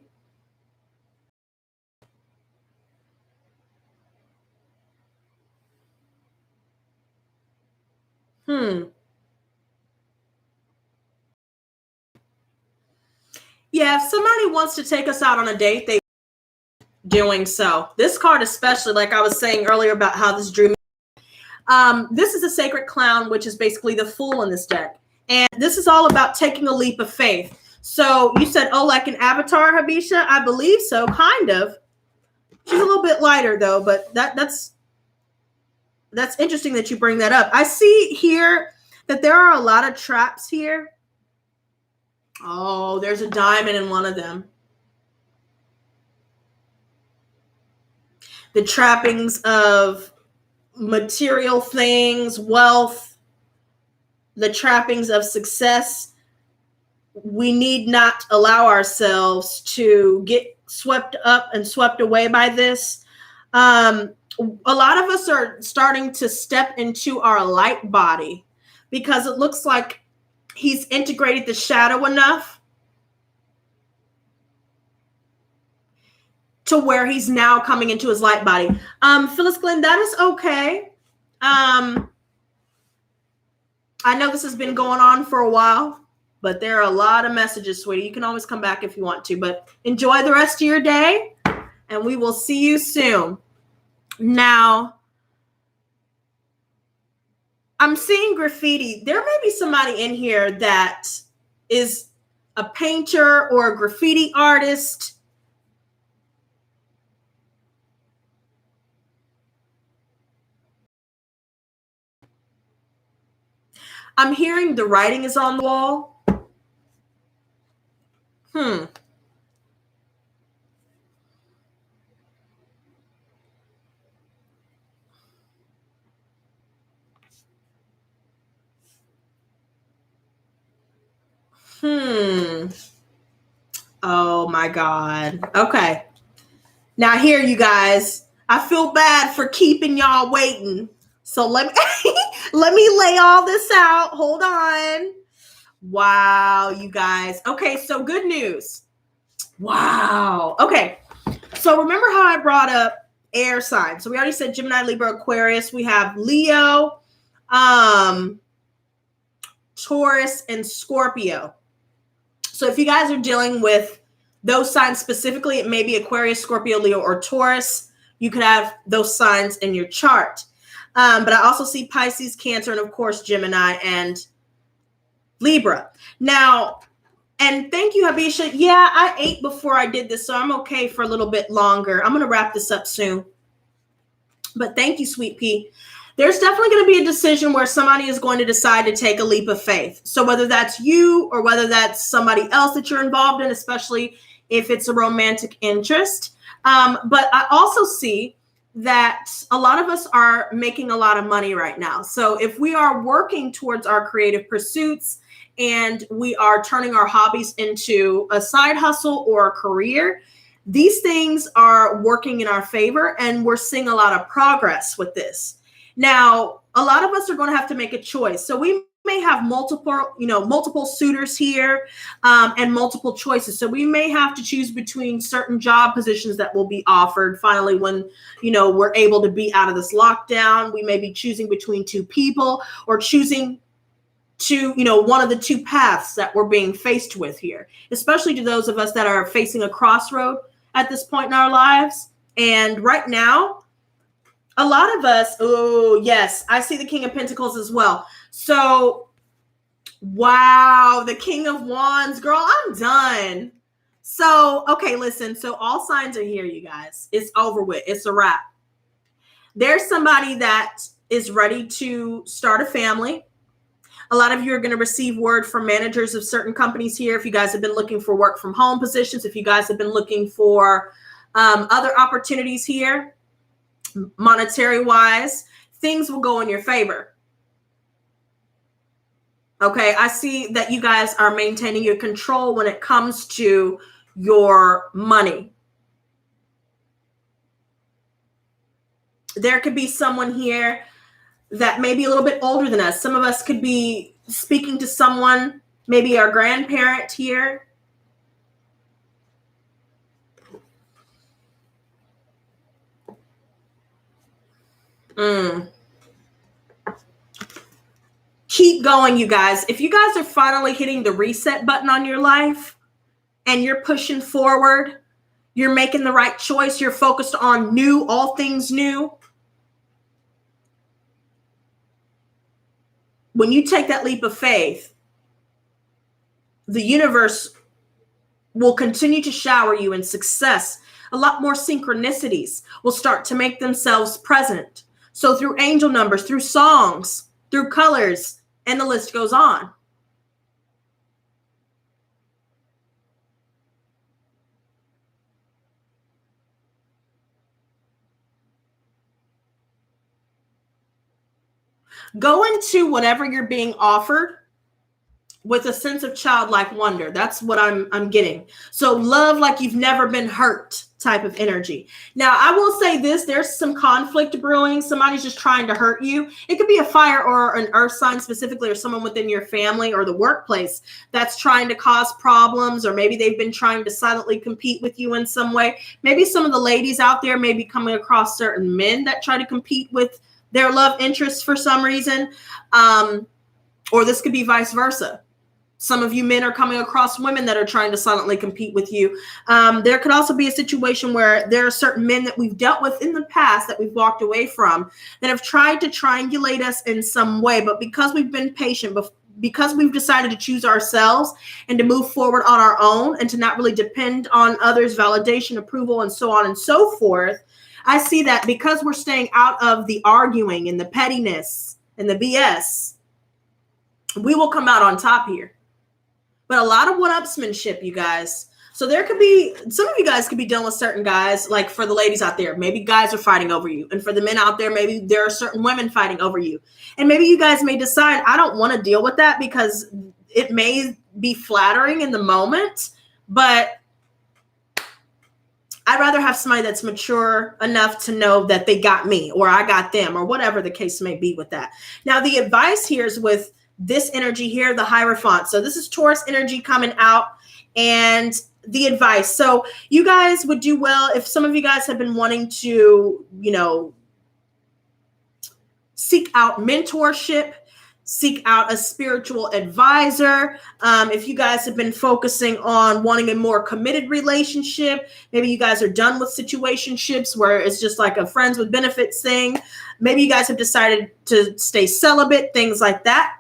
Yeah, if somebody wants to take us out on a date, they doing so. This card especially, like I was saying earlier about how this drew me. This is a sacred clown, which is basically the fool in this deck. And this is all about taking a leap of faith. So you said, oh, like an avatar, Habisha? I believe so, kind of. She's a little bit lighter, though, but that's interesting that you bring that up. I see here that there are a lot of traps here. Oh, there's a diamond in one of them. The trappings of material things, wealth, the trappings of success. We need not allow ourselves to get swept up and swept away by this. A lot of us are starting to step into our light body because it looks like he's integrated the shadow enough to where he's now coming into his light body. Phyllis Glenn, that is okay. I know this has been going on for a while. But there are a lot of messages, sweetie. You can always come back if you want to, but enjoy the rest of your day, and we will see you soon. Now, I'm seeing graffiti. There may be somebody in here that is a painter or a graffiti artist. I'm hearing the writing is on the wall. Oh my God. Okay. Now here, you guys, I feel bad for keeping y'all waiting. So let me lay all this out. Hold on. Wow, you guys. Okay, so good news. Wow. Okay. So remember how I brought up air signs. So we already said Gemini, Libra, Aquarius. We have Leo, Taurus, and Scorpio. So if you guys are dealing with those signs specifically, it may be Aquarius, Scorpio, Leo, or Taurus. You could have those signs in your chart. But I also see Pisces, Cancer, and of course, Gemini and Libra. Now, and thank you, Habisha. Yeah, I ate before I did this, so I'm okay for a little bit longer. I'm going to wrap this up soon. But thank you, Sweet Pea. There's definitely going to be a decision where somebody is going to decide to take a leap of faith. So whether that's you or whether that's somebody else that you're involved in, especially if it's a romantic interest. But I also see that a lot of us are making a lot of money right now. So if we are working towards our creative pursuits and we are turning our hobbies into a side hustle or a career, these things are working in our favor, and we're seeing a lot of progress with this. Now, a lot of us are going to have to make a choice. So we may have multiple suitors here and multiple choices. So we may have to choose between certain job positions that will be offered finally when, we're able to be out of this lockdown. We may be choosing between two people or choosing to, one of the two paths that we're being faced with here, especially to those of us that are facing a crossroad at this point in our lives. And right now, a lot of us, oh, yes, I see the King of Pentacles as well. So, wow, the King of Wands, girl, I'm done. So, okay, listen. So all signs are here, you guys. It's over with. It's a wrap. There's somebody that is ready to start a family. A lot of you are going to receive word from managers of certain companies here. If you guys have been looking for work from home positions, if you guys have been looking for other opportunities here, monetary wise, things will go in your favor. Okay, I see that you guys are maintaining your control when it comes to your money. There could be someone here that may be a little bit older than us. Some of us could be speaking to someone, maybe our grandparent here. Keep going, you guys. If you guys are finally hitting the reset button on your life and you're pushing forward, you're making the right choice, you're focused on new, all things new. When you take that leap of faith, the universe will continue to shower you in success. A lot more synchronicities will start to make themselves present. So through angel numbers, through songs, through colors, and the list goes on. Go into whatever you're being offered with a sense of childlike wonder. That's what I'm getting. So love like you've never been hurt type of energy. Now, I will say this, there's some conflict brewing. Somebody's just trying to hurt you. It could be a fire or an earth sign specifically, or someone within your family or the workplace that's trying to cause problems, or maybe they've been trying to silently compete with you in some way. Maybe some of the ladies out there may be coming across certain men that try to compete with their love interests for some reason. Or this could be vice versa. Some of you men are coming across women that are trying to silently compete with you. There could also be a situation where there are certain men that we've dealt with in the past that we've walked away from that have tried to triangulate us in some way. But because we've been patient, because we've decided to choose ourselves and to move forward on our own and to not really depend on others' validation, approval, and so on and so forth, I see that because we're staying out of the arguing and the pettiness and the BS, we will come out on top here. But a lot of one-upsmanship, you guys. So there could be, some of you guys could be dealing with certain guys, like for the ladies out there, maybe guys are fighting over you. And for the men out there, maybe there are certain women fighting over you. And maybe you guys may decide, I don't want to deal with that because it may be flattering in the moment, but I'd rather have somebody that's mature enough to know that they got me or I got them or whatever the case may be with that. Now, the advice here is with this energy here, the Hierophant. So this is Taurus energy coming out, and the advice. So you guys would do well if some of you guys have been wanting to, seek out mentorship, seek out a spiritual advisor. If you guys have been focusing on wanting a more committed relationship, maybe you guys are done with situationships where it's just like a friends with benefits thing. Maybe you guys have decided to stay celibate, things like that.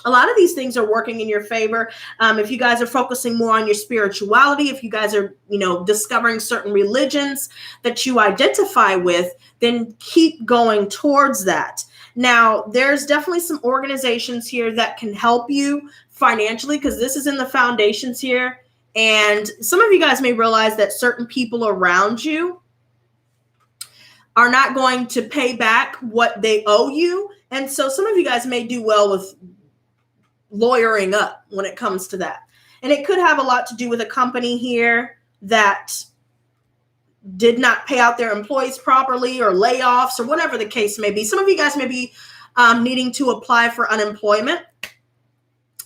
A lot of these things are working in your favor. If you guys are focusing more on your spirituality, if you guys are, discovering certain religions that you identify with, then keep going towards that. Now, there's definitely some organizations here that can help you financially because this is in the foundations here. And some of you guys may realize that certain people around you are not going to pay back what they owe you. And so some of you guys may do well with lawyering up when it comes to that. And it could have a lot to do with a company here that did not pay out their employees properly or layoffs or whatever the case may be. Some of you guys may be needing to apply for unemployment,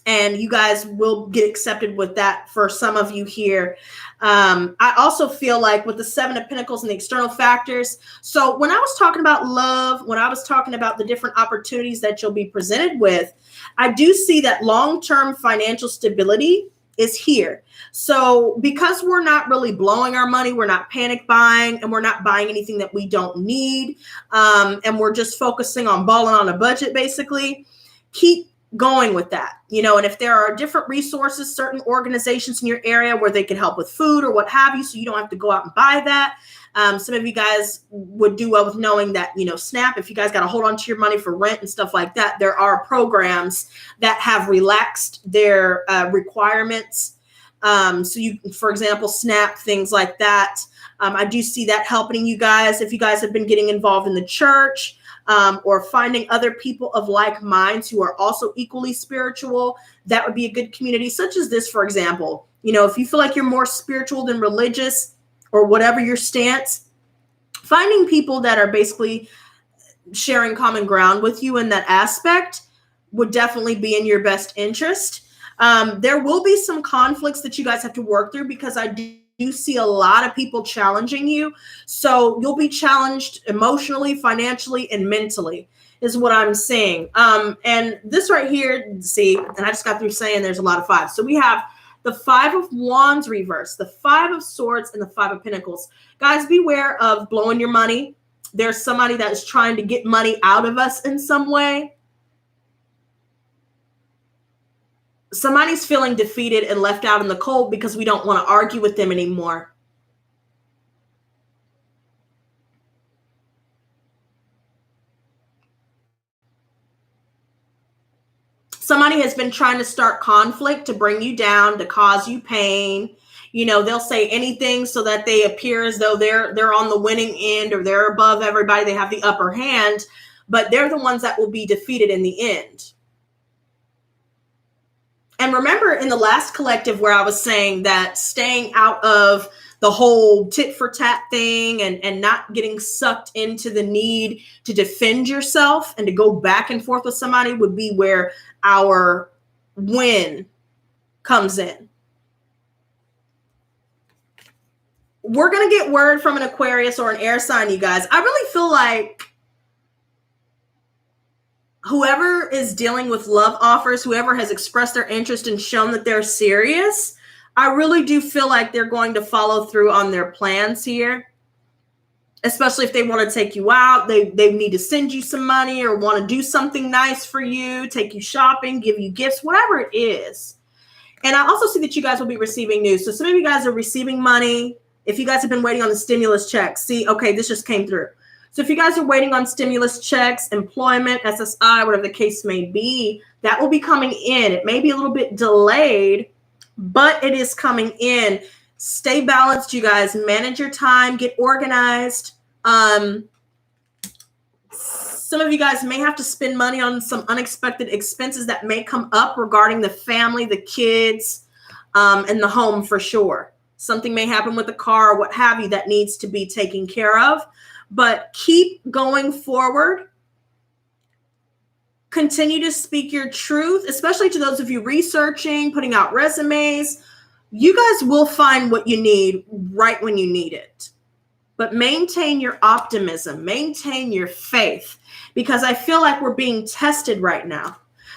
and you guys will get accepted with that for some of you here. I also feel like with the Seven of Pentacles and the external factors. So when I was talking about love, when I was talking about the different opportunities that you'll be presented with, I do see that long-term financial stability is here. So because we're not really blowing our money, we're not panic buying, and we're not buying anything that we don't need, and we're just focusing on balling on a budget, basically, keep going with that, and if there are different resources, certain organizations in your area where they can help with food or what have you, so you don't have to go out and buy that. Some of you guys would do well with knowing that, SNAP, if you guys got to hold on to your money for rent and stuff like that, there are programs that have relaxed their requirements. So you, for example, SNAP, things like that. I do see that helping you guys. If you guys have been getting involved in the church, or finding other people of like minds who are also equally spiritual, that would be a good community, such as this, for example. If you feel like you're more spiritual than religious or whatever your stance, finding people that are basically sharing common ground with you in that aspect would definitely be in your best interest. There will be some conflicts that you guys have to work through because I do see a lot of people challenging you. So you'll be challenged emotionally, financially, and mentally is what I'm seeing. And this right here, see, and I just got through saying there's a lot of fives. So we have the Five of Wands reverse, the Five of Swords, and the Five of Pentacles. Guys, beware of blowing your money. There's somebody that is trying to get money out of us in some way. Somebody's feeling defeated and left out in the cold because we don't want to argue with them anymore. Somebody has been trying to start conflict to bring you down, to cause you pain. They'll say anything so that they appear as though they're on the winning end or they're above everybody. They have the upper hand, but they're the ones that will be defeated in the end. And remember in the last collective where I was saying that staying out of the whole tit for tat thing and not getting sucked into the need to defend yourself and to go back and forth with somebody would be where our win comes in. We're going to get word from an Aquarius or an air sign, you guys. I really feel like whoever is dealing with love offers, whoever has expressed their interest and shown that they're serious, I really do feel like they're going to follow through on their plans here. Especially if they want to take you out, they need to send you some money or want to do something nice for you, take you shopping, give you gifts, whatever it is. And I also see that you guys will be receiving news. So some of you guys are receiving money. If you guys have been waiting on the stimulus checks, see, okay, this just came through. So if you guys are waiting on stimulus checks, employment, SSI, whatever the case may be, that will be coming in. It may be a little bit delayed, but it is coming in. Stay balanced, you guys. Manage your time. Get organized. Some of you guys may have to spend money on some unexpected expenses that may come up regarding the family, the kids, and the home for sure. Something may happen with the car or what have you that needs to be taken care of. But keep going forward. Continue to speak your truth, especially to those of you researching, putting out resumes. You guys will find what you need right when you need it. But maintain your optimism, maintain your faith, because I feel like we're being tested right now.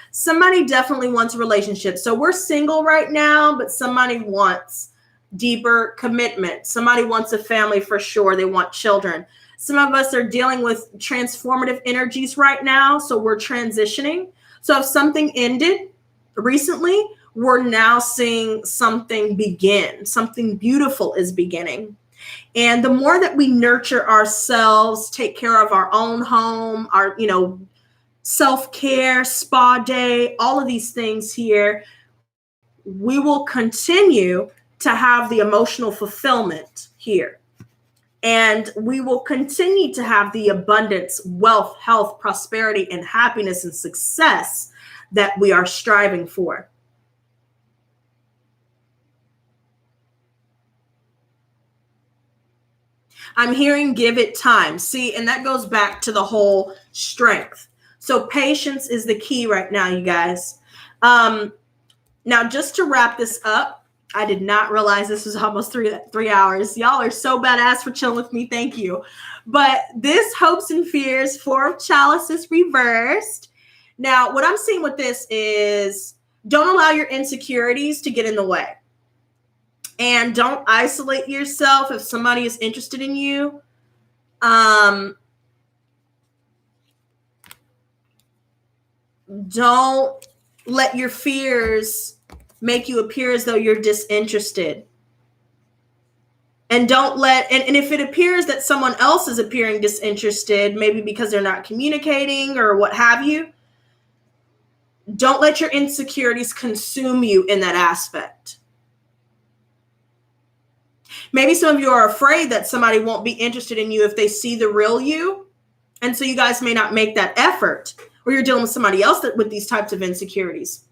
Somebody definitely wants a relationship. So we're single right now, but somebody wants deeper commitment. Somebody wants a family for sure. They want children. Some of us are dealing with transformative energies right now, so we're transitioning. So if something ended recently, we're now seeing something begin. Something beautiful is beginning. And the more that we nurture ourselves, take care of our own home, our, self-care, spa day, all of these things here, we will continue to have the emotional fulfillment here. And we will continue to have the abundance, wealth, health, prosperity, and happiness and success that we are striving for. I'm hearing give it time. See, and that goes back to the whole strength. So patience is the key right now, you guys. Now, just to wrap this up, I did not realize this was almost three hours. Y'all are so badass for chilling with me. Thank you. But this hopes and fears, 4 of chalices reversed. Now, what I'm seeing with this is don't allow your insecurities to get in the way. And don't isolate yourself if somebody is interested in you. Don't let your fears make you appear as though you're disinterested. And don't let, and if it appears that someone else is appearing disinterested, maybe because they're not communicating or what have you, don't let your insecurities consume you in that aspect. Maybe some of you are afraid that somebody won't be interested in you if they see the real you. And so you guys may not make that effort, or you're dealing with somebody else with these types of insecurities.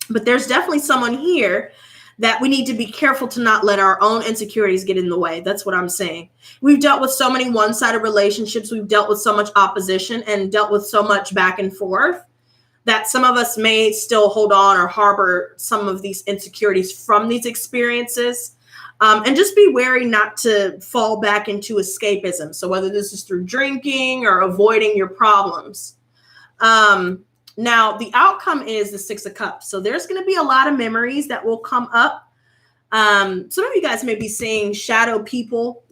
But there's definitely someone here that we need to be careful to not let our own insecurities get in the way. That's what I'm saying. We've dealt with so many one-sided relationships. We've dealt with so much opposition and dealt with so much back and forth that some of us may still hold on or harbor some of these insecurities from these experiences. And just be wary not to fall back into escapism. So whether this is through drinking or avoiding your problems. Now, the outcome is the 6 of Cups. So there's going to be a lot of memories that will come up. Some of you guys may be seeing shadow people,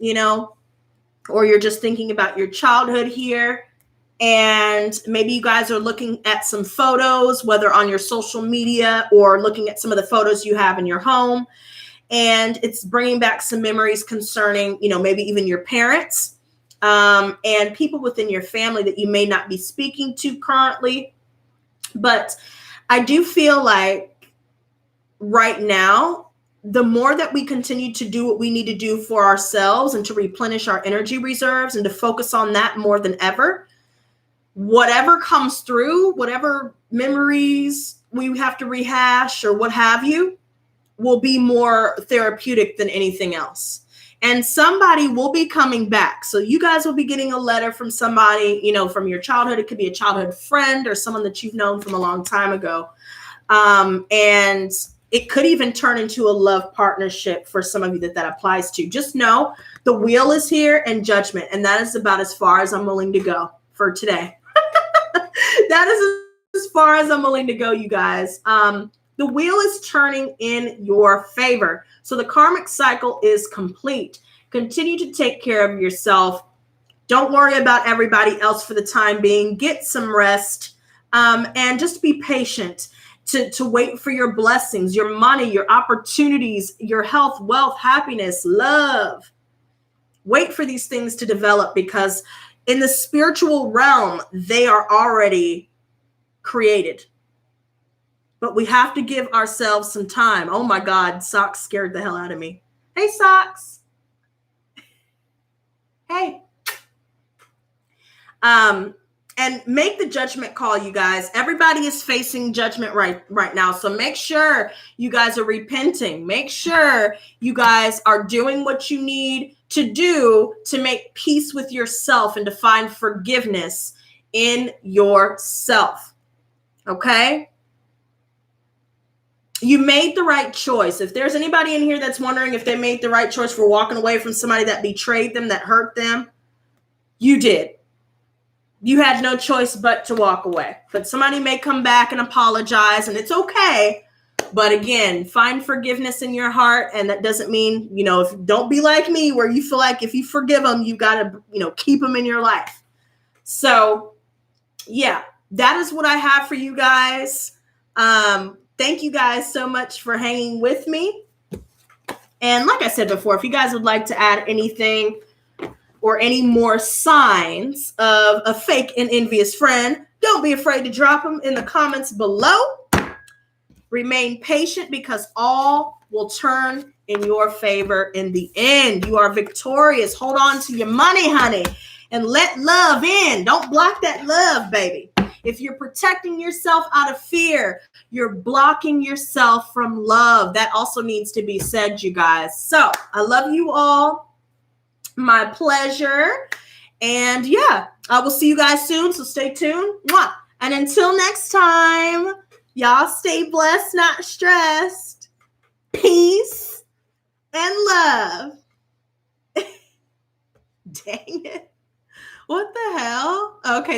or you're just thinking about your childhood here. And maybe you guys are looking at some photos, whether on your social media or looking at some of the photos you have in your home. And it's bringing back some memories concerning, maybe even your parents and people within your family that you may not be speaking to currently. But I do feel like right now, the more that we continue to do what we need to do for ourselves and to replenish our energy reserves and to focus on that more than ever, whatever comes through, whatever memories we have to rehash or what have you, will be more therapeutic than anything else. And somebody will be coming back. So you guys will be getting a letter from somebody, from your childhood. It could be a childhood friend or someone that you've known from a long time ago. And it could even turn into a love partnership for some of you that applies to. Just know the wheel is here and judgment. And that is about as far as I'm willing to go for today. That is as far as I'm willing to go, you guys. The wheel is turning in your favor. So the karmic cycle is complete. Continue to take care of yourself. Don't worry about everybody else for the time being. Get some rest, and just be patient to wait for your blessings, your money, your opportunities, your health, wealth, happiness, love. Wait for these things to develop, because in the spiritual realm, they are already created. But we have to give ourselves some time. Oh my God, Socks scared the hell out of me. Hey, Socks. Hey. And make the judgment call, you guys. Everybody is facing judgment right now. So make sure you guys are repenting. Make sure you guys are doing what you need to do to make peace with yourself and to find forgiveness in yourself. Okay? You made the right choice. If there's anybody in here that's wondering if they made the right choice for walking away from somebody that betrayed them, that hurt them, you did. You had no choice but to walk away. But somebody may come back and apologize, and it's okay. But again, find forgiveness in your heart. And that doesn't mean, don't be like me, where you feel like if you forgive them, you got to, keep them in your life. So yeah, that is what I have for you guys. Thank you guys so much for hanging with me. And like I said before, if you guys would like to add anything or any more signs of a fake and envious friend, don't be afraid to drop them in the comments below. Remain patient, because all will turn in your favor in the end. You are victorious. Hold on to your money, honey, and let love in. Don't block that love, baby. If you're protecting yourself out of fear, you're blocking yourself from love. That also needs to be said, you guys. So I love you all. My pleasure. And yeah, I will see you guys soon. So stay tuned. Mwah. And until next time, y'all stay blessed, not stressed. Peace and love. Dang it. What the hell? Okay.